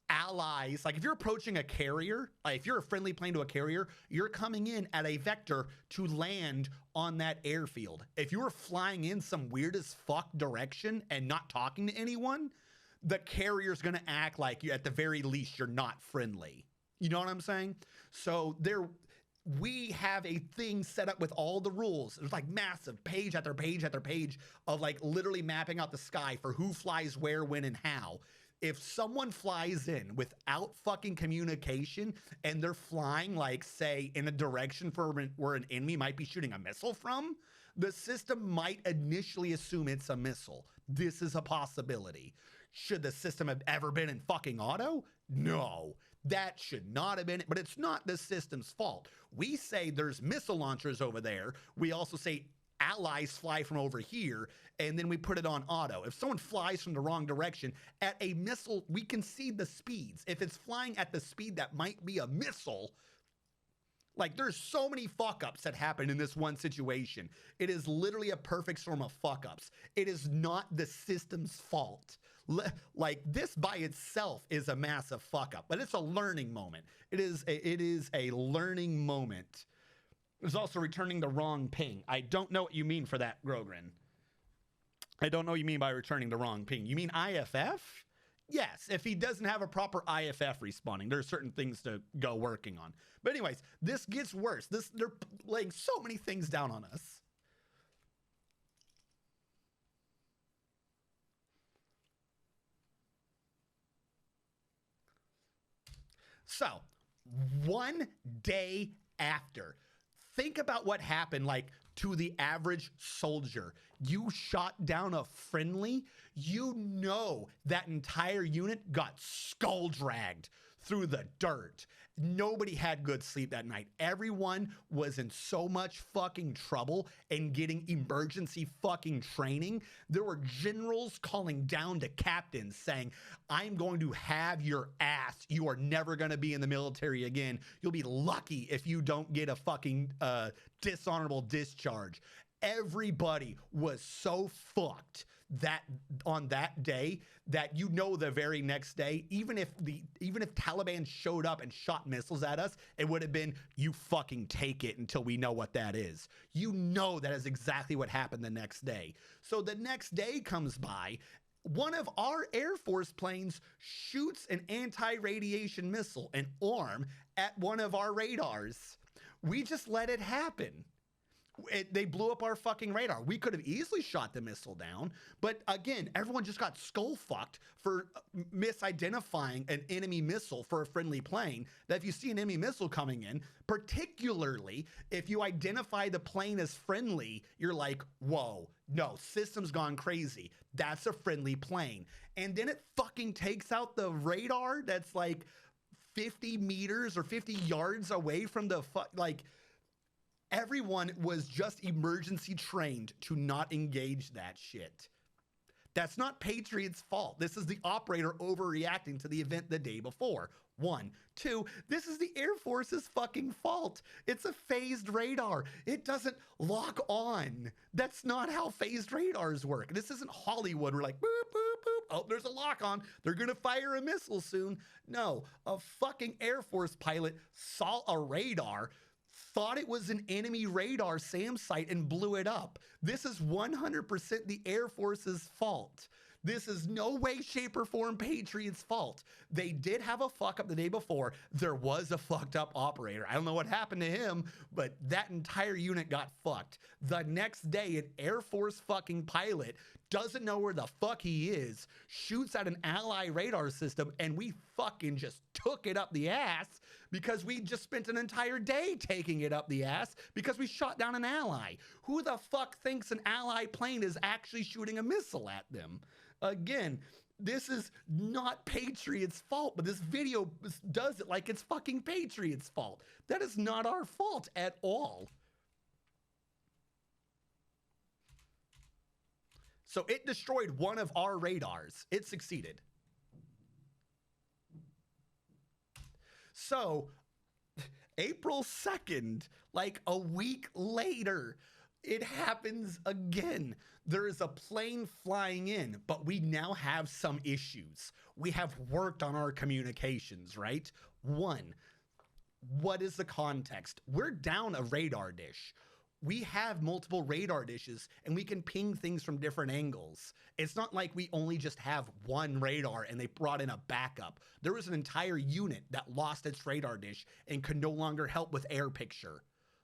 allies, like if you're approaching a carrier, if you're a friendly plane to a carrier, you're coming in at a vector to land on that airfield. If you were flying in some weird as fuck direction and not talking to anyone, the carrier's gonna act like you, at the very least, you're not friendly. You know what I'm saying? So we have a thing set up with all the rules. There's like massive page after page after page of like literally mapping out the sky for who flies where, when, and how. If someone flies in without fucking communication and they're flying, like, say, in a direction for where an enemy might be shooting a missile from, the system might initially assume it's a missile. This is a possibility. Should the system have ever been in fucking auto? No. That should not have been it, but it's not the system's fault. We say there's missile launchers over there. We also say allies fly from over here, and then we put it on auto. If someone flies from the wrong direction at a missile, we can see the speeds. If it's flying at the speed that might be a missile, like there's so many fuck ups that happen in this one situation. It is literally a perfect storm of fuck ups. It is not the system's fault. Like this by itself is a massive fuck up, but it's a learning moment. It is a learning moment. There's also returning the wrong ping. I don't know what you mean for that, Grogrin. I don't know what you mean by returning the wrong ping. You mean IFF? Yes, if he doesn't have a proper IFF respawning, there are certain things to go working on. But anyways, this gets worse. They're laying so many things down on us. So, one day after, think about what happened, like, to the average soldier. You shot down a friendly, you know that entire unit got skull dragged through the dirt. Nobody had good sleep that night. Everyone was in so much fucking trouble and getting emergency fucking training. There were generals calling down to captains saying, I'm going to have your ass. You are never going to be in the military again. You'll be lucky if you don't get a fucking dishonorable discharge. Everybody was so fucked that on that day that, you know, the very next day, even if Taliban showed up and shot missiles at us, it would have been, you fucking take it until we know what that is. You know that is exactly what happened the next day. So the next day comes by, one of our Air Force planes shoots an anti-radiation missile, an ARM, at one of our radars. We just let it happen. They blew up our fucking radar. We could have easily shot the missile down, but again, everyone just got skull fucked for misidentifying an enemy missile for a friendly plane. That if you see an enemy missile coming in, particularly if you identify the plane as friendly, you're like, whoa, no, system's gone crazy. That's a friendly plane. And then it fucking takes out the radar that's like 50 meters or 50 yards away from the like. Everyone was just emergency trained to not engage that shit. That's not Patriot's fault. This is the operator overreacting to the event the day before. 1. 2, this is the Air Force's fucking fault. It's a phased radar. It doesn't lock on. That's not how phased radars work. This isn't Hollywood. We're like, boop, boop, boop. Oh, there's a lock on. They're going to fire a missile soon. No, a fucking Air Force pilot saw a radar, thought it was an enemy radar SAM site, and blew it up. This is 100% the Air Force's fault. This is no way, shape, or form Patriot's fault. They did have a fuck up the day before. There was a fucked up operator. I don't know what happened to him, but that entire unit got fucked. The next day, an Air Force fucking pilot doesn't know where the fuck he is, shoots at an ally radar system, and we fucking just took it up the ass because we just spent an entire day taking it up the ass because we shot down an ally. Who the fuck thinks an ally plane is actually shooting a missile at them? Again, this is not Patriot's fault, but this video does it like it's fucking Patriot's fault. That is not our fault at all. So it destroyed one of our radars. It succeeded. So April 2nd, like a week later, It happens again. There is a plane flying in, but we now have some issues. We have worked on our communications, right? One, what is the context? We're down a radar dish. We have multiple radar dishes and we can ping things from different angles. It's not like we only just have one radar and they brought in a backup. There was an entire unit that lost its radar dish and could no longer help with air picture.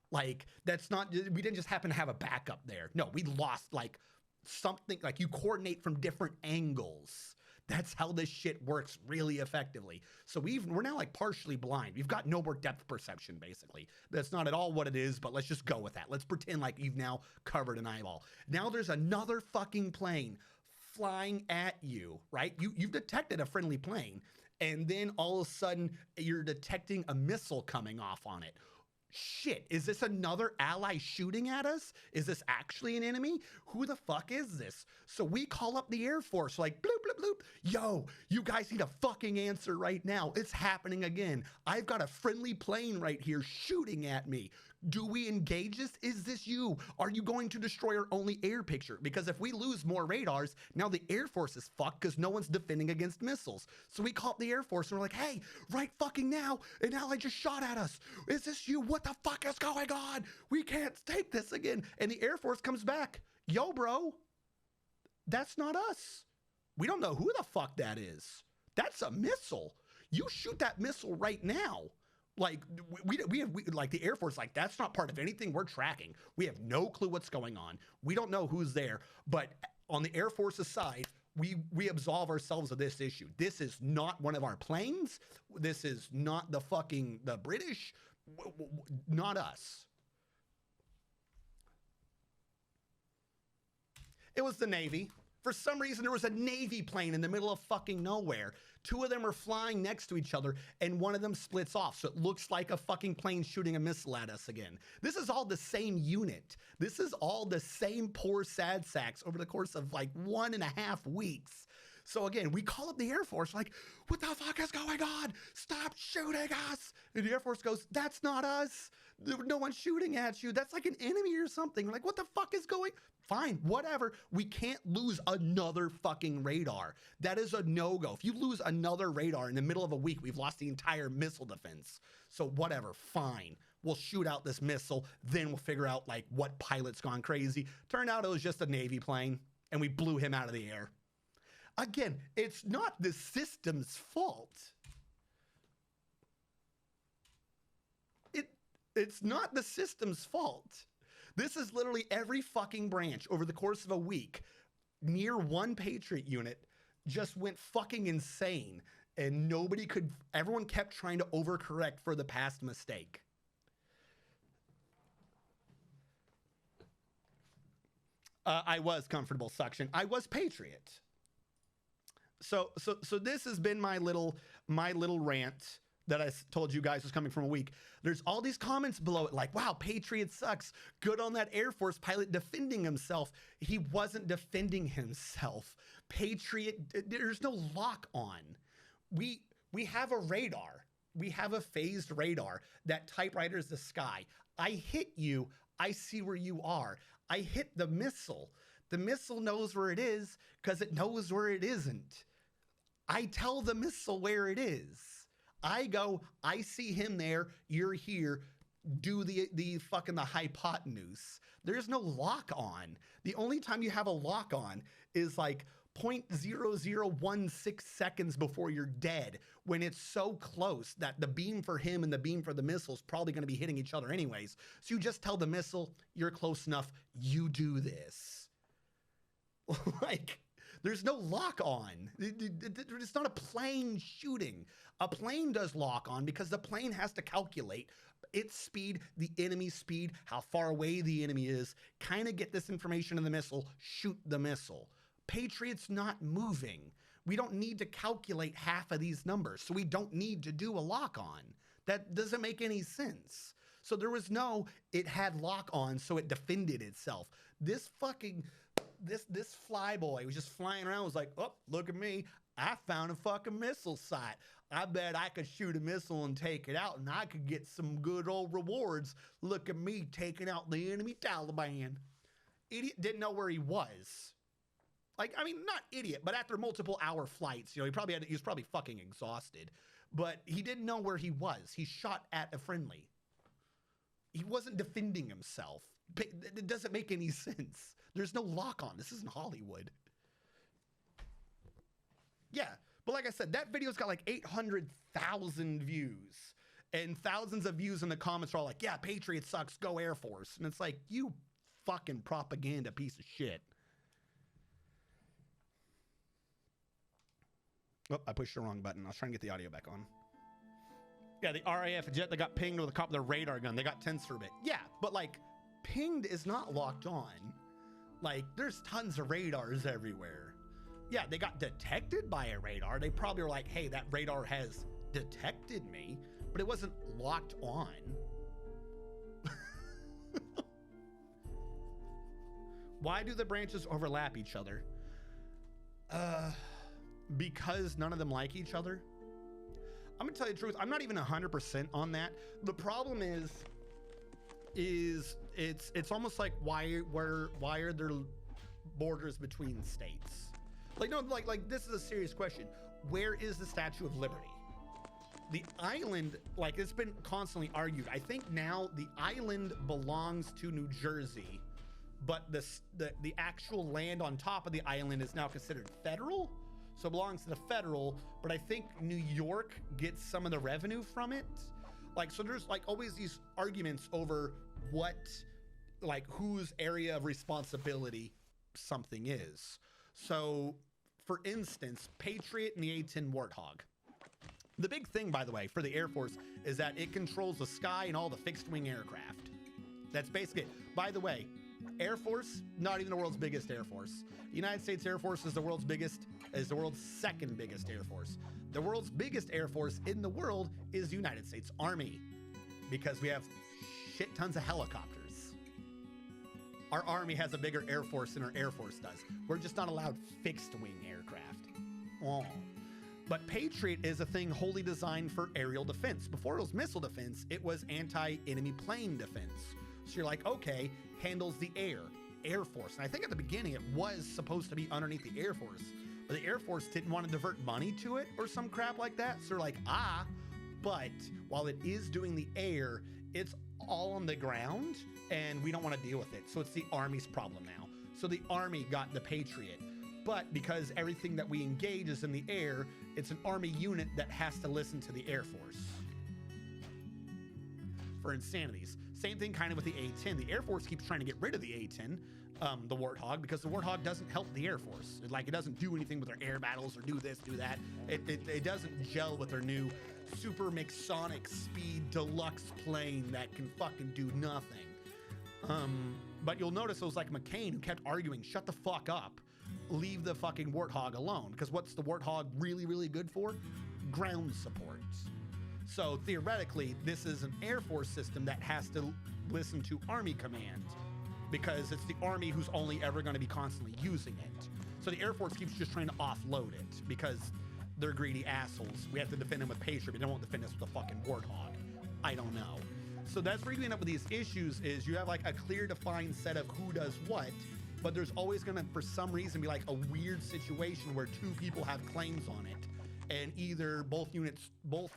Like, that's not, we didn't just happen to have a backup there. No, we lost like something, like you coordinate from different angles. That's how this shit works really effectively. So we're now like partially blind. We've got no more depth perception, basically. That's not at all what it is, but let's just go with that. Let's pretend like you've now covered an eyeball. Now there's another fucking plane flying at you, right? You've detected a friendly plane, and then all of a sudden you're detecting a missile coming off on it. Shit, is this another ally shooting at us? Is this actually an enemy? Who the fuck is this? So we call up the Air Force, like, bloop, bloop, bloop. Yo, you guys need a fucking answer right now. It's happening again. I've got a friendly plane right here shooting at me. Do we engage this? Is this you? Are you going to destroy our only air picture? Because if we lose more radars, now the Air Force is fucked because no one's defending against missiles. So we call up the Air Force and we're like, hey, right fucking now, an ally just shot at us. Is this you? What the fuck is going on? We can't take this again. And the Air Force comes back. Yo, bro, that's not us. We don't know who the fuck that is. That's a missile. You shoot that missile right now. Like, we have like the Air Force, like, that's not part of anything we're tracking. We have no clue what's going on. We don't know who's there. But on the Air Force's side, we absolve ourselves of this issue. This is not one of our planes. This is not the British. Not us. It was the Navy. For some reason, there was a Navy plane in the middle of fucking nowhere. Two of them are flying next to each other, and one of them splits off, so it looks like a fucking plane shooting a missile at us again. This is all the same unit. This is all the same poor sad sacks over the course of like 1.5 weeks. So again, we call up the Air Force, like, what the fuck is going on? Stop shooting us. And the Air Force goes, that's not us. No one's shooting at you. That's like an enemy or something. We're like, what the fuck is going? Fine, whatever. We can't lose another fucking radar. That is a no-go. If you lose another radar in the middle of a week, we've lost the entire missile defense. So whatever, fine. We'll shoot out this missile, then we'll figure out like what pilot's gone crazy. Turned out it was just a Navy plane, and we blew him out of the air. Again, it's not the system's fault. It's not the system's fault. This is literally every fucking branch over the course of a week near one Patriot unit just went fucking insane, and everyone kept trying to overcorrect for the past mistake. I was comfortable suction. I was Patriot. So this has been my little rant that I told you guys was coming from a week. There's all these comments below it like, wow, Patriot sucks. Good on that Air Force pilot defending himself. He wasn't defending himself. Patriot, there's no lock on. We have a radar. We have a phased radar that typewriters the sky. I hit you. I see where you are. I hit the missile. The missile knows where it is because it knows where it isn't. I tell the missile where it is. I go, I see him there, you're here, do the fucking the hypotenuse. There's no lock on. The only time you have a lock on is like 0.0016 seconds before you're dead, when it's so close that the beam for him and the beam for the missile is probably going to be hitting each other anyways. So you just tell the missile, you're close enough, you do this. Like, there's no lock on. It's not a plane shooting. A plane does lock on because the plane has to calculate its speed, the enemy's speed, how far away the enemy is, kind of get this information in the missile, shoot the missile. Patriot's not moving. We don't need to calculate half of these numbers, so we don't need to do a lock on. That doesn't make any sense. So there was it had lock on, so it defended itself. This fucking this flyboy was just flying around, was like, oh, look at me. I found a fucking missile site. I bet I could shoot a missile and take it out, and I could get some good old rewards. Look at me taking out the enemy Taliban. Idiot didn't know where he was. Like, I mean, not idiot, but after multiple hour flights, he was probably fucking exhausted, but he didn't know where he was. He shot at a friendly. He wasn't defending himself. It doesn't make any sense. There's no lock on. This isn't Hollywood. Yeah, but like I said, that video's got like 800,000 views and thousands of views in the comments are all like, yeah, Patriot sucks, go Air Force. And it's like, you fucking propaganda piece of shit. Oh, I pushed the wrong button. I was trying to get the audio back on. Yeah, the RAF jet that got pinged with a cop with a radar gun. They got tensed for a bit. Yeah, but like, pinged is not locked on. Like, there's tons of radars everywhere. Yeah, they got detected by a radar. They probably were like, hey, that radar has detected me, but it wasn't locked on. Why do the branches overlap each other? Because none of them like each other. I'm gonna tell you the truth. I'm not even 100% on that. The problem is it's almost like why are there borders between states? Like, no, like this is a serious question. Where is the Statue of Liberty? The island, like, it's been constantly argued. I think now the island belongs to New Jersey, but the actual land on top of the island is now considered federal. So it belongs to the federal, but I think New York gets some of the revenue from it. Like, so there's like always these arguments over what, like, whose area of responsibility something is. So, for instance, Patriot and the A-10 Warthog. The big thing, by the way, for the Air Force is that it controls the sky and all the fixed-wing aircraft. That's basically it. By the way, Air Force, not even the world's biggest Air Force. The United States Air Force is the world's second biggest Air Force. The world's biggest Air Force in the world is the United States Army, because we have shit tons of helicopters. Our Army has a bigger Air Force than our Air Force does. We're just not allowed fixed-wing aircraft. Oh. But Patriot is a thing wholly designed for aerial defense. Before it was missile defense, it was anti-enemy plane defense. So you're like, okay, handles the Air Force. And I think at the beginning it was supposed to be underneath the Air Force, but the Air Force didn't want to divert money to it or some crap like that. So they're like, but while it is doing the air, it's all on the ground and we don't want to deal with it. So it's the Army's problem now. So the Army got the Patriot. But because everything that we engage is in the air, it's an Army unit that has to listen to the Air Force for insanities. Same thing kind of with the A-10. The Air Force keeps trying to get rid of the A-10, the Warthog, because the Warthog doesn't help the Air Force. It doesn't do anything with their air battles or do this, do that. It doesn't gel with their new super Mixonic speed deluxe plane that can fucking do nothing. But you'll notice it was like McCain who kept arguing, shut the fuck up. Leave the fucking Warthog alone. Because what's the Warthog really, really good for? Ground support. So theoretically, this is an Air Force system that has to listen to Army command, because it's the Army who's only ever going to be constantly using it. So the Air Force keeps just trying to offload it because they're greedy assholes. We have to defend them with Patriot, but they won't defend us with a fucking Warthog. I don't know. So that's where you end up with these issues is you have like a clear defined set of who does what, but there's always going to, for some reason, be like a weird situation where two people have claims on it. And either both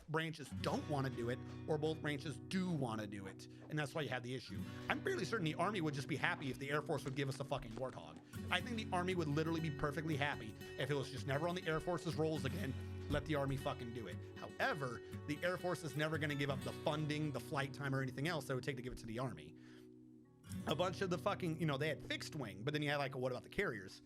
branches don't want to do it, or both branches do want to do it. And that's why you have the issue. I'm fairly certain the Army would just be happy if the Air Force would give us a fucking Warthog. I think the Army would literally be perfectly happy if it was just never on the Air Force's rolls again. Let the Army fucking do it. However, the Air Force is never going to give up the funding, the flight time, or anything else that would take to give it to the Army. A bunch of the fucking, they had fixed wing, but then you had like, what about the carriers?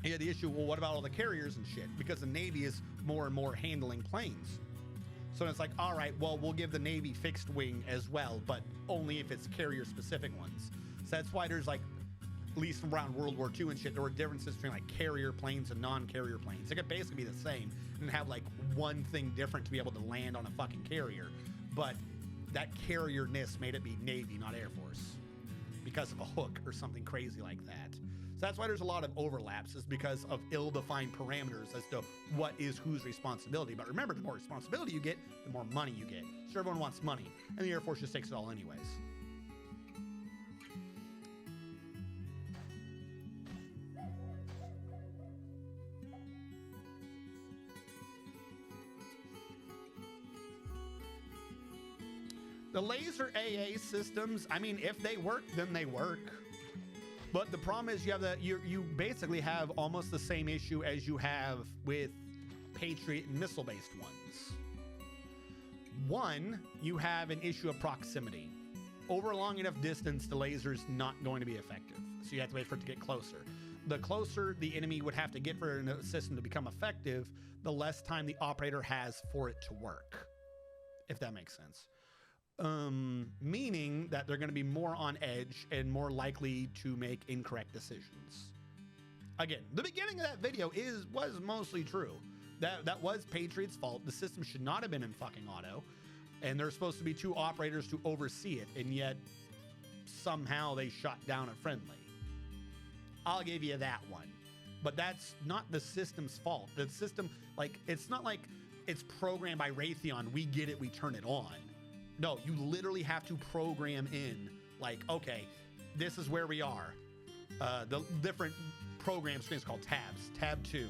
You had the issue, well, what about all the carriers and shit? Because the Navy is more and more handling planes. So it's like, all right, well, we'll give the Navy fixed wing as well, but only if it's carrier-specific ones. So that's why there's like, at least around World War II and shit, there were differences between like carrier planes and non-carrier planes. They could basically be the same and have like one thing different to be able to land on a fucking carrier. But that carrier-ness made it be Navy, not Air Force. because of a hook or something crazy like that. So that's why there's a lot of overlaps, is because of ill-defined parameters as to what is whose responsibility. But remember, the more responsibility you get, the more money you get. So everyone wants money, and the Air Force just takes it all anyways. The laser AA systems, I mean, if they work, then they work. But the problem is you basically have almost the same issue as you have with Patriot and missile-based ones. One, you have an issue of proximity. Over a long enough distance, the laser's not going to be effective. So you have to wait for it to get closer. The closer the enemy would have to get for a system to become effective, the less time the operator has for it to work, if that makes sense. Meaning that they're going to be more on edge and more likely to make incorrect decisions. Again, the beginning of that video was mostly true. That was Patriot's fault. The system should not have been in fucking auto, and there's supposed to be 2 operators to oversee it, and yet somehow they shot down a friendly. I'll give you that one. But that's not the system's fault. The system, like, it's not like it's programmed by Raytheon. We get it, we turn it on. No, you literally have to program in, like, okay, this is where we are. The different program screens called tabs. Tab 2,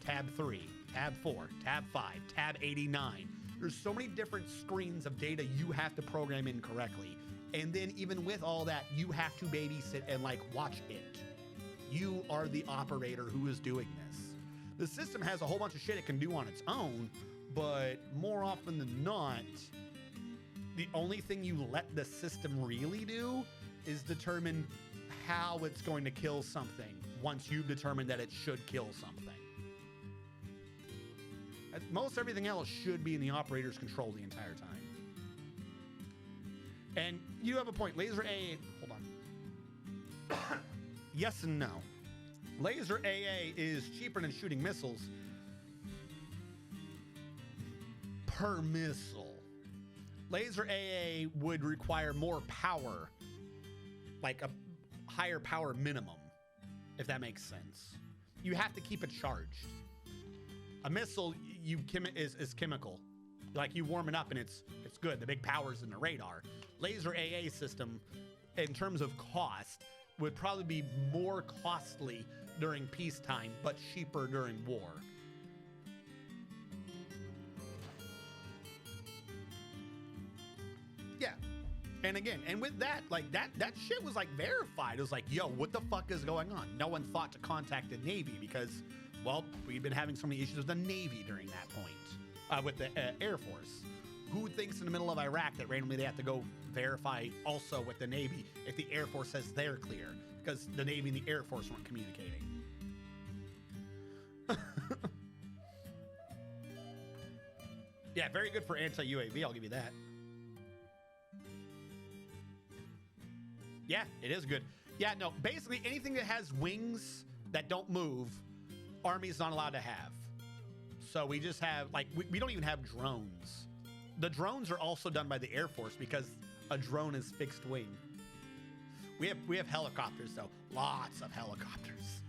tab 3, tab 4, tab 5, tab 89. There's so many different screens of data you have to program in correctly. And then even with all that, you have to babysit and, like, watch it. You are the operator who is doing this. The system has a whole bunch of shit it can do on its own, but more often than not, the only thing you let the system really do is determine how it's going to kill something once you've determined that it should kill something. Most everything else should be in the operator's control the entire time. And you have a point. Laser AA, hold on. Yes and no. Laser AA is cheaper than shooting missiles per missile. Laser AA would require more power, like a higher power minimum, if that makes sense. You have to keep it charged. A missile is chemical. Like, you warm it up and it's good. The big power's in the radar. Laser AA system, in terms of cost, would probably be more costly during peacetime, but cheaper during war. Yeah. And again, and with that, like, that shit was, like, verified. It was like, yo, what the fuck is going on? No one thought to contact the Navy because, well, we've been having so many issues with the Navy during that point, with the Air Force. Who thinks in the middle of Iraq that randomly they have to go verify also with the Navy if the Air Force says they're clear? Because the Navy and the Air Force weren't communicating. Yeah, very good for anti-UAV, I'll give you that. Yeah, it is good. Yeah, no, basically anything that has wings that don't move, Army's not allowed to have. So we just have, like, we don't even have drones. The drones are also done by the Air Force because a drone is fixed wing. We have helicopters, though. Lots of helicopters.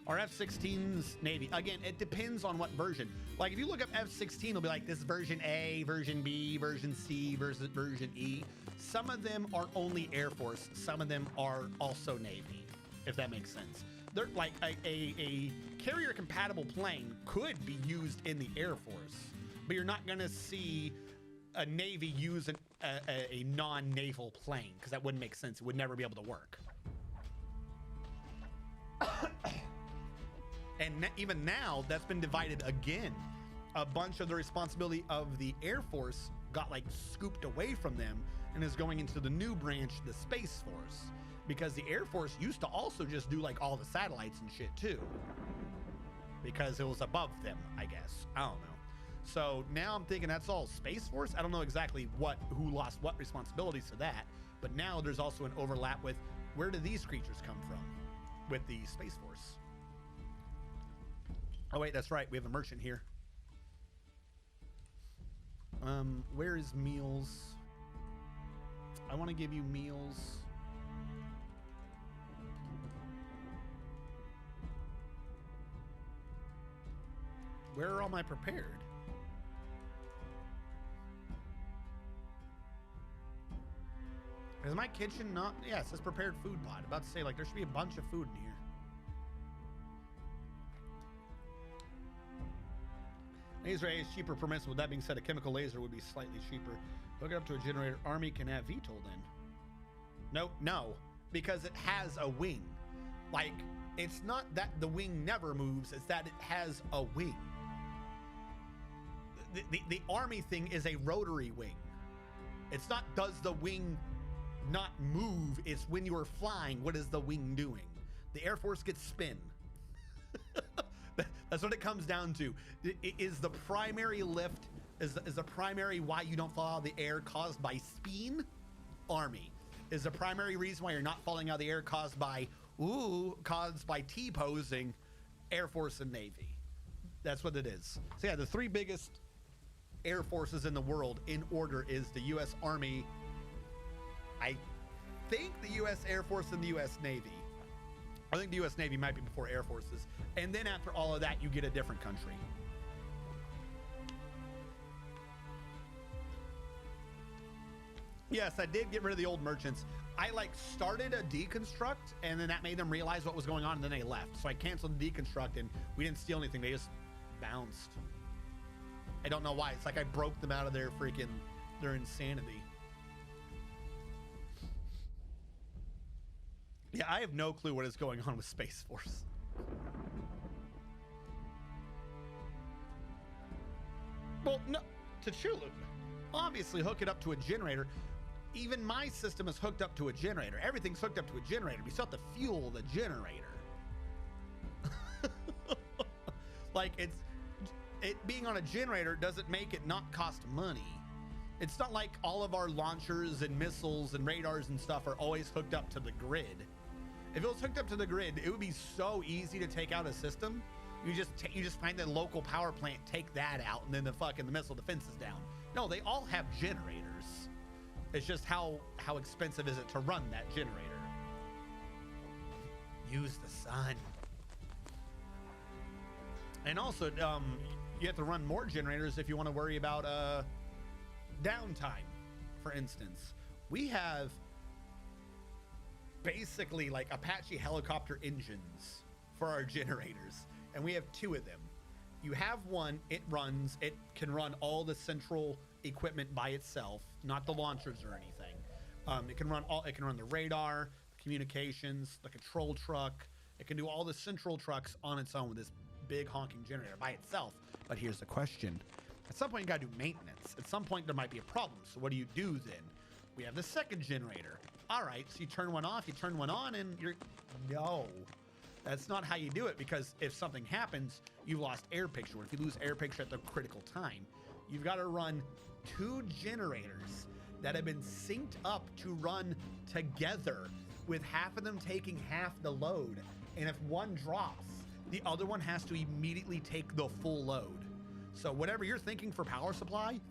Our F-16's Navy. Again, it depends on what version. Like, if you look up F-16, it'll be like this version A, version B, version C, version E. Some of them are only Air Force. Some of them are also Navy, if that makes sense. They're like a carrier-compatible plane could be used in the Air Force, but you're not going to see a Navy use a non-naval plane because that wouldn't make sense. It would never be able to work. And even now, that's been divided again. A bunch of the responsibility of the Air Force got, like, scooped away from them and is going into the new branch, the Space Force. Because the Air Force used to also just do, like, all the satellites and shit too. Because it was above them, I guess. I don't know. So now I'm thinking that's all Space Force. I don't know exactly who lost what responsibilities to that. But now there's also an overlap with where do these creatures come from with the Space Force. Oh wait, that's right. We have a merchant here. Where is meals? I want to give you meals. Where are all my prepared? Is my kitchen not? Yeah, it says prepared food bot. About to say, like, there should be a bunch of food in here. Laser A is cheaper per missile. With that being said, a chemical laser would be slightly cheaper. Hook it up to a generator. Army can have VTOL then. Nope, no, because it has a wing. Like, it's not that the wing never moves, it's that it has a wing. The Army thing is a rotary wing. It's not does the wing not move, it's when you are flying, what is the wing doing? The Air Force gets spin. That's what it comes down to. Is the primary lift, is the primary why you don't fall out of the air caused by spin? Army. Is the primary reason why you're not falling out of the air caused by T-posing? Air Force and Navy. That's what it is. So yeah, the three biggest air forces in the world in order is the U.S. Army, I think the U.S. Air Force, and the U.S. Navy. I think the U.S. Navy might be before Air Forces. And then after all of that, you get a different country. Yes, I did get rid of the old merchants. I like started a deconstruct, and then that made them realize what was going on, and then they left. So I canceled the deconstruct, and we didn't steal anything. They just bounced. I don't know why. It's like I broke them out of their insanity. Yeah, I have no clue what is going on with Space Force. Well, no, T'Challa, obviously hook it up to a generator. Even my system is hooked up to a generator. Everything's hooked up to a generator. We still have to fuel the generator. Like, it being on a generator doesn't make it not cost money. It's not like all of our launchers and missiles and radars and stuff are always hooked up to the grid. If it was hooked up to the grid, it would be so easy to take out a system. You just find the local power plant, take that out, and then the missile defense is down. No, they all have generators. It's just how expensive is it to run that generator? Use the sun. And also, you have to run more generators if you want to worry about downtime. For instance, we have basically like Apache helicopter engines for our generators, and we have two of them. You have one, it can run all the central equipment by itself, not the launchers or anything. It can run the radar, the communications, the control truck. It can do all the central trucks on its own with this big honking generator by itself. But here's the question. At some point you gotta do maintenance. At some point there might be a problem. So what do you do then? We have the second generator. All right, so you turn one off, you turn one on, and no. That's not how you do it, because if something happens, you've lost air picture. If you lose air picture at the critical time, you've got to run two generators that have been synced up to run together, with half of them taking half the load. And if one drops, the other one has to immediately take the full load. So whatever you're thinking for power supply,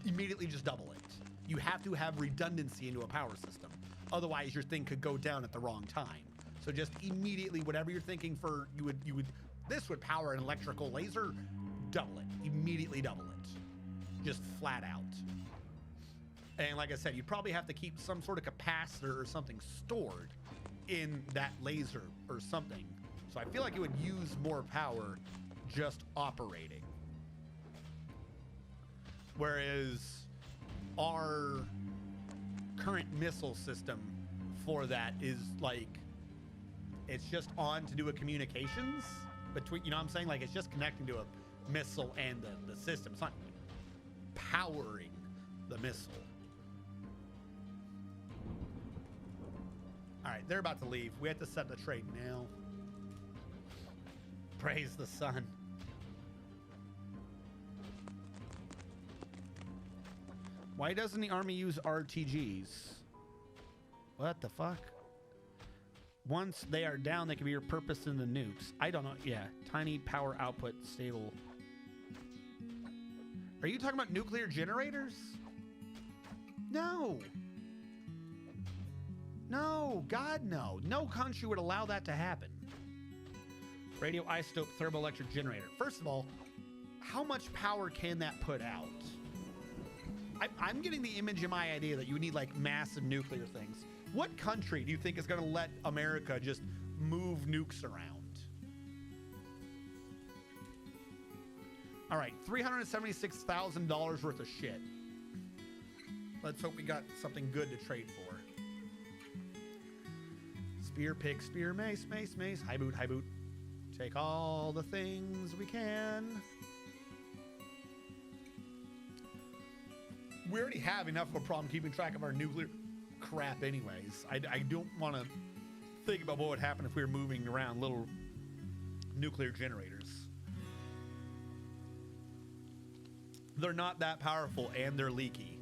immediately just double it. You have to have redundancy into a power system. Otherwise, your thing could go down at the wrong time. So just immediately, whatever you're thinking for, this would power an electrical laser, double it. Immediately double it. Just flat out. And like I said, you'd probably have to keep some sort of capacitor or something stored in that laser or something. So I feel like it would use more power just operating. Whereas our current missile system for that is like, it's just on to do a communications between, you know what I'm saying? Like, it's just connecting to a missile and the system. It's not powering the missile. All right, they're about to leave. We have to set the trade now. Praise the sun. Why doesn't the Army use RTGs? What the fuck? Once they are down, they can be repurposed in the nukes. I don't know. Yeah, tiny power output, stable. Are you talking about nuclear generators? No. No, God, no. No country would allow that to happen. Radioisotope thermoelectric generator. First of all, how much power can that put out? I'm getting the image in my idea that you would need like massive nuclear things. What country do you think is going to let America just move nukes around? All right, $376,000 worth of shit. Let's hope we got something good to trade for. Spear, pick, spear, mace, mace, mace. High boot, high boot. Take all the things we can. We already have enough of a problem keeping track of our nuclear crap anyways. I don't want to think about what would happen if we were moving around little nuclear generators. They're not that powerful and they're leaky.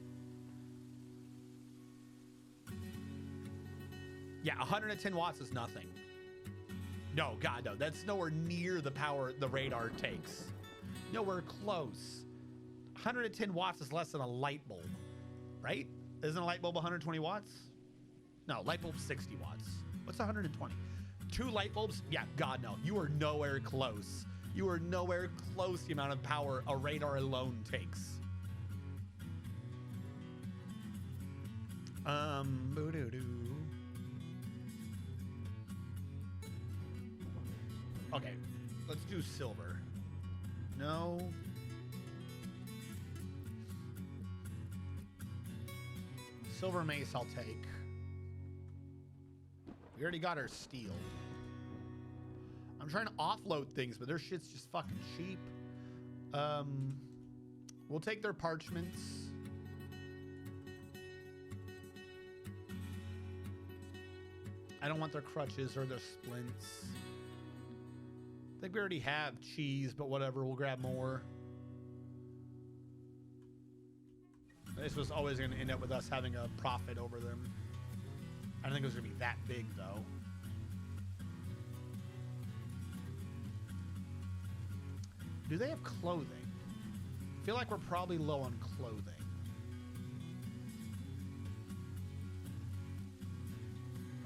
Yeah, 110 watts is nothing. No, God, no. That's nowhere near the power the radar takes. Nowhere close. 110 watts is less than a light bulb, right? Isn't a light bulb 120 watts? No, light bulb's 60 watts. What's 120? 2 light bulbs? Yeah, God, no. You are nowhere close. You are nowhere close to the amount of power a radar alone takes. Boo-doo-doo. Okay, let's do silver. No. Silver mace I'll take. We already got our steel. I'm trying to offload things, but their shit's just fucking cheap. We'll take their parchments. I don't want their crutches or their splints. I think we already have cheese, but whatever, we'll grab more. This was always going to end up with us having a profit over them. I don't think it was going to be that big, though. Do they have clothing? I feel like we're probably low on clothing.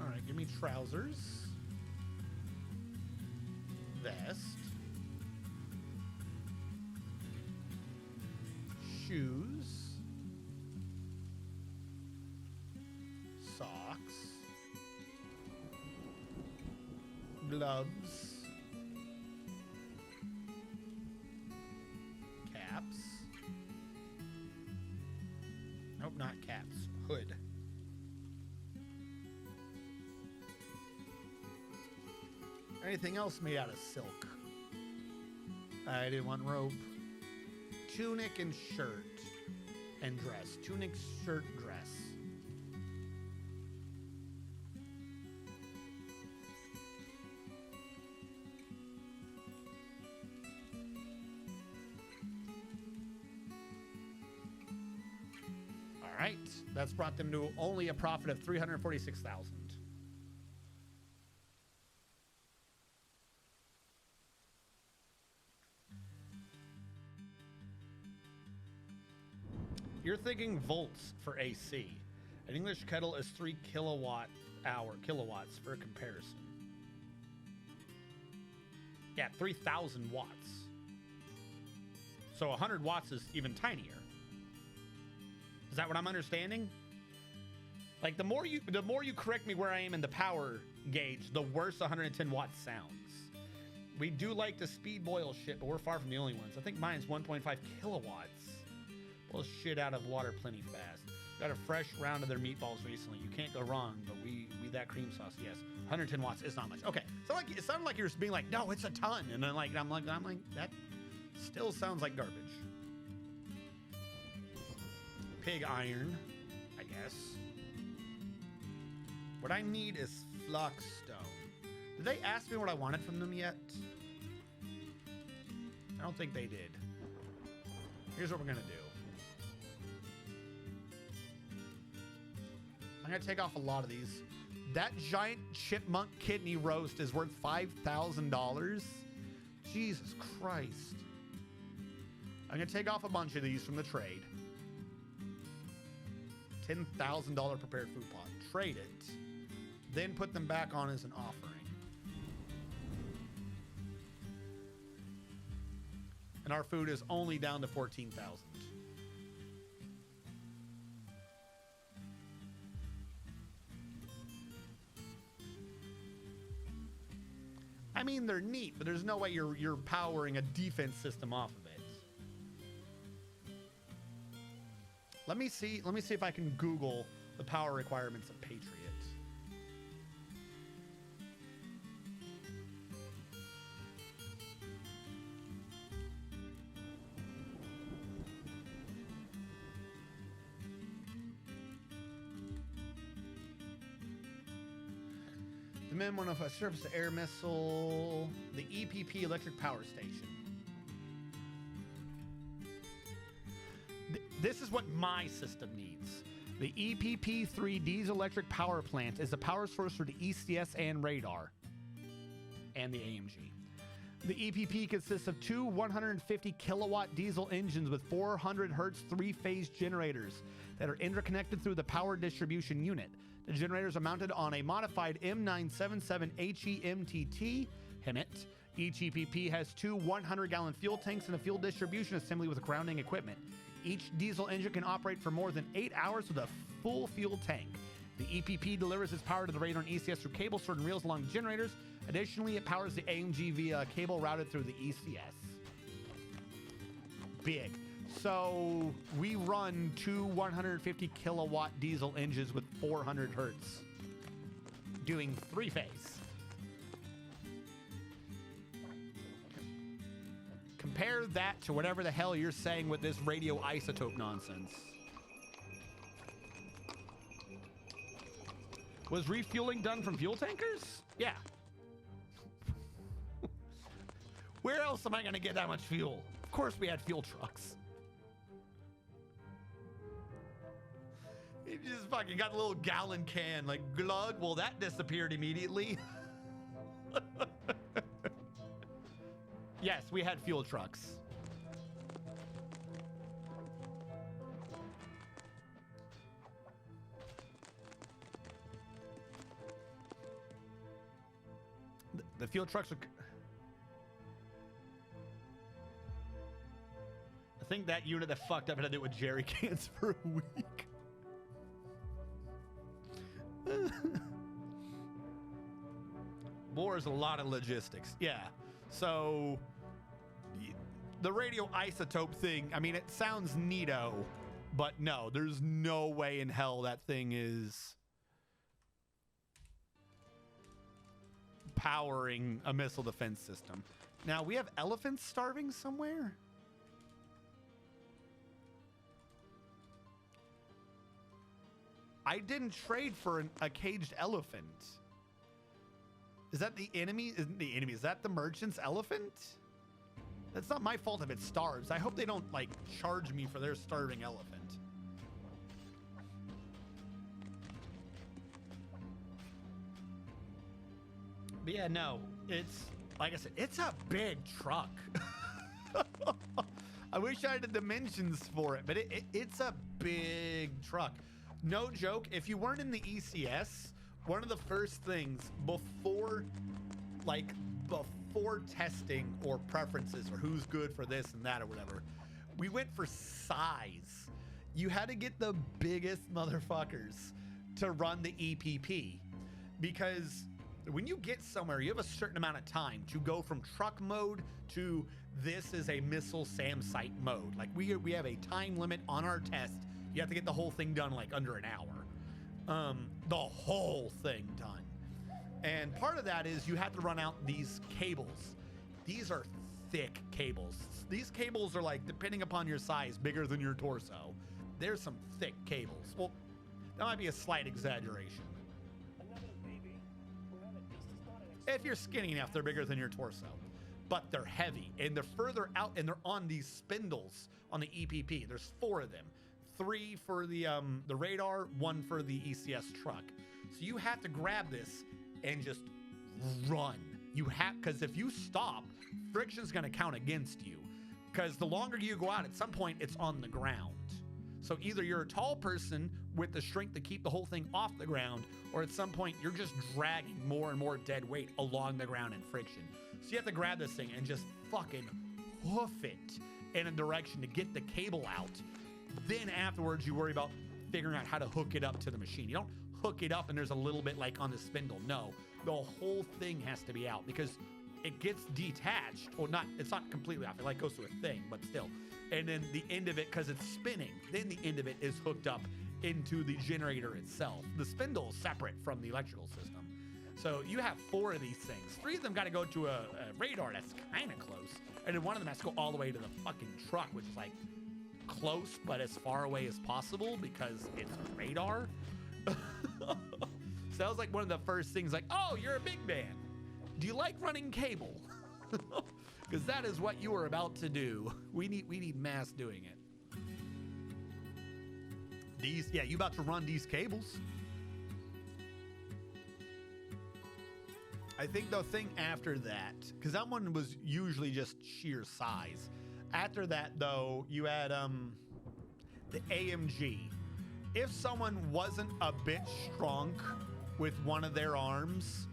All right, give me trousers. Vest. Shoes. Socks. Gloves. Caps. Nope, not caps. Hood. Anything else made out of silk? I didn't want rope. Tunic and shirt and dress. Tunic, shirt, dress. All right, that's brought them to only a profit of 346,000. You're thinking volts for AC. An English kettle is 3 kilowatts for comparison. Yeah, 3,000 watts. So 100 watts is even tinier. Is that what I'm understanding? Like the more you correct me where I am in the power gauge, the worse 110 watts sounds. We do like the speed boil shit, but we're far from the only ones. I think mine's 1.5 kilowatts. Boil shit out of water plenty fast. Got a fresh round of their meatballs recently. You can't go wrong, but we that cream sauce, yes. 110 watts is not much. Okay, so like it sounded like you're just being like, no, it's a ton, and then like I'm like that still sounds like garbage. Pig iron, I guess. What I need is flux stone. Did they ask me what I wanted from them yet? I don't think they did. Here's what we're gonna do. I'm gonna take off a lot of these. That giant chipmunk kidney roast is worth $5,000. Jesus Christ. I'm gonna take off a bunch of these from the trade. $10,000 prepared food pot. Trade it. Then put them back on as an offering. And our food is only down to 14,000. I mean, they're neat, but there's no way you're powering a defense system off of it. Let me see if I can Google the power requirements of Patriot. The men want to surface to air missile, the EPP electric power station. This is what my system needs. The EPP-3 diesel electric power plant is the power source for the ECS and radar and the AMG. The EPP consists of two 150 kilowatt diesel engines with 400 hertz three-phase generators that are interconnected through the power distribution unit. The generators are mounted on a modified M977 HEMTT HEMT. Each EPP has two 100-gallon fuel tanks and a fuel distribution assembly with grounding equipment. Each diesel engine can operate for more than 8 hours with a full fuel tank. The EPP delivers its power to the radar and ECS through cable stored in reels along the generators. Additionally, it powers the AMG via cable routed through the ECS. Big. So we run two 150 kilowatt diesel engines with 400 hertz doing three-phase. Compare that to whatever the hell you're saying with this radioisotope nonsense. Was refueling done from fuel tankers? Yeah. Where else am I going to get that much fuel? Of course we had fuel trucks. You just fucking got a little gallon can, like, glug. Well, that disappeared immediately. Yes, we had fuel trucks. The fuel trucks are... I think that unit that fucked up had to do with jerry cans for a week. War is a lot of logistics. Yeah. So the radioisotope thing, I mean, it sounds neato, but no, there's no way in hell that thing is powering a missile defense system. Now, we have elephants starving somewhere. I didn't trade for a caged elephant. Is that the enemy? Isn't the enemy? Is that the merchant's elephant? That's not my fault if it starves. I hope they don't, like, charge me for their starving elephant. But yeah, no, it's, like I said, it's a big truck. I wish I had the dimensions for it, but it's a big truck. No joke, if you weren't in the ECS, one of the first things before testing or preferences or who's good for this and that or whatever, we went for size. You had to get the biggest motherfuckers to run the EPP, because when you get somewhere, you have a certain amount of time to go from truck mode to this is a missile SAM site mode. Like we have a time limit on our test. You have to get the whole thing done like under an hour. The whole thing done. And part of that is you have to run out these cables. These are thick cables. These cables are, like, depending upon your size, bigger than your torso. There's some thick cables. Well, that might be a slight exaggeration. If you're skinny enough, they're bigger than your torso. But they're heavy, and they're further out, and they're on these spindles on the EPP. There's 4 of them. 3 for the radar, 1 for the ECS truck. So you have to grab this and just run. You have, because if you stop, friction's going to count against you. Because the longer you go out, at some point it's on the ground. So either you're a tall person with the strength to keep the whole thing off the ground, or at some point you're just dragging more and more dead weight along the ground in friction. So you have to grab this thing and just fucking hoof it in a direction to get the cable out. Then afterwards you worry about figuring out how to hook it up to the machine. You don't hook it up and there's a little bit like on the spindle. No, the whole thing has to be out because it gets detached. Well, it's not completely off. It like goes through a thing, but still. And then the end of it, because it's spinning, then the end of it is hooked up into the generator itself. The spindle is separate from the electrical system. So you have 4 of these things. 3 of them got to go to a radar that's kind of close. And then one of them has to go all the way to the fucking truck, which is like close, but as far away as possible because it's a radar. So that was like one of the first things like, oh, you're a big man. Do you like running cable? Because that is what you are about to do. We need mass doing it. You about to run these cables. I think the thing after that, because that one was usually just sheer size. After that, though, you had the AMG. If someone wasn't a bit strong with one of their arms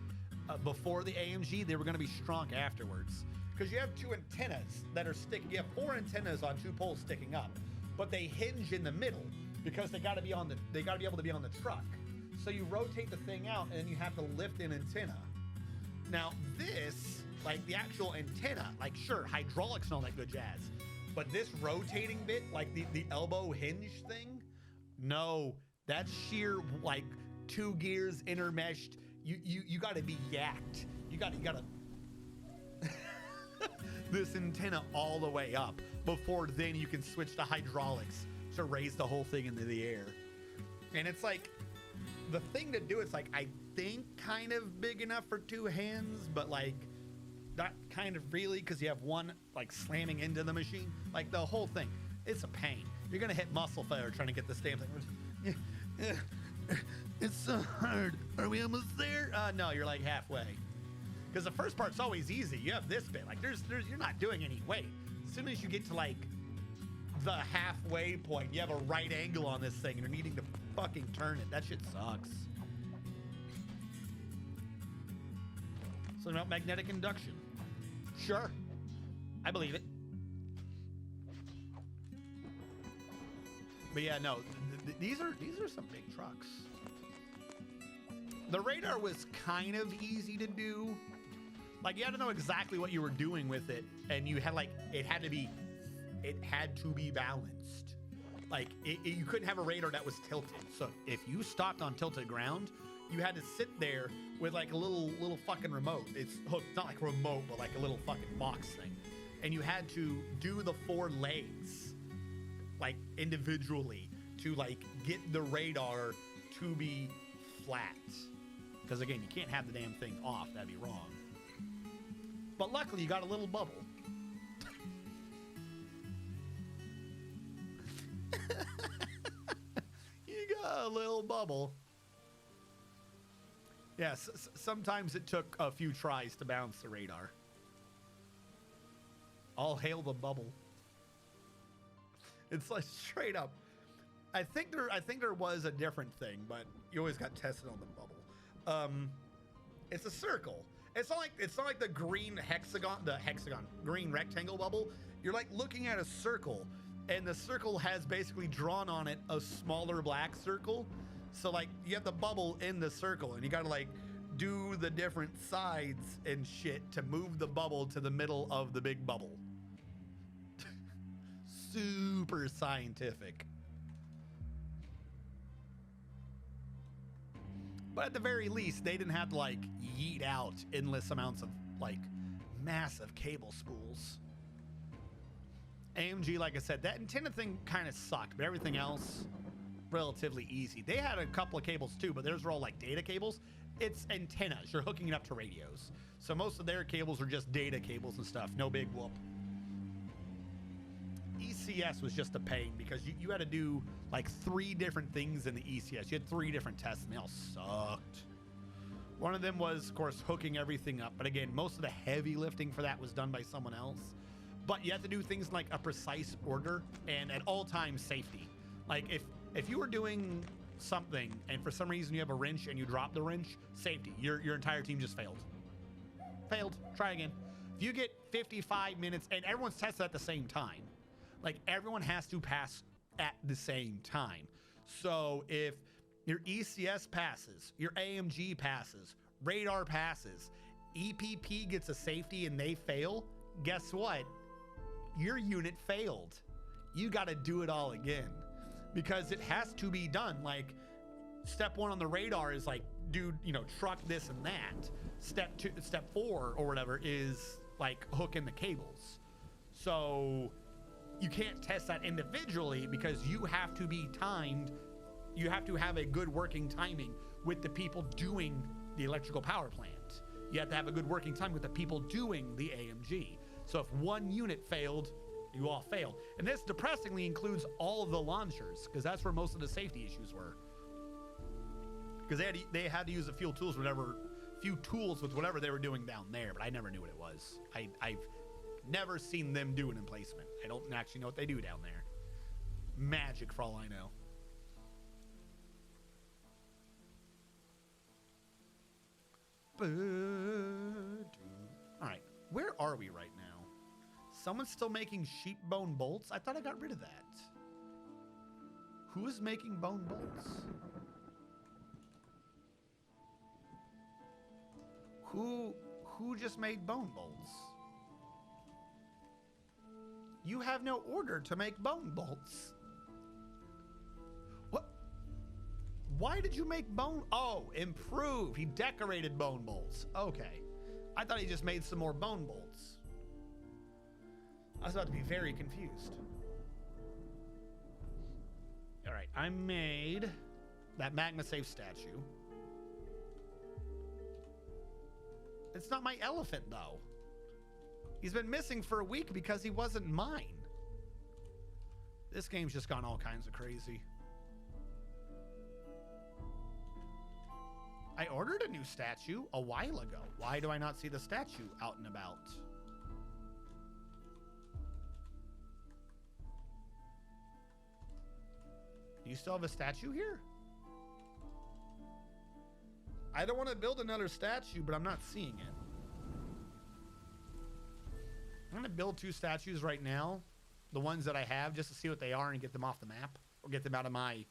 before the AMG, they were going to be strong afterwards. Because you have 2 antennas that are sticking. You have 4 antennas on 2 poles sticking up, but they hinge in the middle because they got to be able to be on the truck. So you rotate the thing out, and then you have to lift an antenna. Now this, like the actual antenna, like sure, hydraulics and all that good jazz, but this rotating bit, like the elbow hinge thing, no, that's sheer like 2 gears intermeshed. You got to be yacked. You got to this antenna all the way up before then you can switch to hydraulics to raise the whole thing into the air. And it's like the thing to do, it's like I think kind of big enough for 2 hands, but like not kind of really, because you have one like slamming into the machine. Like the whole thing, it's a pain. You're gonna hit muscle failure trying to get this damn thing. It's so hard. Are we almost there? No, you're like halfway. Because the first part's always easy. You have this bit, like there's you're not doing any weight. As soon as you get to like the halfway point, you have a right angle on this thing and you're needing to fucking turn it. That shit sucks. Something about magnetic induction. Sure, I believe it. But yeah, no, these are some big trucks. The radar was kind of easy to do. Like you had to know exactly what you were doing with it, and you had like it had to be balanced. Like you couldn't have a radar that was tilted. So if you stopped on tilted ground, you had to sit there with like a little fucking remote. It's hooked, not like a remote, but like a little fucking box thing. And you had to do the 4 legs like individually to like get the radar to be flat. Because again, you can't have the damn thing off. That'd be wrong. But luckily, you got a little bubble. You got a little bubble. Yes, sometimes it took a few tries to bounce the radar. All hail the bubble. It's like straight up. I think there was a different thing, but you always got tested on the bubble. It's a circle. It's not like the green green rectangle bubble. You're like looking at a circle, and the circle has basically drawn on it a smaller black circle. So like you have the bubble in the circle, and you gotta like do the different sides and shit to move the bubble to the middle of the big bubble. Super scientific. But at the very least, they didn't have to like yeet out endless amounts of like massive cable spools. AMG, like I said, that antenna thing kind of sucked, but everything else relatively easy. They had a couple of cables too, but theirs were all like data cables. It's antennas. You're hooking it up to radios. So most of their cables are just data cables and stuff. No big whoop. ECS was just a pain because you had to do like 3 different things in the ECS. You had 3 different tests and they all sucked. One of them was, of course, hooking everything up. But again, most of the heavy lifting for that was done by someone else. but you have to do things like a precise order and at all times safety. Like if you were doing something and for some reason you have a wrench and you drop the wrench, safety. Your entire team just failed. Try again. If you get 55 minutes and everyone's tested at the same time, like everyone has to pass at the same time. So if your ECS passes, your AMG passes, radar passes, EPP gets a safety and they fail, guess what? Your unit failed. You got to do it all again because it has to be done. Like step 1 on the radar is like, dude, you know, truck this and that. Step 4 or whatever is like hooking the cables. So you can't test that individually because you have to be timed. You have to have a good working timing with the people doing the electrical power plant. You have to have a good working time with the people doing the AMG. So if one unit failed, you all failed. And this depressingly includes all of the launchers because that's where most of the safety issues were. Because they had to use the few tools with whatever they were doing down there, but I never knew what it was. I've never seen them do an emplacement. I don't actually know what they do down there. Magic for all I know. All right, where are we right now? Someone's still making sheep bone bolts? I thought I got rid of that. Who is making bone bolts? Who just made bone bolts? You have no order to make bone bolts. What? Why did you make bone? Oh, improve. He decorated bone bolts. Okay. I thought he just made some more bone bolts. I was about to be very confused. All right, I made that Magma Safe statue. It's not my elephant, though. He's been missing for a week because he wasn't mine. This game's just gone all kinds of crazy. I ordered a new statue a while ago. Why do I not see the statue out and about? Do you still have a statue here? I don't want to build another statue, but I'm not seeing it. I'm going to build 2 statues right now. The ones that I have, just to see what they are and get them off the map. Or get them out of my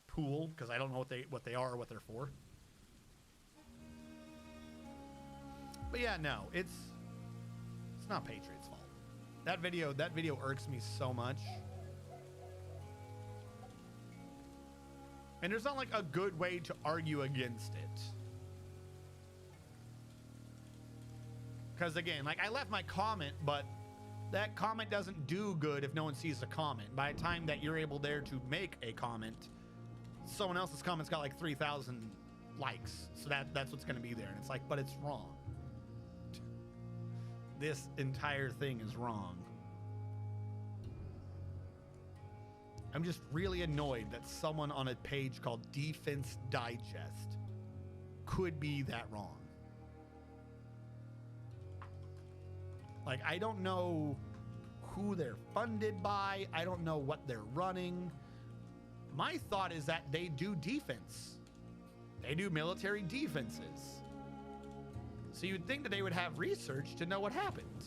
pool, because I don't know what they are or what they're for. But yeah, no, it's not Patriot's fault. That video irks me so much. And there's not like a good way to argue against it. Because again, like I left my comment, but that comment doesn't do good if no one sees the comment. By the time that you're able there to make a comment, someone else's comment's got like 3,000 likes. So that's what's going to be there. And it's like, but it's wrong. This entire thing is wrong. I'm just really annoyed that someone on a page called Defense Digest could be that wrong. Like, I don't know who they're funded by. I don't know what they're running. My thought is that they do defense. They do military defenses. So you'd think that they would have research to know what happened.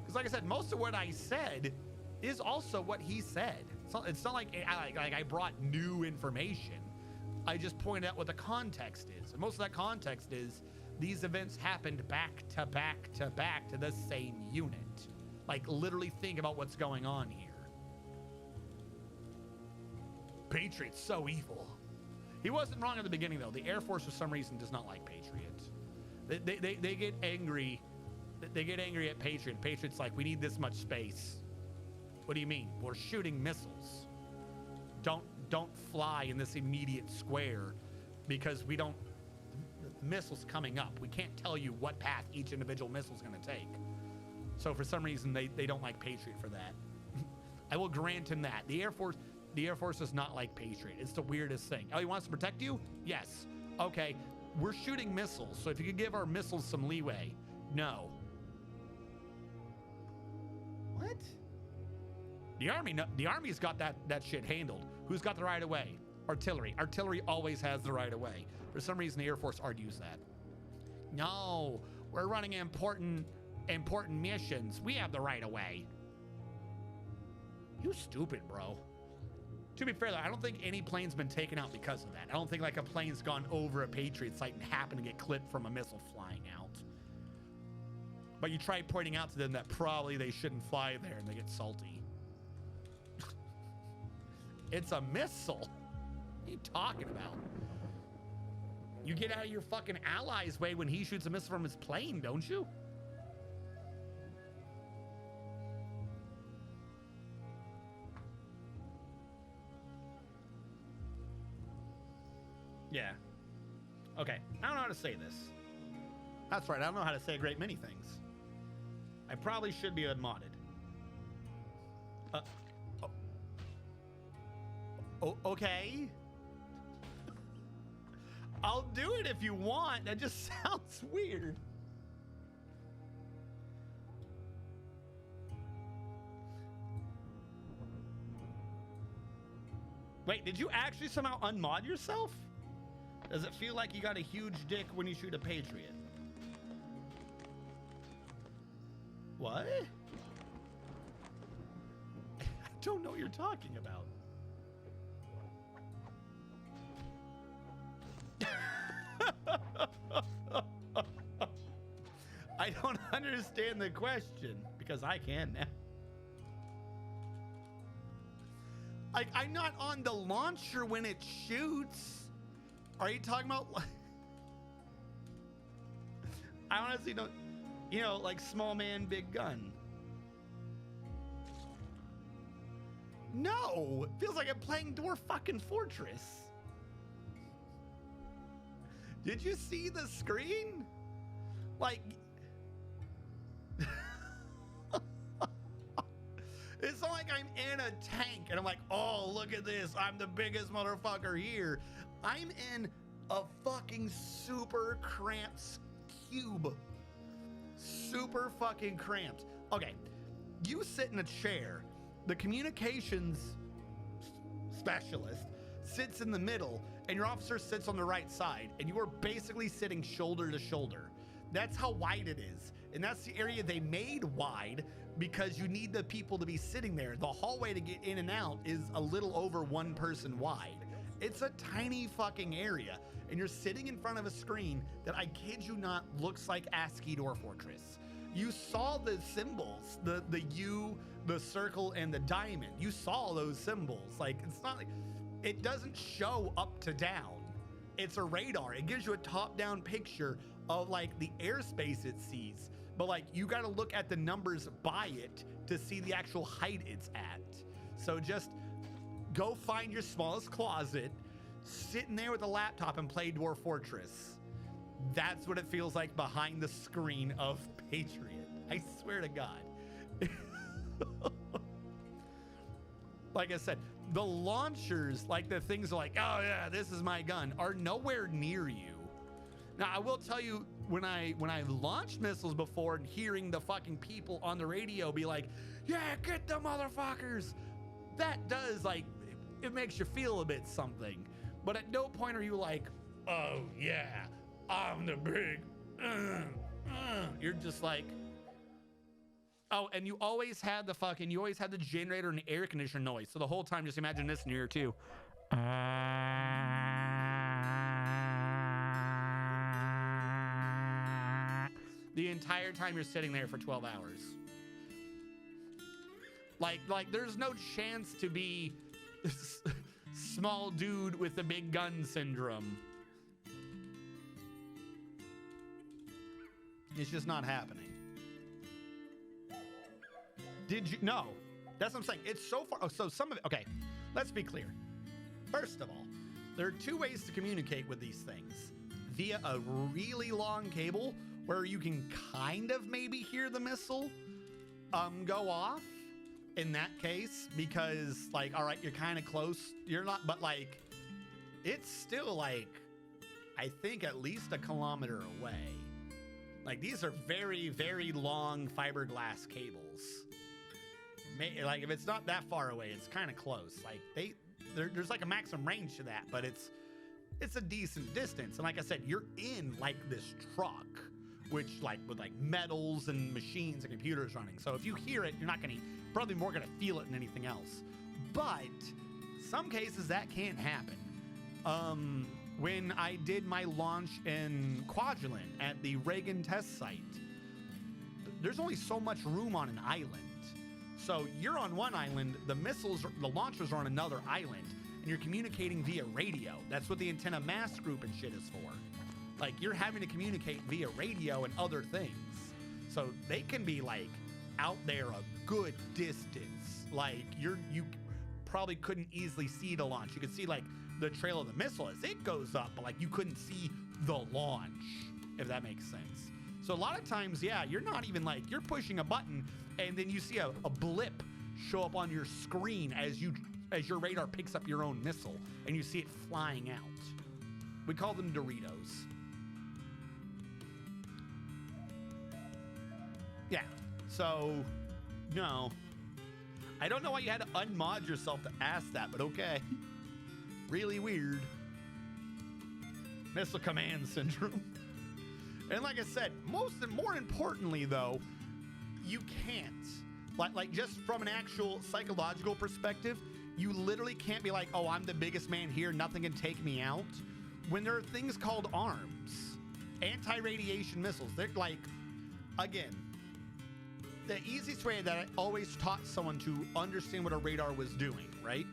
Because like I said, most of what I said is also what he said. It's not like I brought new information. I just pointed out what the context is. And most of that context is these events happened back to back to back to the same unit. Like, literally think about what's going on here. Patriot's so evil. He wasn't wrong at the beginning, though. The Air Force, for some reason, does not like Patriot. They get angry. They get angry at Patriot. Patriot's like, we need this much space. What do you mean? We're shooting missiles. Don't fly in this immediate square because we don't. The missile's coming up. We can't tell you what path each individual missile's going to take. So for some reason, they don't like Patriot for that. I will grant him that. The Air Force does not like Patriot. It's the weirdest thing. Oh, he wants to protect you? Yes. Okay. We're shooting missiles, so if you could give our missiles some leeway. No. What? The army's got that shit handled. Who's got the right of way? Artillery. Artillery always has the right of way. For some reason, the Air Force argues that. No, we're running important missions. We have the right of way. You stupid, bro. To be fair, though, I don't think any plane's been taken out because of that. I don't think like a plane's gone over a Patriot site and happened to get clipped from a missile flying out. But you try pointing out to them that probably they shouldn't fly there and they get salty. It's a missile. What are you talking about? You get out of your fucking ally's way when he shoots a missile from his plane, don't you? Yeah. Okay, I don't know how to say this. That's right, I don't know how to say a great many things. I probably should be unmodded. Okay. I'll do it if you want. That just sounds weird. Wait, did you actually somehow unmod yourself? Does it feel like you got a huge dick when you shoot a Patriot? What? I don't know what you're talking about. I don't understand the question because I can now. Like, I'm not on the launcher when it shoots. Are you talking about? I honestly don't. You know, like small man, big gun. No, it feels like I'm playing Dwarf fucking Fortress. Did you see the screen? Like, it's not like I'm in a tank and I'm like, oh, look at this. I'm the biggest motherfucker here. I'm in a fucking super cramped cube. Super fucking cramped. Okay, you sit in a chair. The communications specialist sits in the middle and your officer sits on the right side and you are basically sitting shoulder to shoulder. That's how wide it is. And that's the area they made wide because you need the people to be sitting there. The hallway to get in and out is a little over one person wide. It's a tiny fucking area and you're sitting in front of a screen that, I kid you not, looks like ASCII Dwarf Fortress. You saw the symbols, the U, the circle, and the diamond. You saw those symbols. Like, it's not like, it doesn't show up to down. It's a radar. It gives you a top-down picture of like the airspace it sees. But like, you gotta look at the numbers by it to see the actual height it's at. So just go find your smallest closet, sit in there with a laptop and play Dwarf Fortress. That's what it feels like behind the screen of Patriot. I swear to God. Like I said, the launchers, like the things like, oh yeah, this is my gun, are nowhere near you. Now, I will tell you, when I launched missiles before and hearing the fucking people on the radio be like, yeah, get the motherfuckers, that does, like, it makes you feel a bit something. But at no point are you like, oh yeah, I'm the big, You're just like, oh, and you always had the generator and air conditioner noise. So the whole time, just imagine this in your ear too. The entire time you're sitting there for 12 hours. Like there's no chance to be small dude with the big gun syndrome. It's just not happening. Did you? No. That's what I'm saying. It's so far. Oh, so some of it. Okay. Let's be clear. First of all, there are two ways to communicate with these things. Via a really long cable where you can kind of maybe hear the missile go off. In that case, because like, all right, you're kind of close. You're not, but like, it's still like, I think at least a kilometer away. Like, these are very, very long fiberglass cables. like if it's not that far away, it's kind of close. Like there's like a maximum range to that, but it's a decent distance. And like I said, you're in like this truck, which like with like metals and machines and computers running. So if you hear it, you're not gonna probably more gonna feel it than anything else. But some cases that can't happen. When I did my launch in Kwajalein at the Reagan test site, there's only so much room on an island. So you're on one island, the launchers are on another island, and you're communicating via radio. That's what the antenna mast group and shit is for. Like, you're having to communicate via radio and other things. So they can be like out there a good distance. Like you probably couldn't easily see the launch. You could see like the trail of the missile as it goes up, but like you couldn't see the launch, if that makes sense. So a lot of times, yeah, you're not even like, you're pushing a button and then you see a blip show up on your screen as your radar picks up your own missile and you see it flying out. We call them Doritos. Yeah, so no. I don't know why you had to unmod yourself to ask that, but okay. Really weird. Missile command syndrome. And like I said, more importantly though, you can't. Like just from an actual psychological perspective, you literally can't be like, oh, I'm the biggest man here, nothing can take me out. When there are things called arms, anti-radiation missiles, they're like, again, the easiest way that I always taught someone to understand what a radar was doing, right?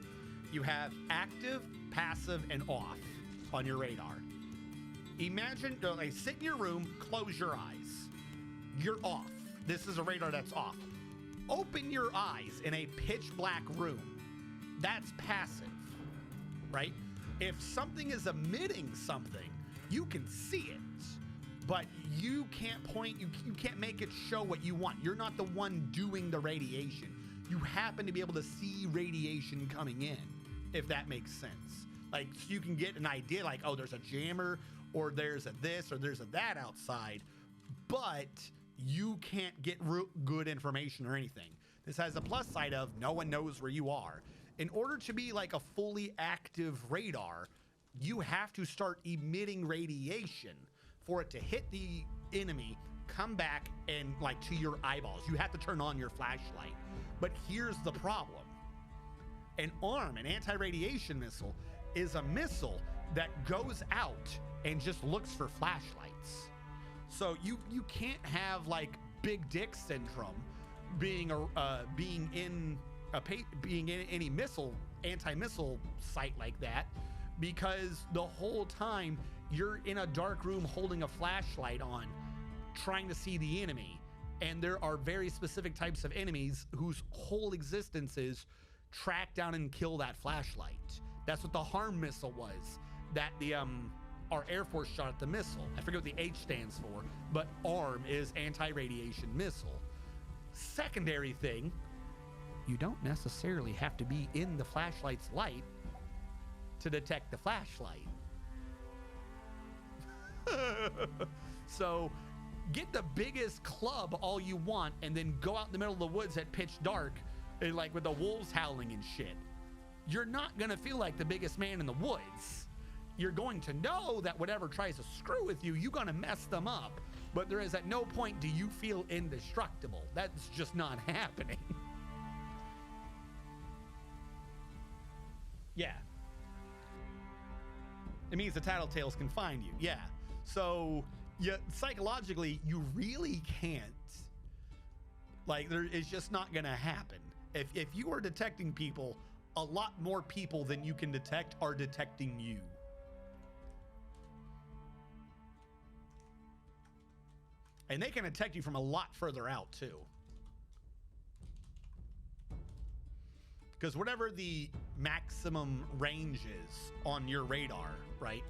You have active, passive, and off on your radar. Imagine, like, sit in your room, close your eyes. You're off. This is a radar that's off. Open your eyes in a pitch black room. That's passive, right? If something is emitting something, you can see it, but you can't point, you can't make it show what you want. You're not the one doing the radiation. You happen to be able to see radiation coming in, if that makes sense. Like, so you can get an idea like, oh, there's a jammer, or there's a this, or there's a that outside, but you can't get good information or anything. This has a plus side of no one knows where you are. In order to be like a fully active radar, you have to start emitting radiation for it to hit the enemy, come back, and like to your eyeballs. You have to turn on your flashlight. But here's the problem. An ARM, an anti-radiation missile, is a missile that goes out and just looks for flashlights. So you can't have like big dick syndrome being in any anti-missile site like that, because the whole time you're in a dark room holding a flashlight on, trying to see the enemy. And there are very specific types of enemies whose whole existence is track down and kill that flashlight. That's what the HARM missile was, that our Air Force shot at the missile. I forget what the H stands for, but ARM is anti-radiation missile. Secondary thing, you don't necessarily have to be in the flashlight's light to detect the flashlight. So get the biggest club all you want and then go out in the middle of the woods at pitch dark and like with the wolves howling and shit. You're not gonna feel like the biggest man in the woods. You're going to know that whatever tries to screw with you, you're gonna mess them up. But there is at no point do you feel indestructible. That's just not happening. Yeah. It means the tattletales can find you. Yeah. So, yeah, psychologically, you really can't. Like, it's just not gonna happen. If you are detecting people, a lot more people than you can detect are detecting you. And they can detect you from a lot further out, too. Because whatever the maximum range is on your radar, right?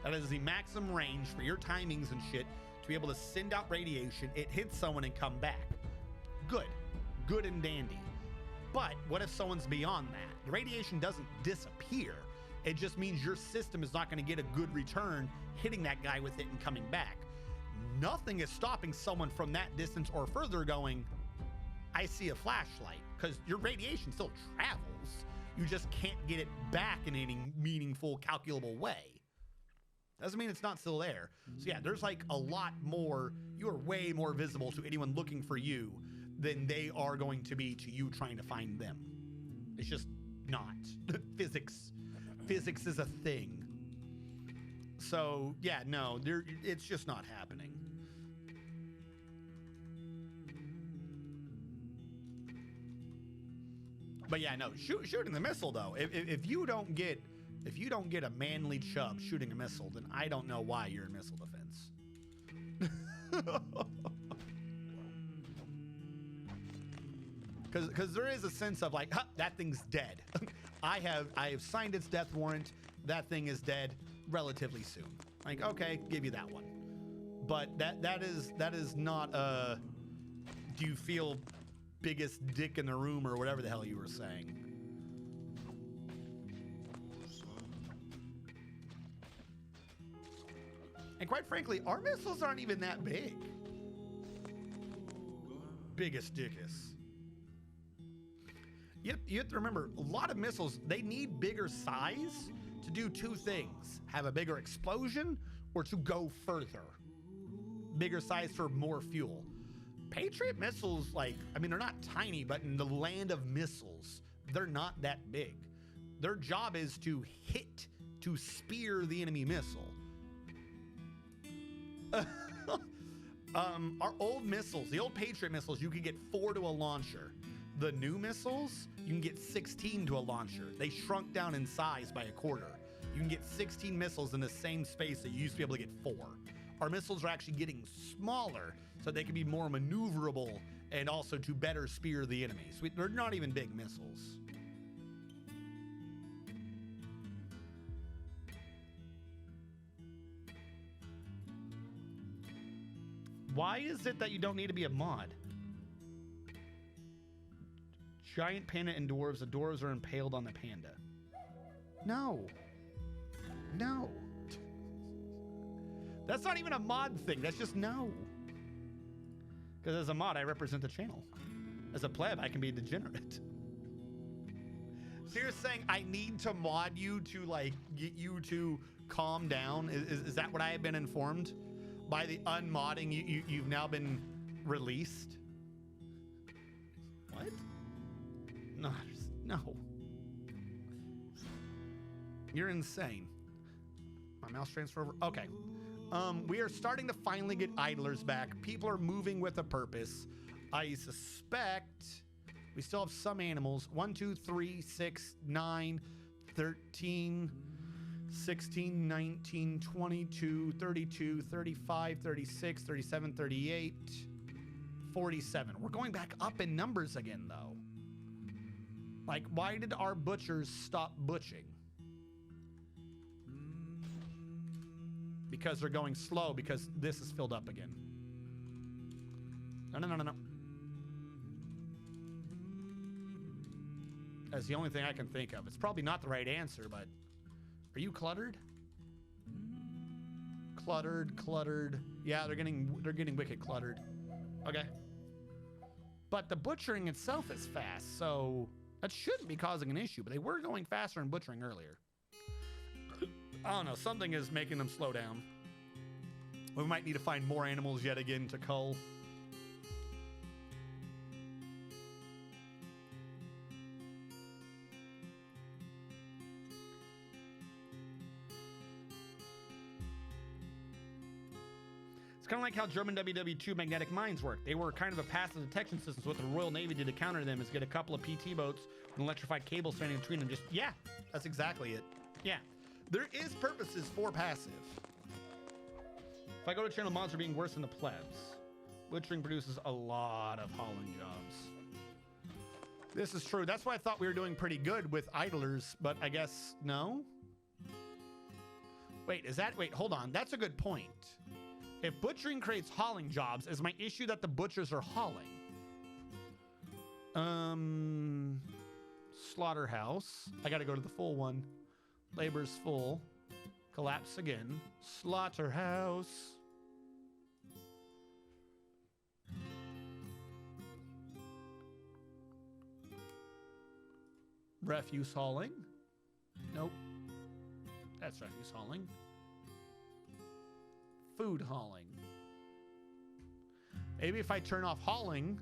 That is the maximum range for your timings and shit to be able to send out radiation. It hits someone and come back. Good and dandy. But what if someone's beyond that? The radiation doesn't disappear. It just means your system is not going to get a good return hitting that guy with it and coming back. Nothing is stopping someone from that distance or further going, I see a flashlight. because your radiation still travels. You just can't get it back in any meaningful, calculable way. Doesn't mean it's not still there. So yeah, there's like a lot more. You are way more visible to anyone looking for you than they are going to be to you trying to find them. It's just not. Physics is a thing. So yeah, no, it's just not happening. But yeah, no, shooting the missile though. If you don't get a manly chub shooting a missile, then I don't know why you're in missile defense. Because there is a sense of like, huh, that thing's dead. I have signed its death warrant. That thing is dead relatively soon. Like, okay, give you that one. But that is not do you feel biggest dick in the room or whatever the hell you were saying. And quite frankly, our missiles aren't even that big. Biggest dickus. You have to remember, a lot of missiles, they need bigger size to do two things. Have a bigger explosion or to go further. Bigger size for more fuel. Patriot missiles, like, I mean, they're not tiny, but in the land of missiles, they're not that big. Their job is to hit, to spear the enemy missile. Our old missiles, the old Patriot missiles, you could get 4 to a launcher. The new missiles, you can get 16 to a launcher. They shrunk down in size by a quarter. You can get 16 missiles in the same space that you used to be able to get 4. Our missiles are actually getting smaller so they can be more maneuverable and also to better spear the enemies. They're not even big missiles. Why is it that you don't need to be a mod? Giant panda and dwarves. The dwarves are impaled on the panda. No. No. That's not even a mod thing. That's just no. Because as a mod, I represent the channel. As a pleb, I can be degenerate. So you're saying I need to mod you to like get you to calm down? Is that what I have been informed? By the unmodding, you've now been released? What? No. You're insane. My mouse transfer over. Okay. We are starting to finally get idlers back. People are moving with a purpose. I suspect we still have some animals. 1, 2, 3, 6, 9, 13, 16, 19, 22, 32, 35, 36, 37, 38, 47. We're going back up in numbers again, though. Like, why did our butchers stop butching? Because they're going slow because this is filled up again. No. That's the only thing I can think of. It's probably not the right answer, but are you cluttered? Cluttered. Yeah, they're getting wicked cluttered. Okay. But the butchering itself is fast, so that shouldn't be causing an issue, but they were going faster in butchering earlier. I don't know, something is making them slow down. We might need to find more animals yet again to cull. It's kind of like how German WW2 magnetic mines work. They were kind of a passive detection system, so what the Royal Navy did to counter them is get a couple of PT boats with an electrified cable standing between them. Yeah, that's exactly it. Yeah. There is purposes for passive. If I go to channel, mods are being worse than the plebs. Butchering produces a lot of hauling jobs. This is true. That's why I thought we were doing pretty good with idlers, but I guess no. Wait, hold on. That's a good point. If butchering creates hauling jobs, is my issue that the butchers are hauling? Slaughterhouse. I gotta go to the full one. Labor's full. Collapse again. Slaughterhouse. Refuse hauling. Nope. That's refuse hauling. Food hauling. Maybe if I turn off hauling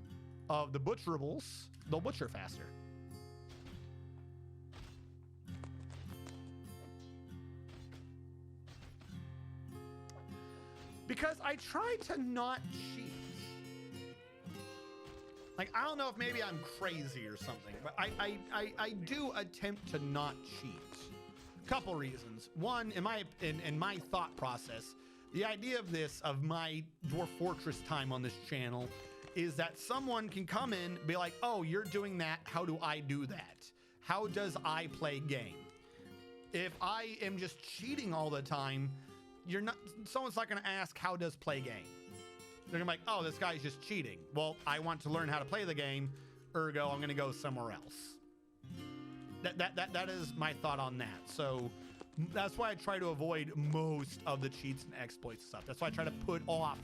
of the butcherables, they'll butcher faster. Because I try to not cheat. Like, I don't know if maybe I'm crazy or something, but I do attempt to not cheat. Couple reasons. One, in my thought process, the idea of this, of my Dwarf Fortress time on this channel, is that someone can come in, be like, oh, you're doing that, how do I do that? How does I play game? If I am just cheating all the time, someone's not gonna ask, how does play game? They're gonna be like, oh, this guy's just cheating. Well, I want to learn how to play the game, ergo, I'm gonna go somewhere else. That is my thought on that. So that's why I try to avoid most of the cheats and exploits stuff. That's why I try to put off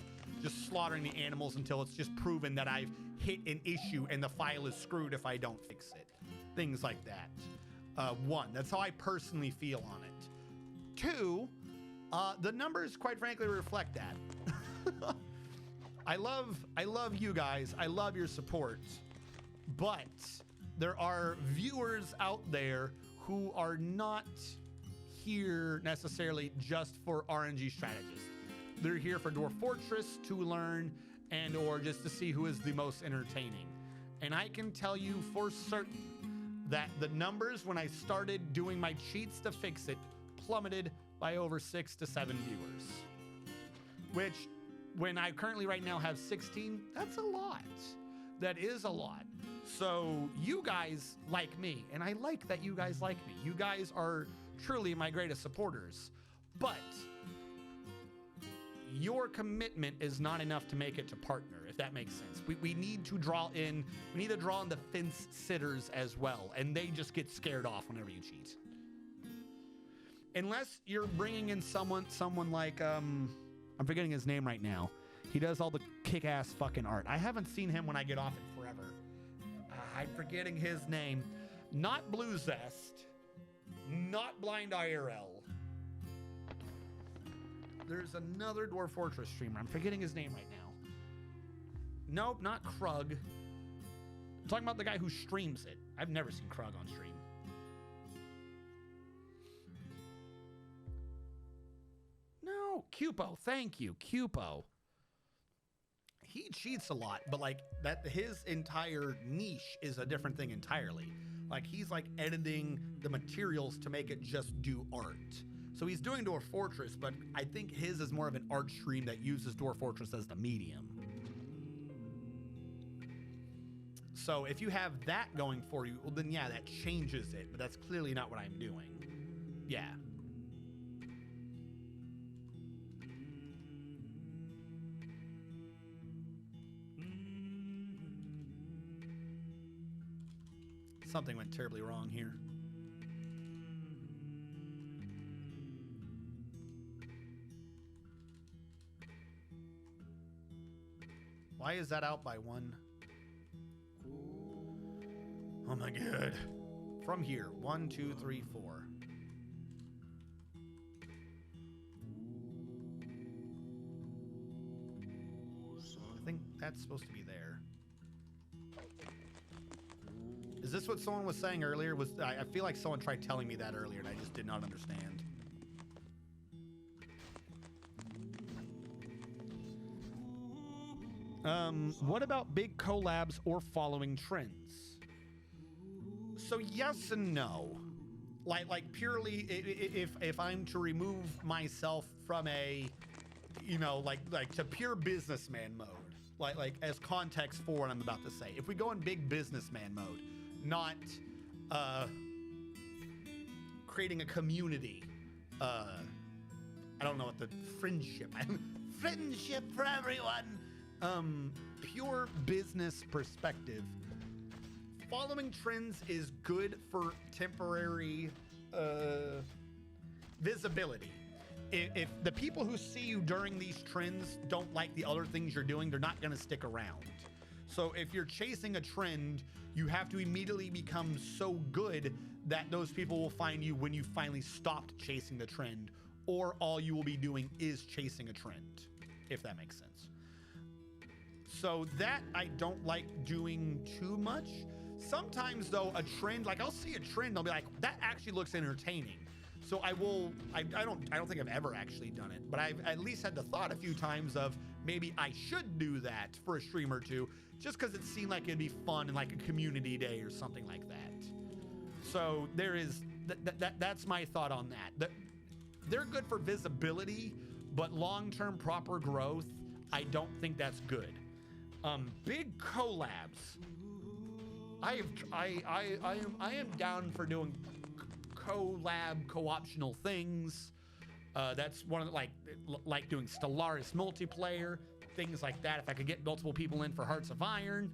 just slaughtering the animals until it's just proven that I've hit an issue and the file is screwed if I don't fix it. Things like that. One, that's how I personally feel on it. Two, the numbers, quite frankly, reflect that. I love you guys. I love your support, but there are viewers out there who are not here necessarily just for RNG strategists. They're here for Dwarf Fortress to learn and or just to see who is the most entertaining. And I can tell you for certain that the numbers when I started doing my cheats to fix it plummeted by over 6 to 7 viewers, which when I currently right now have 16, that's a lot. That is a lot. So you guys like me, and I like that you guys like me. You guys are truly my greatest supporters, but your commitment is not enough to make it to partner, if that makes sense. We need to draw in, the fence sitters as well, and they just get scared off whenever you cheat. Unless you're bringing in someone like, I'm forgetting his name right now. He does all the kick-ass fucking art. I haven't seen him when I get off it forever. I'm forgetting his name. Not Blue Zest. Not Blind IRL. There's another Dwarf Fortress streamer. I'm forgetting his name right now. Nope, not Krug. I'm talking about the guy who streams it. I've never seen Krug on stream. No, Cupo. Thank you, Cupo. He cheats a lot, but like that, his entire niche is a different thing entirely. Like he's like editing the materials to make it just do art. So he's doing Dwarf Fortress, but I think his is more of an art stream that uses Dwarf Fortress as the medium. So if you have that going for you, well then yeah, that changes it, but that's clearly not what I'm doing. Yeah. Something went terribly wrong here. Why is that out by one? Oh my God. From here, 1, 2, 3, 4. I think that's supposed to be there. Is this what someone was saying earlier? I feel like someone tried telling me that earlier and I just did not understand. What about big collabs or following trends? So yes and no. Like purely if I'm to remove myself from a, like to pure businessman mode, like as context for what I'm about to say. If we go in big businessman mode, not creating a community, I don't know what the friendship for everyone, pure business perspective, following trends is good for temporary visibility. If the people who see you during these trends don't like the other things you're doing, they're not going to stick around. So if you're chasing a trend, you have to immediately become so good that those people will find you when you finally stopped chasing the trend, or all you will be doing is chasing a trend, if that makes sense. So that I don't like doing too much. Sometimes though, a trend, like I'll see a trend, I'll be like, that actually looks entertaining. So I don't think I've ever actually done it, but I've at least had the thought a few times of maybe I should do that for a stream or two, just because it seemed like it'd be fun and like a community day or something like that. So there is, that's my thought on that. They're good for visibility, but long-term proper growth, I don't think that's good. Big collabs. I am down for doing collab, co-optional things. That's one of the, like doing Stellaris multiplayer, things like that. If I could get multiple people in for Hearts of Iron,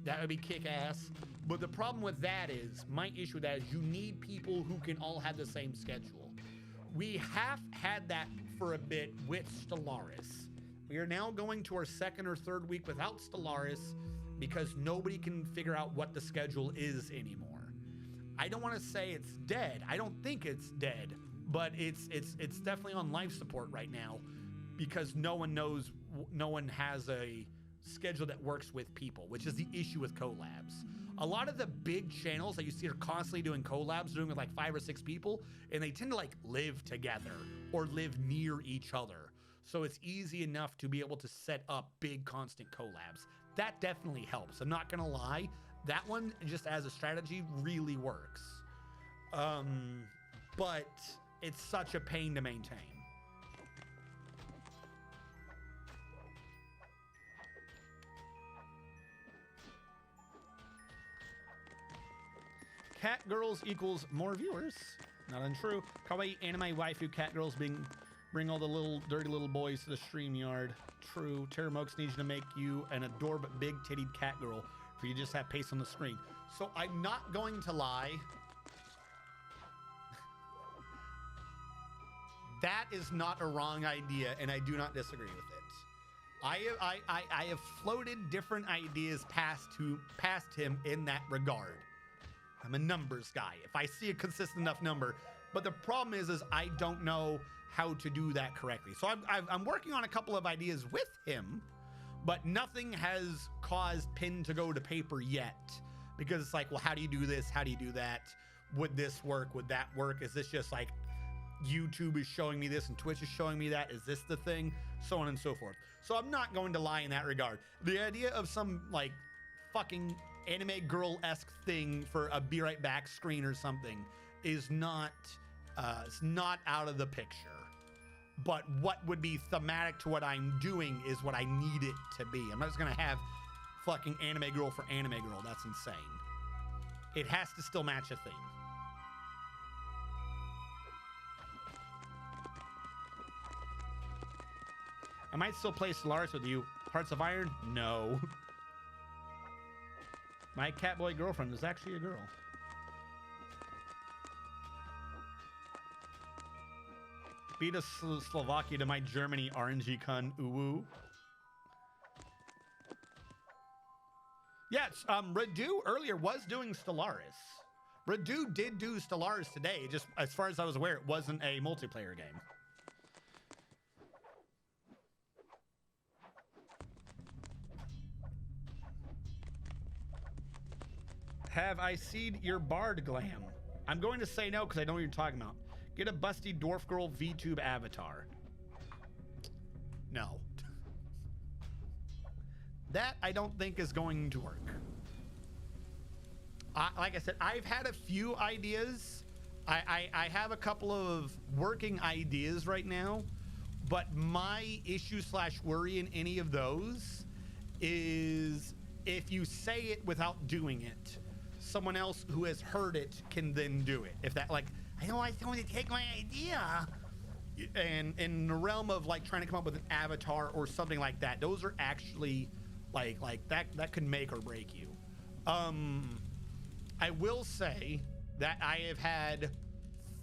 that would be kick-ass. But the problem with that is, my issue with that is you need people who can all have the same schedule. We have had that for a bit with Stellaris. We are now going to our second or third week without Stellaris because nobody can figure out what the schedule is anymore. I don't want to say it's dead. I don't think it's dead, but it's definitely on life support right now because no one has a schedule that works with people, which is the issue with collabs. A lot of the big channels that you see are constantly doing collabs, doing with like 5 or 6 people, and they tend to like live together or live near each other. So it's easy enough to be able to set up big constant collabs. That definitely helps. I'm not gonna lie. That one, just as a strategy, really works. But it's such a pain to maintain. Cat girls equals more viewers. Not untrue. Kawaii anime waifu cat girls bring all the little dirty little boys to the stream yard. True. Terramokes needs to make you an adorable big tittied cat girl for you to just have paste on the screen. So I'm not going to lie. That is not a wrong idea, and I do not disagree with it. I have floated different ideas past him in that regard. I'm a numbers guy. If I see a consistent enough number, but the problem is I don't know how to do that correctly. So I'm working on a couple of ideas with him, but nothing has caused pen to go to paper yet, because it's like, well, how do you do this? How do you do that? Would this work? Would that work? Is this just like YouTube is showing me this and Twitch is showing me that? Is this the thing? So on and so forth. So I'm not going to lie in that regard. The idea of some like fucking anime girl-esque thing for a be right back screen or something is not it's not out of the picture. But what would be thematic to what I'm doing is what I need it to be. I'm not just gonna have fucking anime girl for anime girl. That's insane. It has to still match a theme. I might still play Stellaris with you. Hearts of Iron? No. My catboy girlfriend is actually a girl. Beat a Slovakia to my Germany RNG con uwu. Yes, Radu earlier was doing Stellaris. Radu did do Stellaris today. Just as far as I was aware, it wasn't a multiplayer game. Have I seen your Bard glam? I'm going to say no because I know what you're talking about. Get a busty dwarf girl VTube avatar. No. That I don't think is going to work. Like I said, I've had a few ideas. I have a couple of working ideas right now, but my issue / worry in any of those is if you say it without doing it, someone else who has heard it can then do it. If that, like, I don't want someone to take my idea. And in the realm of like trying to come up with an avatar or something like that, those are actually like that could make or break you. I will say that I have had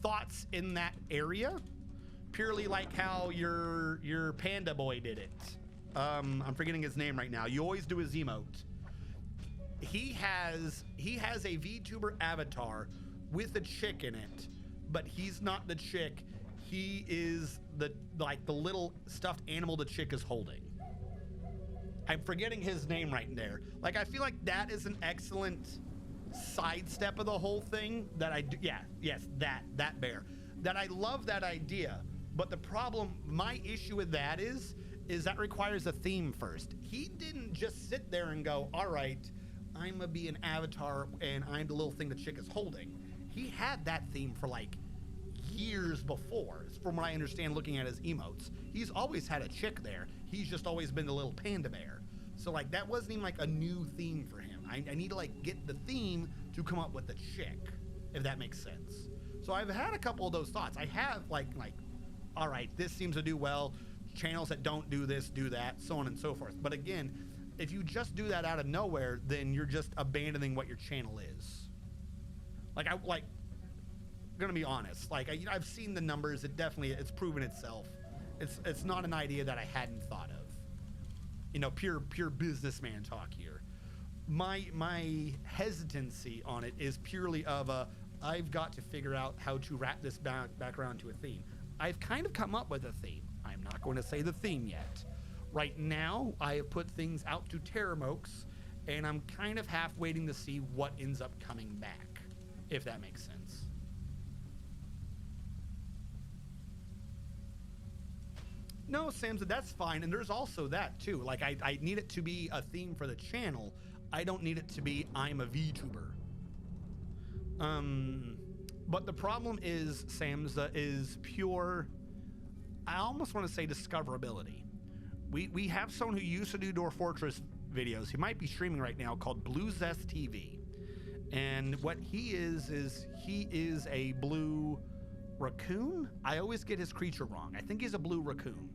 thoughts in that area, purely like how your panda boy did it. I'm forgetting his name right now. You always do his emote. He has a VTuber avatar with a chick in it, but he's not the chick. He is the little stuffed animal the chick is holding. I'm forgetting his name right there. Like, I feel like that is an excellent sidestep of the whole thing that I do. Yeah, yes, that bear. That I love that idea, but the problem, my issue with that is that requires a theme first. He didn't just sit there and go, all right, I'm gonna be an avatar and I'm the little thing the chick is holding. He had that theme for like years before, from what I understand looking at his emotes. He's always had a chick there. He's just always been the little panda bear. So like that wasn't even like a new theme for him. I need to like get the theme to come up with the chick, if that makes sense. So I've had a couple of those thoughts. I have like, all right, this seems to do well. Channels that don't do this, do that, so on and so forth. But again, if you just do that out of nowhere, then you're just abandoning what your channel is. Gonna be honest, I've seen the numbers. It's proven itself. It's not an idea that I hadn't thought of. You know, pure businessman talk here. My hesitancy on it is purely of I've got to figure out how to wrap this back around to a theme. I've kind of come up with a theme. I'm not going to say the theme yet. Right now, I have put things out to Terramokes, and I'm kind of half waiting to see what ends up coming back, if that makes sense. No, Sam said that's fine, and there's also that too. Like, I need it to be a theme for the channel. I don't need it to be I'm a VTuber. But the problem is, Samza, is pure, I almost want to say discoverability. We have someone who used to do Dwarf Fortress videos. He might be streaming right now, called Blue Zest TV. And what he is he is a blue raccoon? I always get his creature wrong. I think he's a blue raccoon.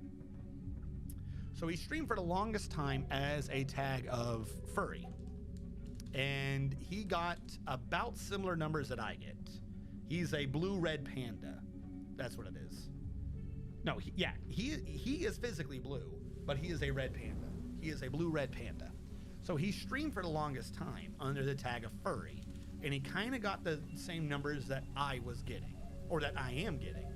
So he streamed for the longest time as a tag of furry. And he got about similar numbers that I get. He's a blue-red panda. That's what it is. No, he is physically blue, but he is a red panda. He is a blue-red panda. So he streamed for the longest time under the tag of furry, and he kind of got the same numbers that I was getting, or that I am getting.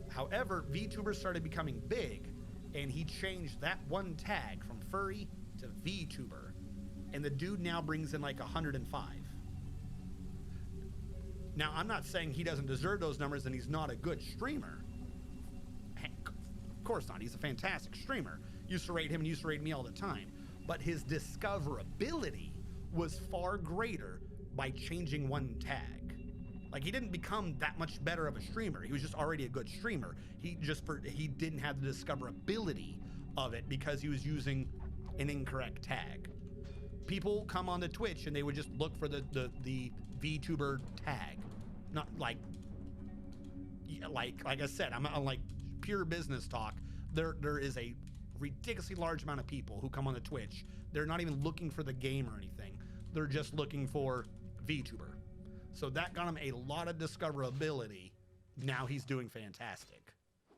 However, VTubers started becoming big, and he changed that one tag from furry to VTuber, and the dude now brings in like 105. Now, I'm not saying he doesn't deserve those numbers and he's not a good streamer. Of course not. He's a fantastic streamer. Used to rate him and used to rate me all the time. But his discoverability was far greater by changing one tag. Like, he didn't become that much better of a streamer. He was just already a good streamer. He didn't have the discoverability of it because he was using an incorrect tag. People come on the Twitch and they would just look for the VTuber tag. Not like I said, I'm like pure business talk. There is a ridiculously large amount of people who come on the Twitch. They're not even looking for the game or anything. They're just looking for VTuber. So that got him a lot of discoverability. Now he's doing fantastic.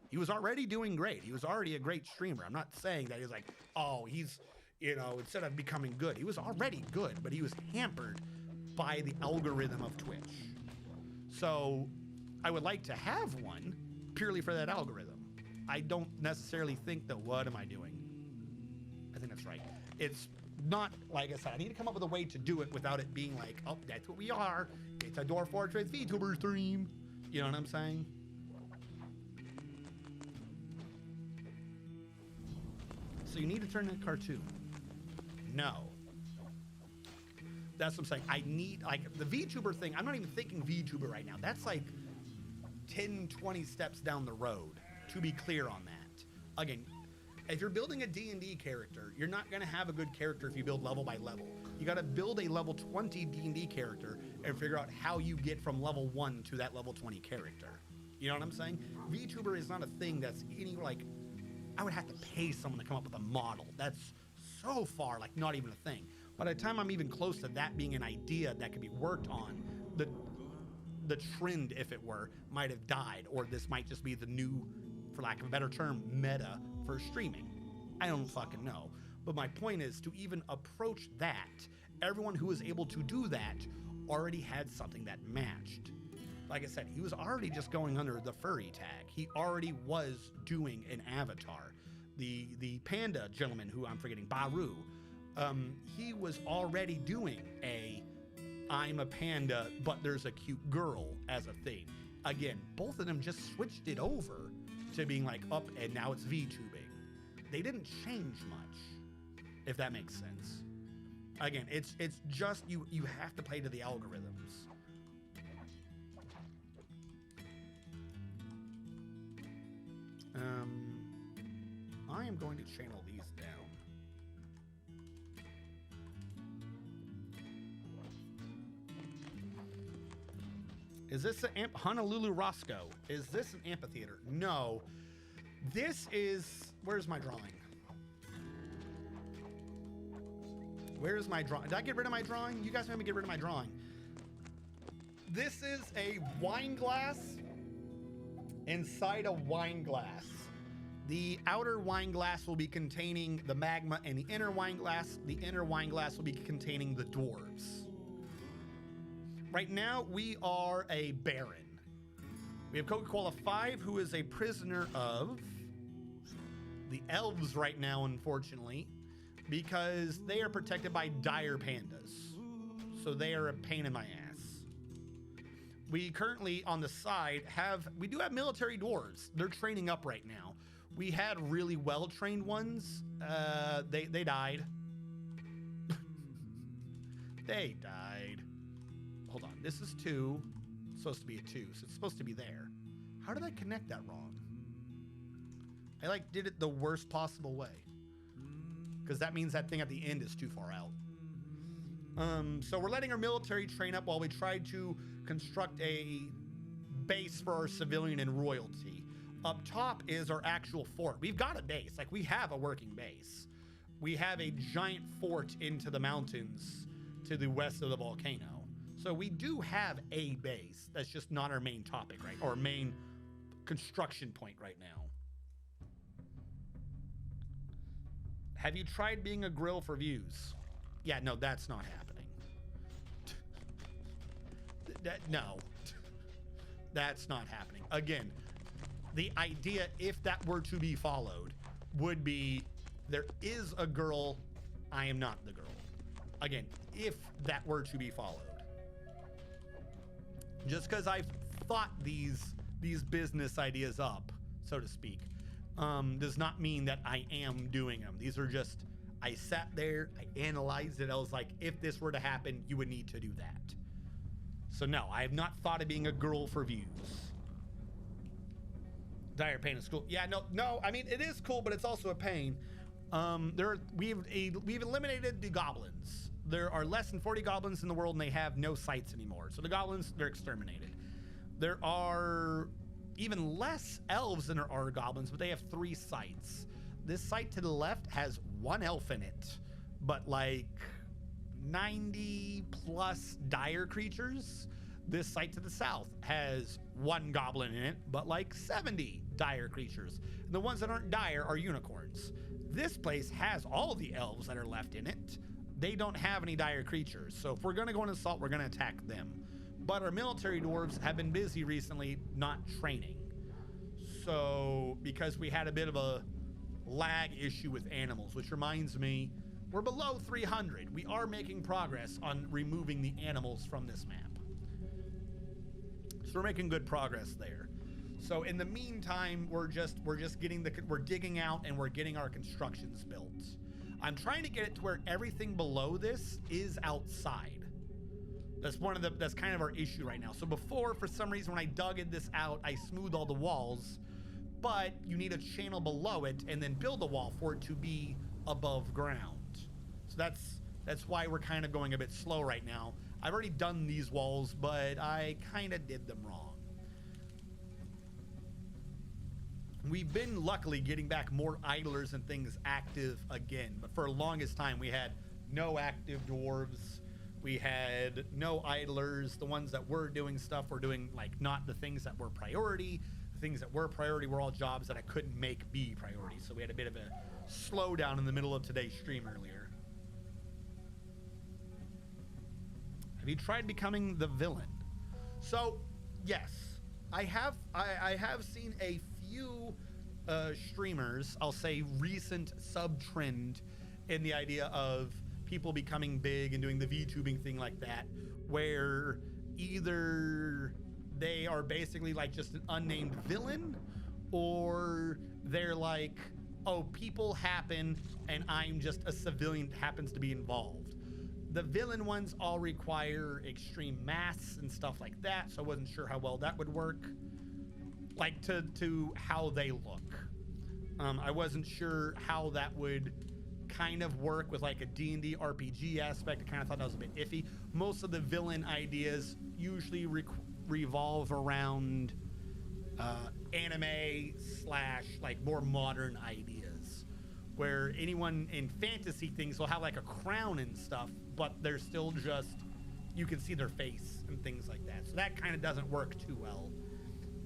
He was already doing great. He was already a great streamer. I'm not saying that he's like, oh, he's, instead of becoming good. He was already good, but he was hampered by the algorithm of Twitch. So I would like to have one purely for that algorithm. I don't necessarily think that, what am I doing? I think that's right. It's not, like I said, I need to come up with a way to do it without it being like, oh, that's what we are. It's a Dwarf Fortress VTuber stream. You know what I'm saying? So you need to turn that cartoon. No. That's what I'm saying. I need, like, the VTuber thing, I'm not even thinking VTuber right now. That's like 10, 20 steps down the road, to be clear on that. Again, if you're building a D&D character, you're not going to have a good character if you build level by level. You got to build a level 20 D&D character and figure out how you get from level 1 to that level 20 character. You know what I'm saying? VTuber is not a thing that's any, like, I would have to pay someone to come up with a model. That's so far, like, not even a thing. By the time I'm even close to that being an idea that could be worked on, the trend, if it were, might have died, or this might just be the new, for lack of a better term, meta for streaming. I don't fucking know. But my point is, to even approach that, everyone who was able to do that already had something that matched. like I said, he was already just going under the furry tag. He already was doing an avatar. The panda gentleman who I'm forgetting, Baru, he was already doing a I'm a panda, but there's a cute girl as a thing. Again, both of them just switched it over to being like up, and now it's VTubing. They didn't change much, if that makes sense. Again, it's just you have to play to the algorithms. I am going to channel these down. Is this an Honolulu Roscoe? Is this an amphitheater? No. This is... Where's my drawing? Where's my drawing? Did I get rid of my drawing? You guys made me get rid of my drawing. This is a wine glass inside a wine glass. The outer wine glass will be containing the magma, and the inner wine glass will be containing the dwarves. Right now, we are a baron. We have Coca-Cola 5, who is a prisoner of the elves right now, unfortunately, because they are protected by dire pandas. So they are a pain in my ass. We currently, on the side, we do have military dwarves. They're training up right now. We had really well-trained ones. They died. They died. Hold on, this is 2. It's supposed to be a 2, so it's supposed to be there. How did I connect that wrong? I did it the worst possible way. Because that means that thing at the end is too far out. So we're letting our military train up while we try to construct a base for our civilian and royalty. Up top is our actual fort. We've got a base, we have a working base. We have a giant fort into the mountains to the west of the volcano. So we do have a base. That's just not our main topic, right? Or main construction point right now. Have you tried being a grill for views? Yeah, no, that's not happening. No, that's not happening. Again, the idea, if that were to be followed, would be there is a girl, I am not the girl. Again, if that were to be followed. Just because I've thought these business ideas up, so to speak, does not mean that I am doing them. These are just, I sat there, I analyzed it, I was like, if this were to happen, you would need to do that. So no, I have not thought of being a girl for views. Dire pain is cool. Yeah, no, I mean, it is cool, but it's also a pain. We've eliminated the goblins. There are less than 40 goblins in the world, and they have no sites anymore. So the goblins, they're exterminated. There are even less elves than there are goblins, but they have 3 sites. This site to the left has 1 elf in it, but 90 plus dire creatures. This site to the south has 1 goblin in it, but 70 dire creatures. And the ones that aren't dire are unicorns. This place has all the elves that are left in it. They don't have any dire creatures. So if we're gonna go on assault, we're gonna attack them. But our military dwarves have been busy recently not training. So because we had a bit of a lag issue with animals, which reminds me, we're below 300. We are making progress on removing the animals from this map. So we're making good progress there. So in the meantime, we're digging out and we're getting our constructions built. I'm trying to get it to where everything below this is outside. That's kind of our issue right now. So before, for some reason, when I dug this out, I smoothed all the walls, but you need a channel below it and then build a wall for it to be above ground. So that's why we're kind of going a bit slow right now. I've already done these walls, but I kind of did them wrong. We've been luckily getting back more idlers and things active again, but for the longest time we had no active dwarves. We had no idlers. The ones that were doing stuff were doing not the things that were priority. The things that were priority were all jobs that I couldn't make be priority. So we had a bit of a slowdown in the middle of today's stream earlier. Have you tried becoming the villain? So Yes, I have seen a few streamers, I'll say recent sub-trend in the idea of people becoming big and doing the VTubing thing like that, where either they are basically like just an unnamed villain, or they're like, oh, people happen and I'm just a civilian that happens to be involved. The villain ones all require extreme mass and stuff like that, so I wasn't sure how well that would work. Like to how they look. I wasn't sure how that would kind of work with like a D&D RPG aspect. I kind of thought that was a bit iffy. Most of the villain ideas usually revolve around anime slash like more modern ideas, where anyone in fantasy things will have like a crown and stuff, but they're still just, you can see their face and things like that. So that kind of doesn't work too well.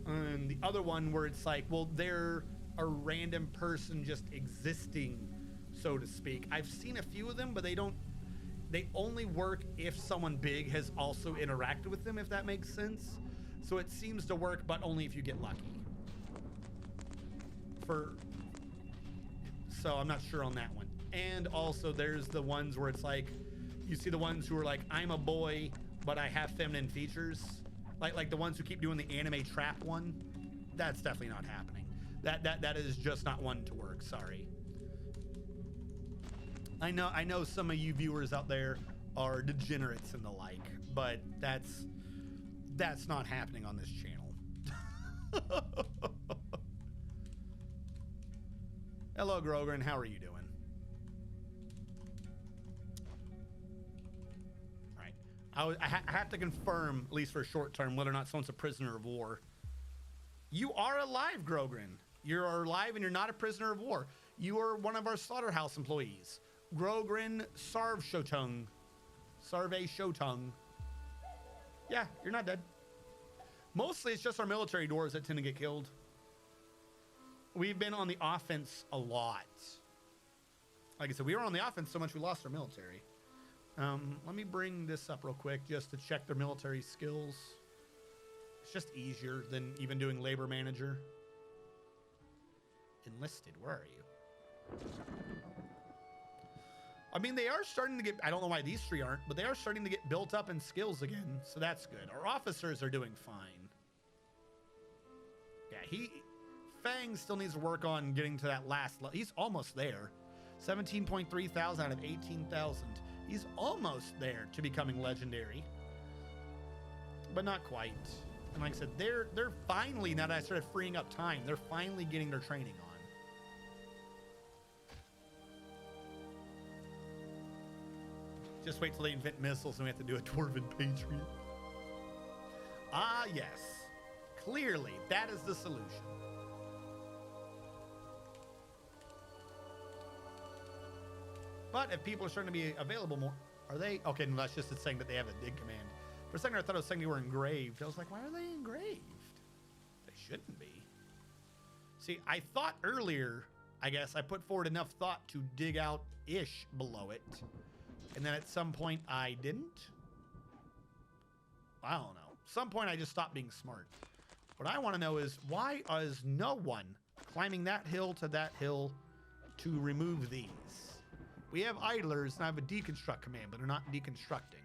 And the other one where it's like, well, they're a random person just existing, so to speak. I've seen a few of them, but they only work if someone big has also interacted with them, if that makes sense. So it seems to work, but only if you get lucky. So I'm not sure on that one. And also there's the ones where it's like, you see the ones who are like, I'm a boy, but I have feminine features. Like the ones who keep doing the anime trap one. That's definitely not happening. That is just not one to work, sorry. I know some of you viewers out there are degenerates and the like, but that's not happening on this channel. Hello, Grogran. How are you doing? All right. I have to confirm, at least for a short term, whether or not someone's a prisoner of war. You are alive, Grogran. You're alive and you're not a prisoner of war. You are one of our slaughterhouse employees. Grogran Sarve Shotung. Yeah, you're not dead. Mostly it's just our military dwarves that tend to get killed. We've been on the offense a lot. Like I said, we were on the offense so much we lost our military. Let me bring this up real quick just to check their military skills. It's just easier than even doing labor manager. Enlisted, where are you? I mean, they are starting to get, I don't know why these three aren't, but they are starting to get built up in skills again, so that's good. Our officers are doing fine. Yeah, Fang still needs to work on getting to that last level. He's almost there. 17.3 thousand out of 18,000. He's almost there to becoming legendary, but not quite. And like I said, they're finally, now that I started freeing up time, they're finally getting their training on. Just wait till they invent missiles and we have to do a Dwarven Patriot. Ah, yes. Clearly, that is the solution. But if people are starting to be available more, are they? Okay, no, that's just saying that they have a dig command. For a second, I thought it was saying they were engraved. I was like, why are they engraved? They shouldn't be. See, I thought earlier, I guess, I put forward enough thought to dig out-ish below it. And then at some point, I didn't. I don't know. Some point, I just stopped being smart. What I want to know is, why is no one climbing that hill to that hill to remove these? We have idlers, and I have a deconstruct command, but they're not deconstructing.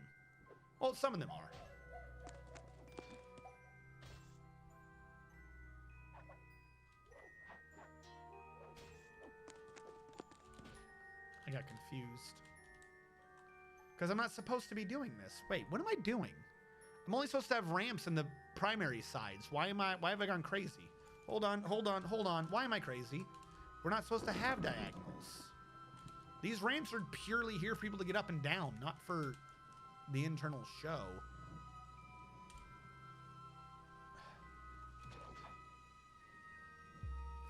Well, some of them are. I got confused. Because I'm not supposed to be doing this. Wait, what am I doing? I'm only supposed to have ramps in the primary sides. Why have I gone crazy? Hold on. Why am I crazy? We're not supposed to have diagonals. These ramps are purely here for people to get up and down, not for the internal show.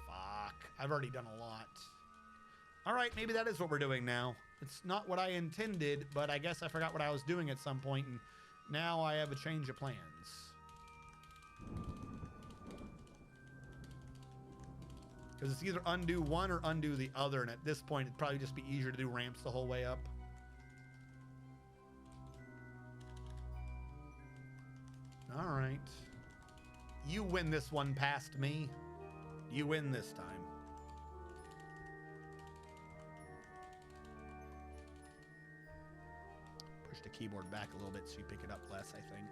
Fuck. I've already done a lot. All right, maybe that is what we're doing now. It's not what I intended, but I guess I forgot what I was doing at some point, and now I have a change of plans. Because it's either undo one or undo the other, and at this point, it'd probably just be easier to do ramps the whole way up. All right. You win this one past me. You win this time. Push the keyboard back a little bit so you pick it up less, I think.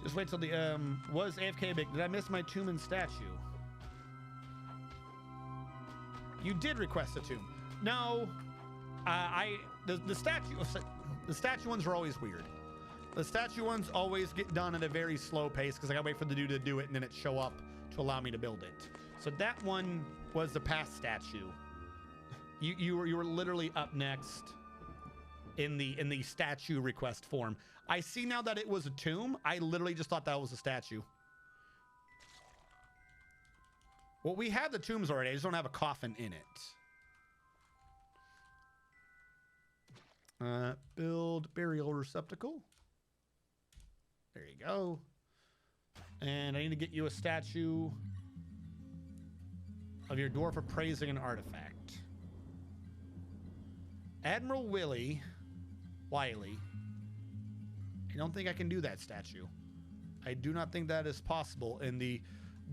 Just wait till the, was AFK big? Did I miss my tomb and statue? You did request a tomb. No, the statue ones are always weird. The statue ones always get done at a very slow pace because I gotta wait for the dude to do it and then it show up to allow me to build it. So that one was the past statue. You were literally up next in the statue request form. I see now that it was a tomb. I literally just thought that was a statue. Well, we have the tombs already. I just don't have a coffin in it. Build burial receptacle. There you go. And I need to get you a statue of your dwarf appraising an artifact. Admiral Wiley. I don't think I can do that statue. I do not think that is possible in the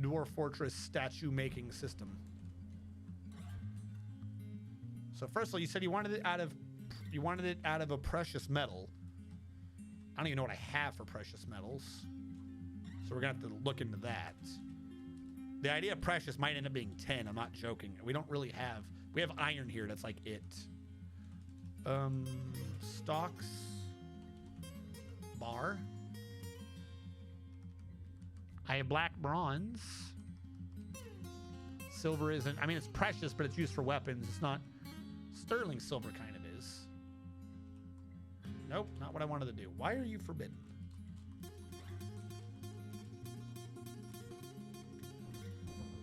Dwarf Fortress statue making system. So first of all, you said you wanted it out of a precious metal. I don't even know what I have for precious metals. So we're gonna have to look into that. The idea of precious might end up being 10. I'm not joking. We don't really have, we have iron here. That's like it. Stocks. Bar. I have black bronze. Silver isn't, I mean, it's precious, but it's used for weapons. It's not, sterling silver kind of is. Nope, not what I wanted to do. Why are you forbidden?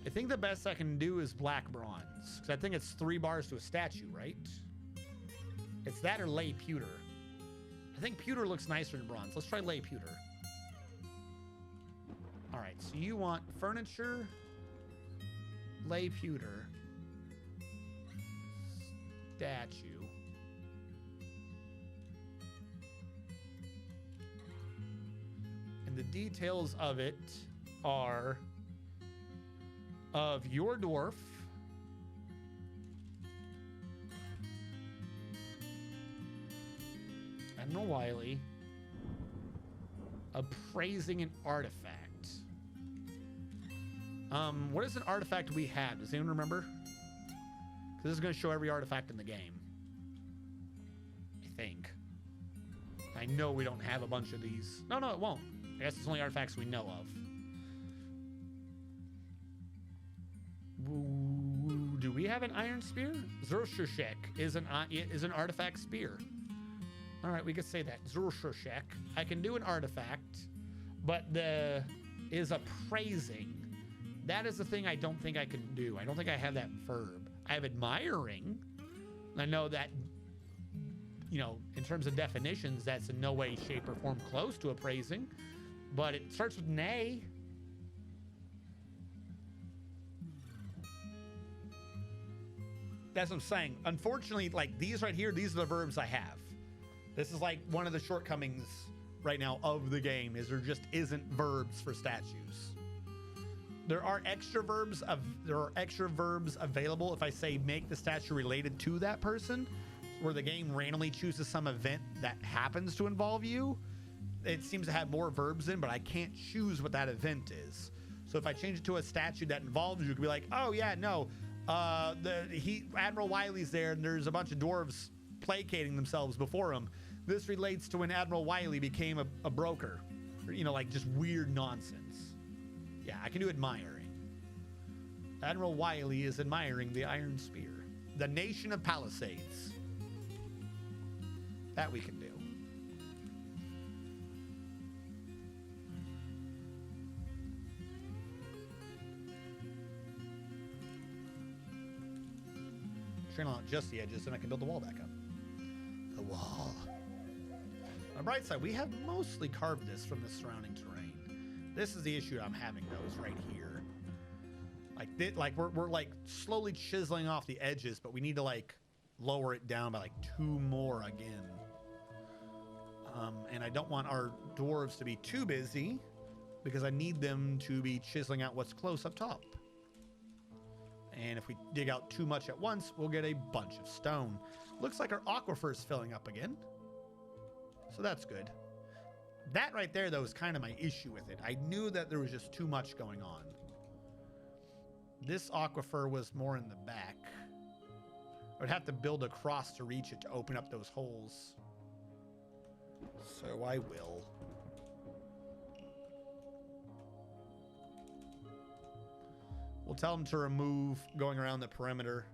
I think the best I can do is black bronze, because I think it's 3 bars to a statue, right? It's that or lay pewter. I think pewter looks nicer than bronze. Let's try lay pewter. All right, so you want furniture, lay pewter, statue. And the details of it are of your dwarf, Admiral Wiley, appraising an artifact. What is an artifact we have? Does anyone remember? Because this is going to show every artifact in the game. I think. I know we don't have a bunch of these. No, it won't. I guess it's only artifacts we know of. Do we have an iron spear? Zurshashek is an artifact spear. All right, we could say that. Zurshashek. I can do an artifact, but is appraising. That is the thing I don't think I can do. I don't think I have that verb. I have admiring. I know that, you know, in terms of definitions, that's in no way, shape, or form close to appraising. But it starts with nay. That's what I'm saying. Unfortunately, like these right here, these are the verbs I have. This is like one of the shortcomings right now of the game, is there just isn't verbs for statues. There are extra verbs available if I say make the statue related to that person, where the game randomly chooses some event that happens to involve you. It seems to have more verbs in, but I can't choose what that event is. So if I change it to a statue that involves you, it could be like, oh yeah, no, Admiral Wiley's there, and there's a bunch of dwarves placating themselves before him. This relates to when Admiral Wiley became a broker. You know, like just weird nonsense. Yeah, I can do admiring. Admiral Wiley is admiring the Iron Spear. The Nation of Palisades. That we can do. Trim out just the edges, and I can build the wall back up. The wall. On the bright side, we have mostly carved this from the surrounding terrain. This is the issue I'm having, though, is right here. Like we're like slowly chiseling off the edges, but we need to like lower it down by like 2 more again. And I don't want our dwarves to be too busy because I need them to be chiseling out what's close up top. And if we dig out too much at once, we'll get a bunch of stone. Looks like our aquifer is filling up again. So that's good. That right there, though, is kind of my issue with it. I knew that there was just too much going on. This aquifer was more in the back. I would have to build across to reach it to open up those holes. So I will. We'll tell them to remove going around the perimeter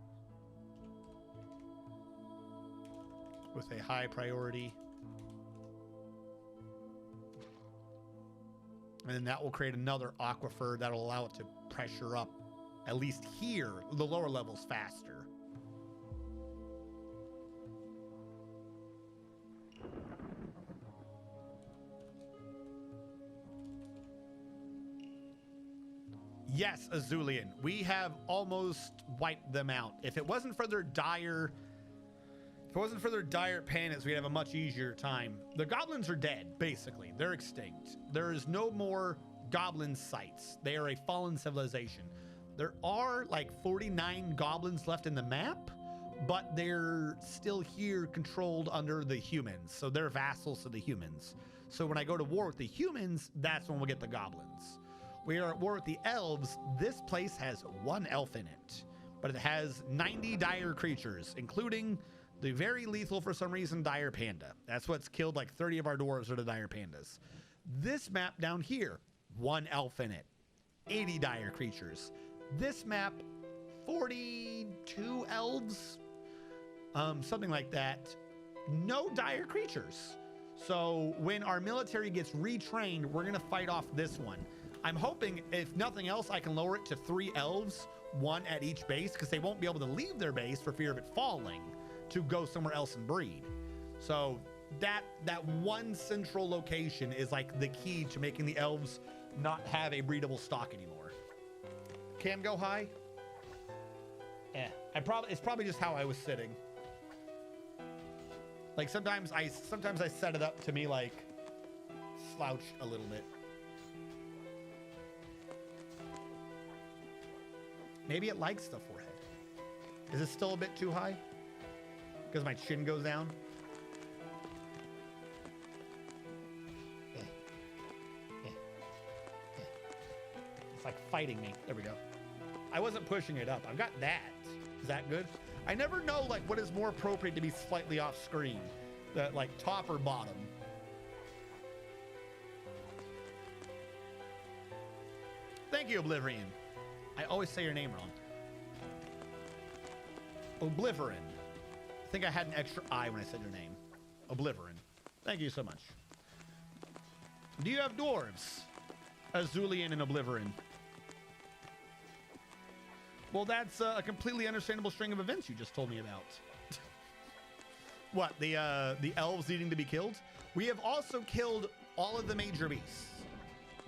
with a high priority. And then that will create another aquifer that'll allow it to pressure up, at least here, the lower levels faster. Yes, Azulian, we have almost wiped them out. If it wasn't for their dire panics, we'd have a much easier time. The goblins are dead, basically. They're extinct. There is no more goblin sites. They are a fallen civilization. There are like 49 goblins left in the map, but they're still here controlled under the humans. So they're vassals to the humans. So when I go to war with the humans, that's when we'll get the goblins. We are at war with the elves. This place has one elf in it, but it has 90 dire creatures, including the very lethal, for some reason, dire panda. That's what's killed like 30 of our dwarves are the dire pandas. This map down here, one elf in it, 80 dire creatures. This map, 42 elves, something like that. No dire creatures. So when our military gets retrained, we're gonna fight off this one. I'm hoping, if nothing else, I can lower it to 3 elves, 1 at each base, because they won't be able to leave their base for fear of it falling to go somewhere else and breed. So that one central location is like the key to making the elves not have a breedable stock anymore. Cam go high? It's probably just how I was sitting. Like sometimes I set it up to me like slouch a little bit. Maybe it likes the forehead. Is it still a bit too high? Because my chin goes down? It's like fighting me. There we go. I wasn't pushing it up. I've got that. Is that good? I never know like what is more appropriate to be slightly off screen. The like top or bottom. Thank you, Oblivion. I always say your name wrong. Oblivion. I think I had an extra I when I said your name. Oblivion. Thank you so much. Do you have dwarves? Azulian and Oblivion. Well, that's a completely understandable string of events you just told me about. What, the elves needing to be killed? We have also killed all of the major beasts.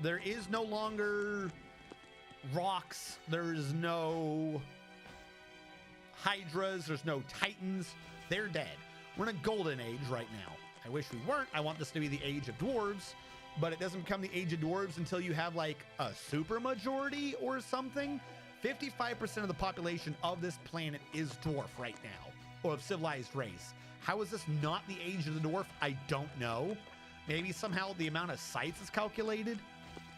There is no longer rocks. There's no hydras. There's no titans. They're dead. We're in a golden age right now. I wish we weren't. I want this to be the age of dwarves, but it doesn't become the age of dwarves until you have like a super majority or something. 55% of the population of this planet is dwarf right now, or of civilized race. How is this not the age of the dwarf? I don't know. Maybe somehow the amount of sites is calculated.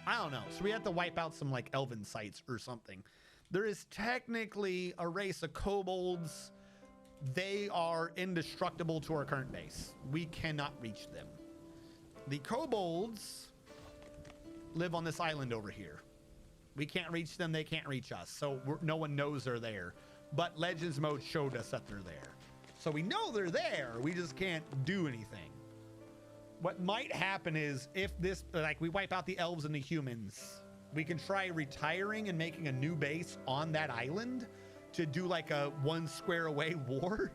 I don't know. So we have to wipe out some like elven sites or something. There is technically a race of kobolds. They are indestructible to our current base. We cannot reach them. The kobolds live on this island over here. We can't reach them. They can't reach us. So no one knows they're there. But Legends mode showed us that they're there. So we know they're there. We just can't do anything. What might happen is if this, like we wipe out the elves and the humans, we can try retiring and making a new base on that island to do like a 1 square away war.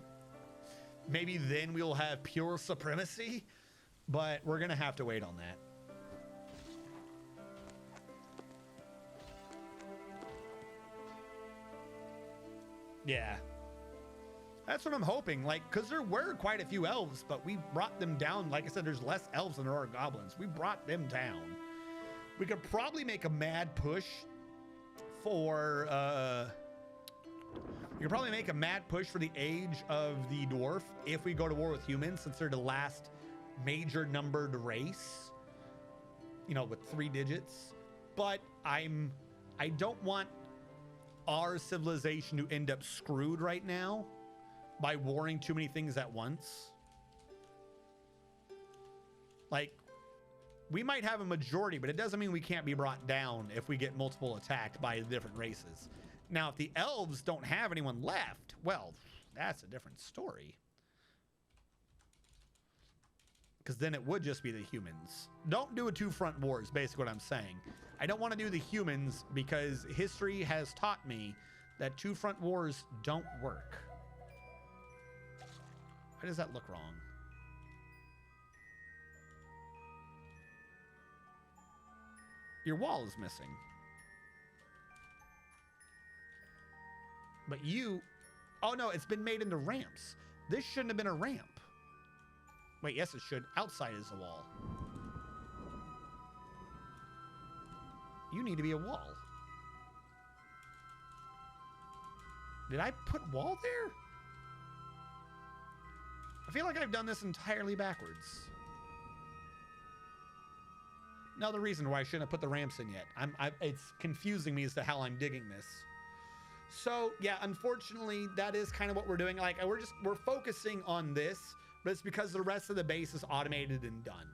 Maybe then we'll have pure supremacy, but we're going to have to wait on that. Yeah. That's what I'm hoping, like, because there were quite a few elves, but we brought them down. Like I said, there's less elves than there are goblins. We brought them down. We could probably make a mad push for, we could probably make a mad push for the age of the dwarf if we go to war with humans, since they're the last major numbered race, you know, with 3 digits. But I don't want our civilization to end up screwed right now by warring too many things at once. Like, we might have a majority, but it doesn't mean we can't be brought down if we get multiple attacked by different races. Now, if the elves don't have anyone left, well, that's a different story. Because then it would just be the humans. Don't do a 2-front war is basically what I'm saying. I don't want to do the humans because history has taught me that 2-front wars don't work. Why does that look wrong? Your wall is missing. But you... Oh, no, it's been made into ramps. This shouldn't have been a ramp. Wait, yes, it should. Outside is the wall. You need to be a wall. Did I put wall there? I feel like I've done this entirely backwards. Another reason why I shouldn't have put the ramps in yet. It's confusing me as to how I'm digging this. So yeah, unfortunately, that is kind of what we're doing. Like we're focusing on this, but it's because the rest of the base is automated and done.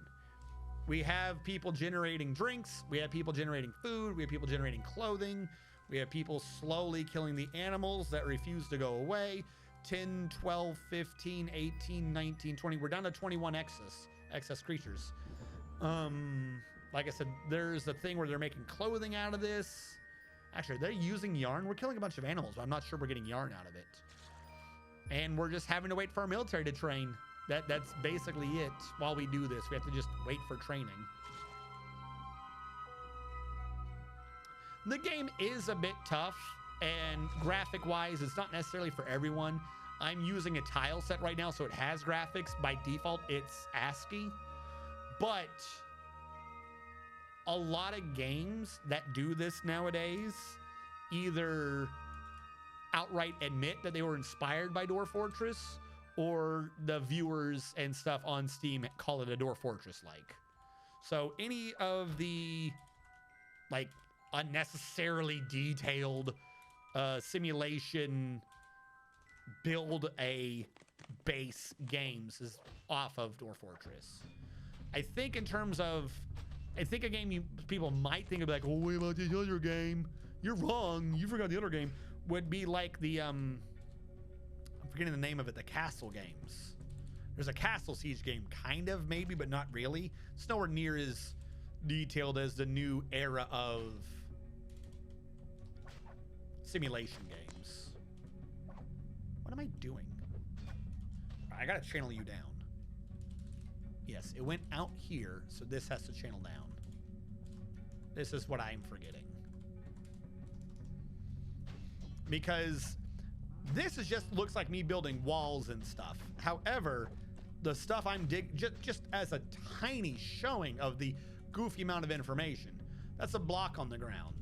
We have people generating drinks. We have people generating food. We have people generating clothing. We have people slowly killing the animals that refuse to go away. 10, 12, 15, 18, 19, 20. We're down to 21 excess creatures. Like I said, there's the thing where they're making clothing out of this. Actually, they're using yarn. We're killing a bunch of animals, but I'm not sure we're getting yarn out of it. And we're just having to wait for our military to train. That's basically it. While we do this, we have to just wait for training. The game is a bit tough, and graphic-wise, it's not necessarily for everyone. I'm using a tile set right now, so it has graphics. By default, it's ASCII. But a lot of games that do this nowadays either outright admit that they were inspired by Dwarf Fortress, or the viewers and stuff on Steam call it a Dwarf Fortress-like. So any of the, like, unnecessarily detailed simulation build a base games is off of Dwarf Fortress. I think in terms of, I think a game people might think of like, oh, wait about the other game. You're wrong. You forgot the other game. Would be like the, I'm forgetting the name of it, the Castle games. There's a Castle Siege game, kind of, maybe, but not really. It's nowhere near as detailed as the new era of simulation games. What am I doing? I gotta channel you down. Yes, it went out here, so this has to channel down. This is what I'm forgetting. Because this is just looks like me building walls and stuff. However, the stuff I'm just as a tiny showing of the goofy amount of information. That's a block on the ground.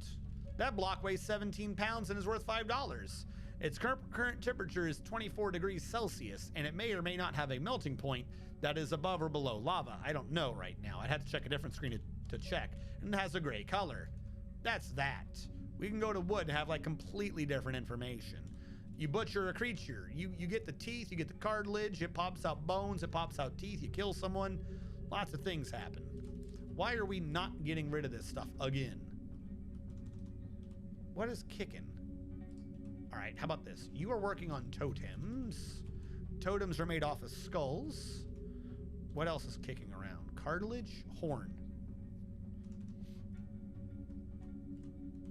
That block weighs 17 pounds and is worth $5. Its current temperature is 24 degrees Celsius, and it may or may not have a melting point that is above or below lava. I don't know right now. I'd have to check a different screen to check. And it has a gray color. That's that. We can go to wood and have like completely different information. You butcher a creature. You get the teeth, you get the cartilage, it pops out bones, it pops out teeth, you kill someone. Lots of things happen. Why are we not getting rid of this stuff again? What is kicking? All right, how about this? You are working on totems. Totems are made off of skulls. What else is kicking around? Cartilage, horn.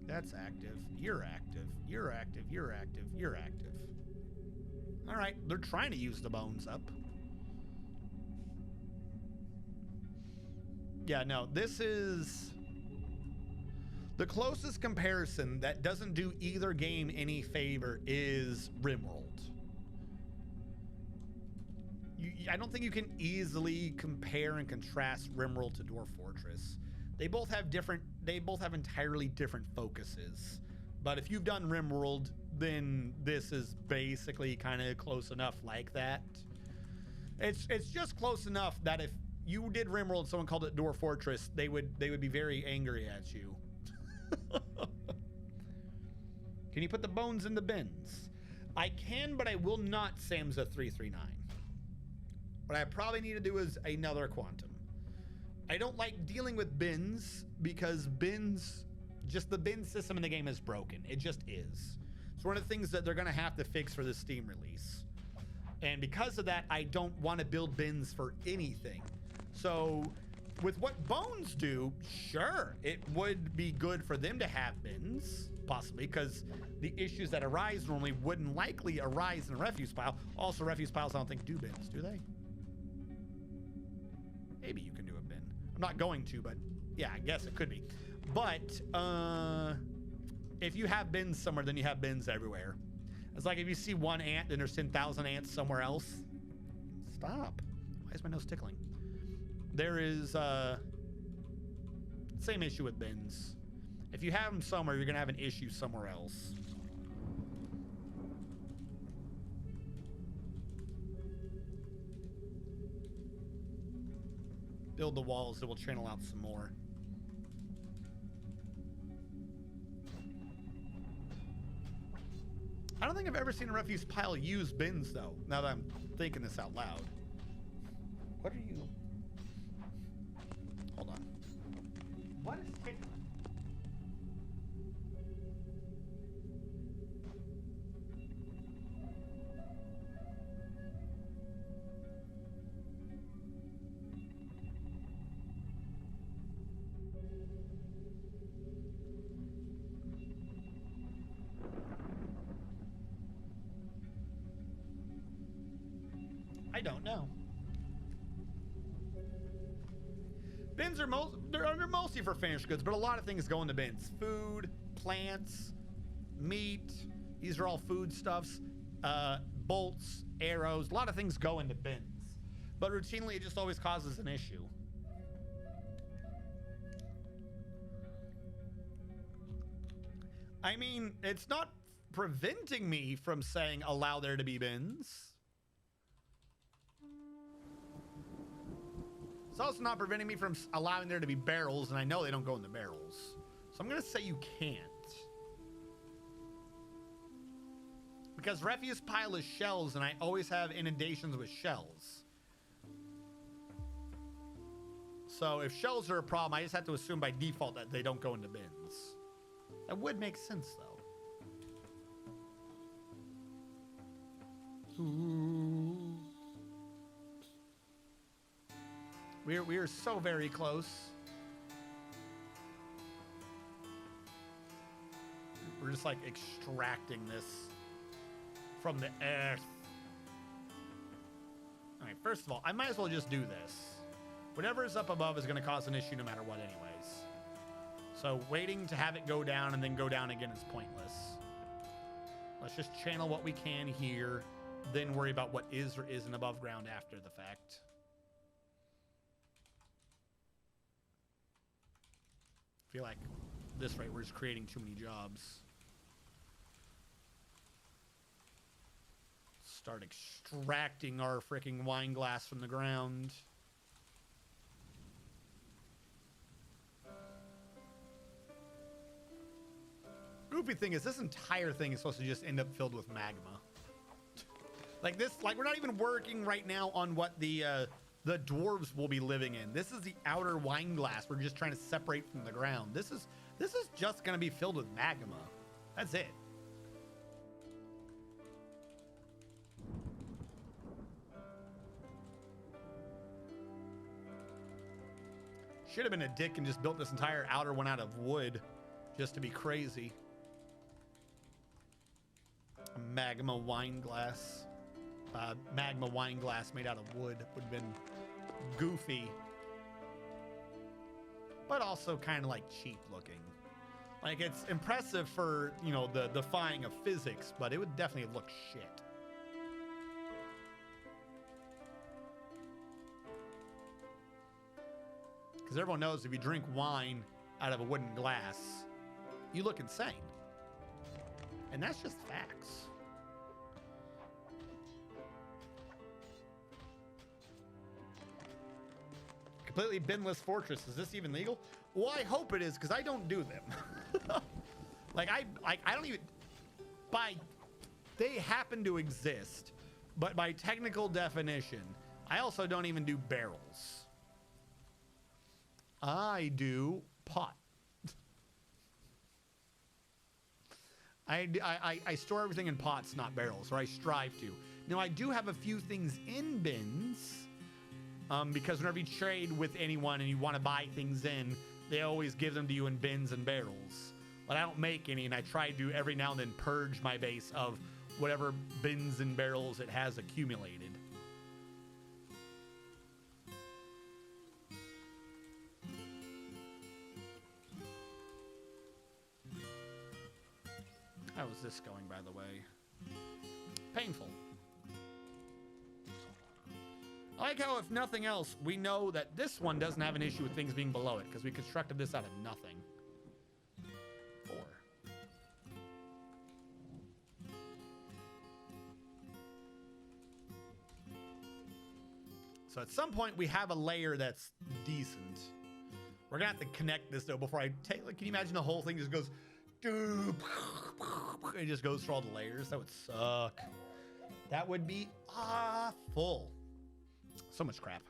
That's active. You're active. You're active. You're active. You're active. All right, they're trying to use the bones up. Yeah, no, this is the closest comparison that doesn't do either game any favor is RimWorld. I don't think you can easily compare and contrast RimWorld to Dwarf Fortress. They both have entirely different focuses. But if you've done RimWorld, then this is basically kind of close enough like that. It's just close enough that if you did RimWorld and someone called it Dwarf Fortress, they would be very angry at you. Can you put the bones in the bins? I can, but I will not Samza 339. What I probably need to do is another quantum. I don't like dealing with bins because bins, just the bin system in the game is broken. It just is. It's one of the things that they're going to have to fix for the Steam release. And because of that, I don't want to build bins for anything. So with what bones do, sure, it would be good for them to have bins, possibly, because the issues that arise normally wouldn't likely arise in a refuse pile. Also, refuse piles I don't think do bins, do they? Maybe you can do a bin. I'm not going to, but yeah, I guess it could be. But if you have bins somewhere, then you have bins everywhere. It's like if you see one ant, then there's 10,000 ants somewhere else. Stop. Why is my nose tickling? There is same issue with bins. If you have them somewhere, you're gonna have an issue somewhere else. Build the walls that will channel out some more. I don't think I've ever seen a refuse pile use bins, though, now that I'm thinking this out loud. What are you... Hold on. What is tickling? I don't know. Bins are they're mostly for finished goods, but a lot of things go into bins. Food, plants, meat. These are all foodstuffs. Bolts, arrows. A lot of things go into bins. But routinely, it just always causes an issue. I mean, it's not preventing me from saying allow there to be bins. It's also not preventing me from allowing there to be barrels, and I know they don't go in the barrels. So I'm going to say you can't. Because refuse pile is shells, and I always have inundations with shells. So if shells are a problem, I just have to assume by default that they don't go into bins. That would make sense, though. Ooh. We are so very close. We're just like extracting this from the earth. All right, first of all, I might as well just do this. Whatever is up above is going to cause an issue no matter what anyways. So waiting to have it go down and then go down again is pointless. Let's just channel what we can here, then worry about what is or isn't above ground after the fact. I feel like at this rate we're just creating too many jobs. Start extracting our freaking wine glass from the ground. Goofy thing is this entire thing is supposed to just end up filled with magma. Like this, like we're not even working right now on what the dwarves will be living in. This is the outer wine glass we're just trying to separate from the ground. This is just going to be filled with magma. That's it. Should have been a dick and just built this entire outer one out of wood just to be crazy. A magma wine glass. Magma wine glass made out of wood would have been goofy, but also kind of like cheap looking. Like it's impressive for, you know, the defying of physics, but it would definitely look shit. Because everyone knows if you drink wine out of a wooden glass, you look insane. And that's just facts. Completely binless fortress. Is this even legal? Well, I hope it is, because I don't do them. Like I don't even they happen to exist, but by technical definition, I also don't even do barrels. I do pot. I store everything in pots, not barrels, or I strive to. Now, I do have a few things in bins, because whenever you trade with anyone and you want to buy things in, they always give them to you in bins and barrels. But I don't make any, and I try to every now and then purge my base of whatever bins and barrels it has accumulated. How is this going, by the way? Painful. I like how, if nothing else, we know that this one doesn't have an issue with things being below it, because we constructed this out of nothing. 4. So at some point, we have a layer that's decent. We're gonna have to connect this, though, before I take, like, can you imagine the whole thing just goes, it just goes through all the layers? That would suck. That would be awful. So much crap.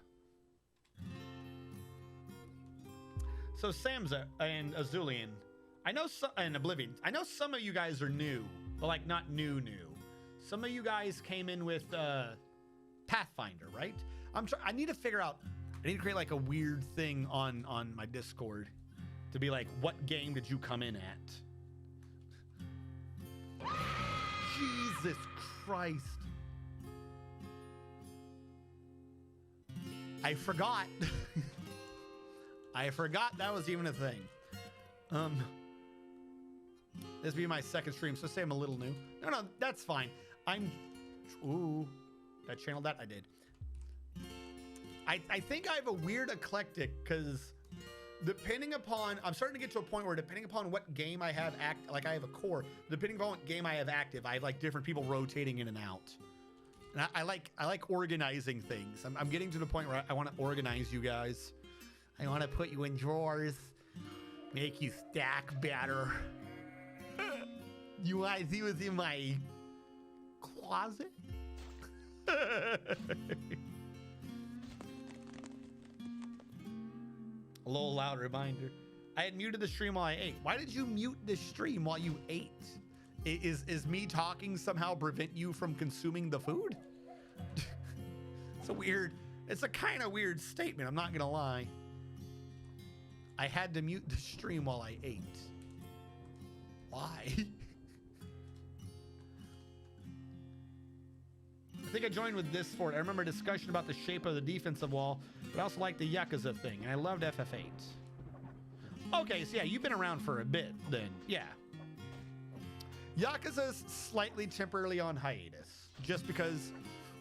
So Samza and Azulian, I know and Oblivion, I know some of you guys are new, but like not new. Some of you guys came in with Pathfinder, right? I need to figure out, I need to create like a weird thing on my Discord to be like, what game did you come in at? Jesus Christ. I forgot. I forgot that was even a thing. This will be my second stream, so say I'm a little new. No, that's fine. Ooh, did I channel that? I did. I think I have a weird eclectic, because depending upon, I'm starting to get to a point where depending upon what game I have like I have a core, depending upon what game I have active, I have like different people rotating in and out. And I like organizing things. I'm getting to the point where I want to organize you guys. I want to put you in drawers, make you stack better. You want to see what's in my closet? A little loud reminder. I had muted the stream while I ate. Why did you mute the stream while you ate? Is me talking somehow prevent you from consuming the food? It's a kind of weird statement, I'm not gonna lie. I had to mute the stream while I ate. Why? I think I joined with this for it. I remember a discussion about the shape of the defensive wall, but I also like the Yakuza thing, and I loved FF8. Okay, so yeah, you've been around for a bit then, yeah. Yakuza's slightly temporarily on hiatus, just because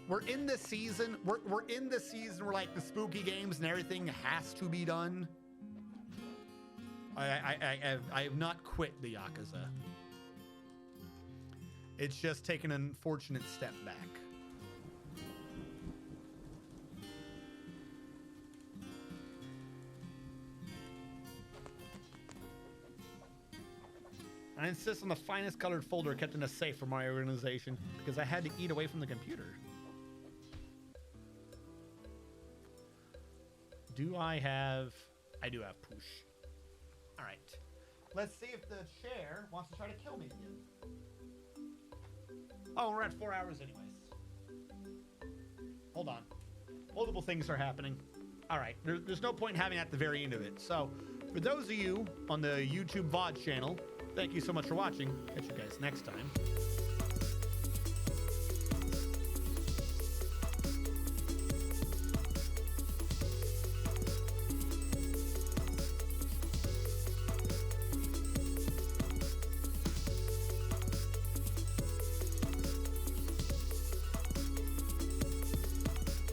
we're in the season, we're in the season where like the spooky games and everything has to be done. I have not quit the Yakuza. It's just taken an unfortunate step back. I insist on the finest colored folder kept in a safe for my organization because I had to eat away from the computer. I do have push. All right. Let's see if the chair wants to try to kill me again. Oh, we're at 4 hours anyways. Hold on. Multiple things are happening. All right. There's no point in having it at the very end of it. So for those of you on the YouTube VOD channel, thank you so much for watching. Catch you guys next time.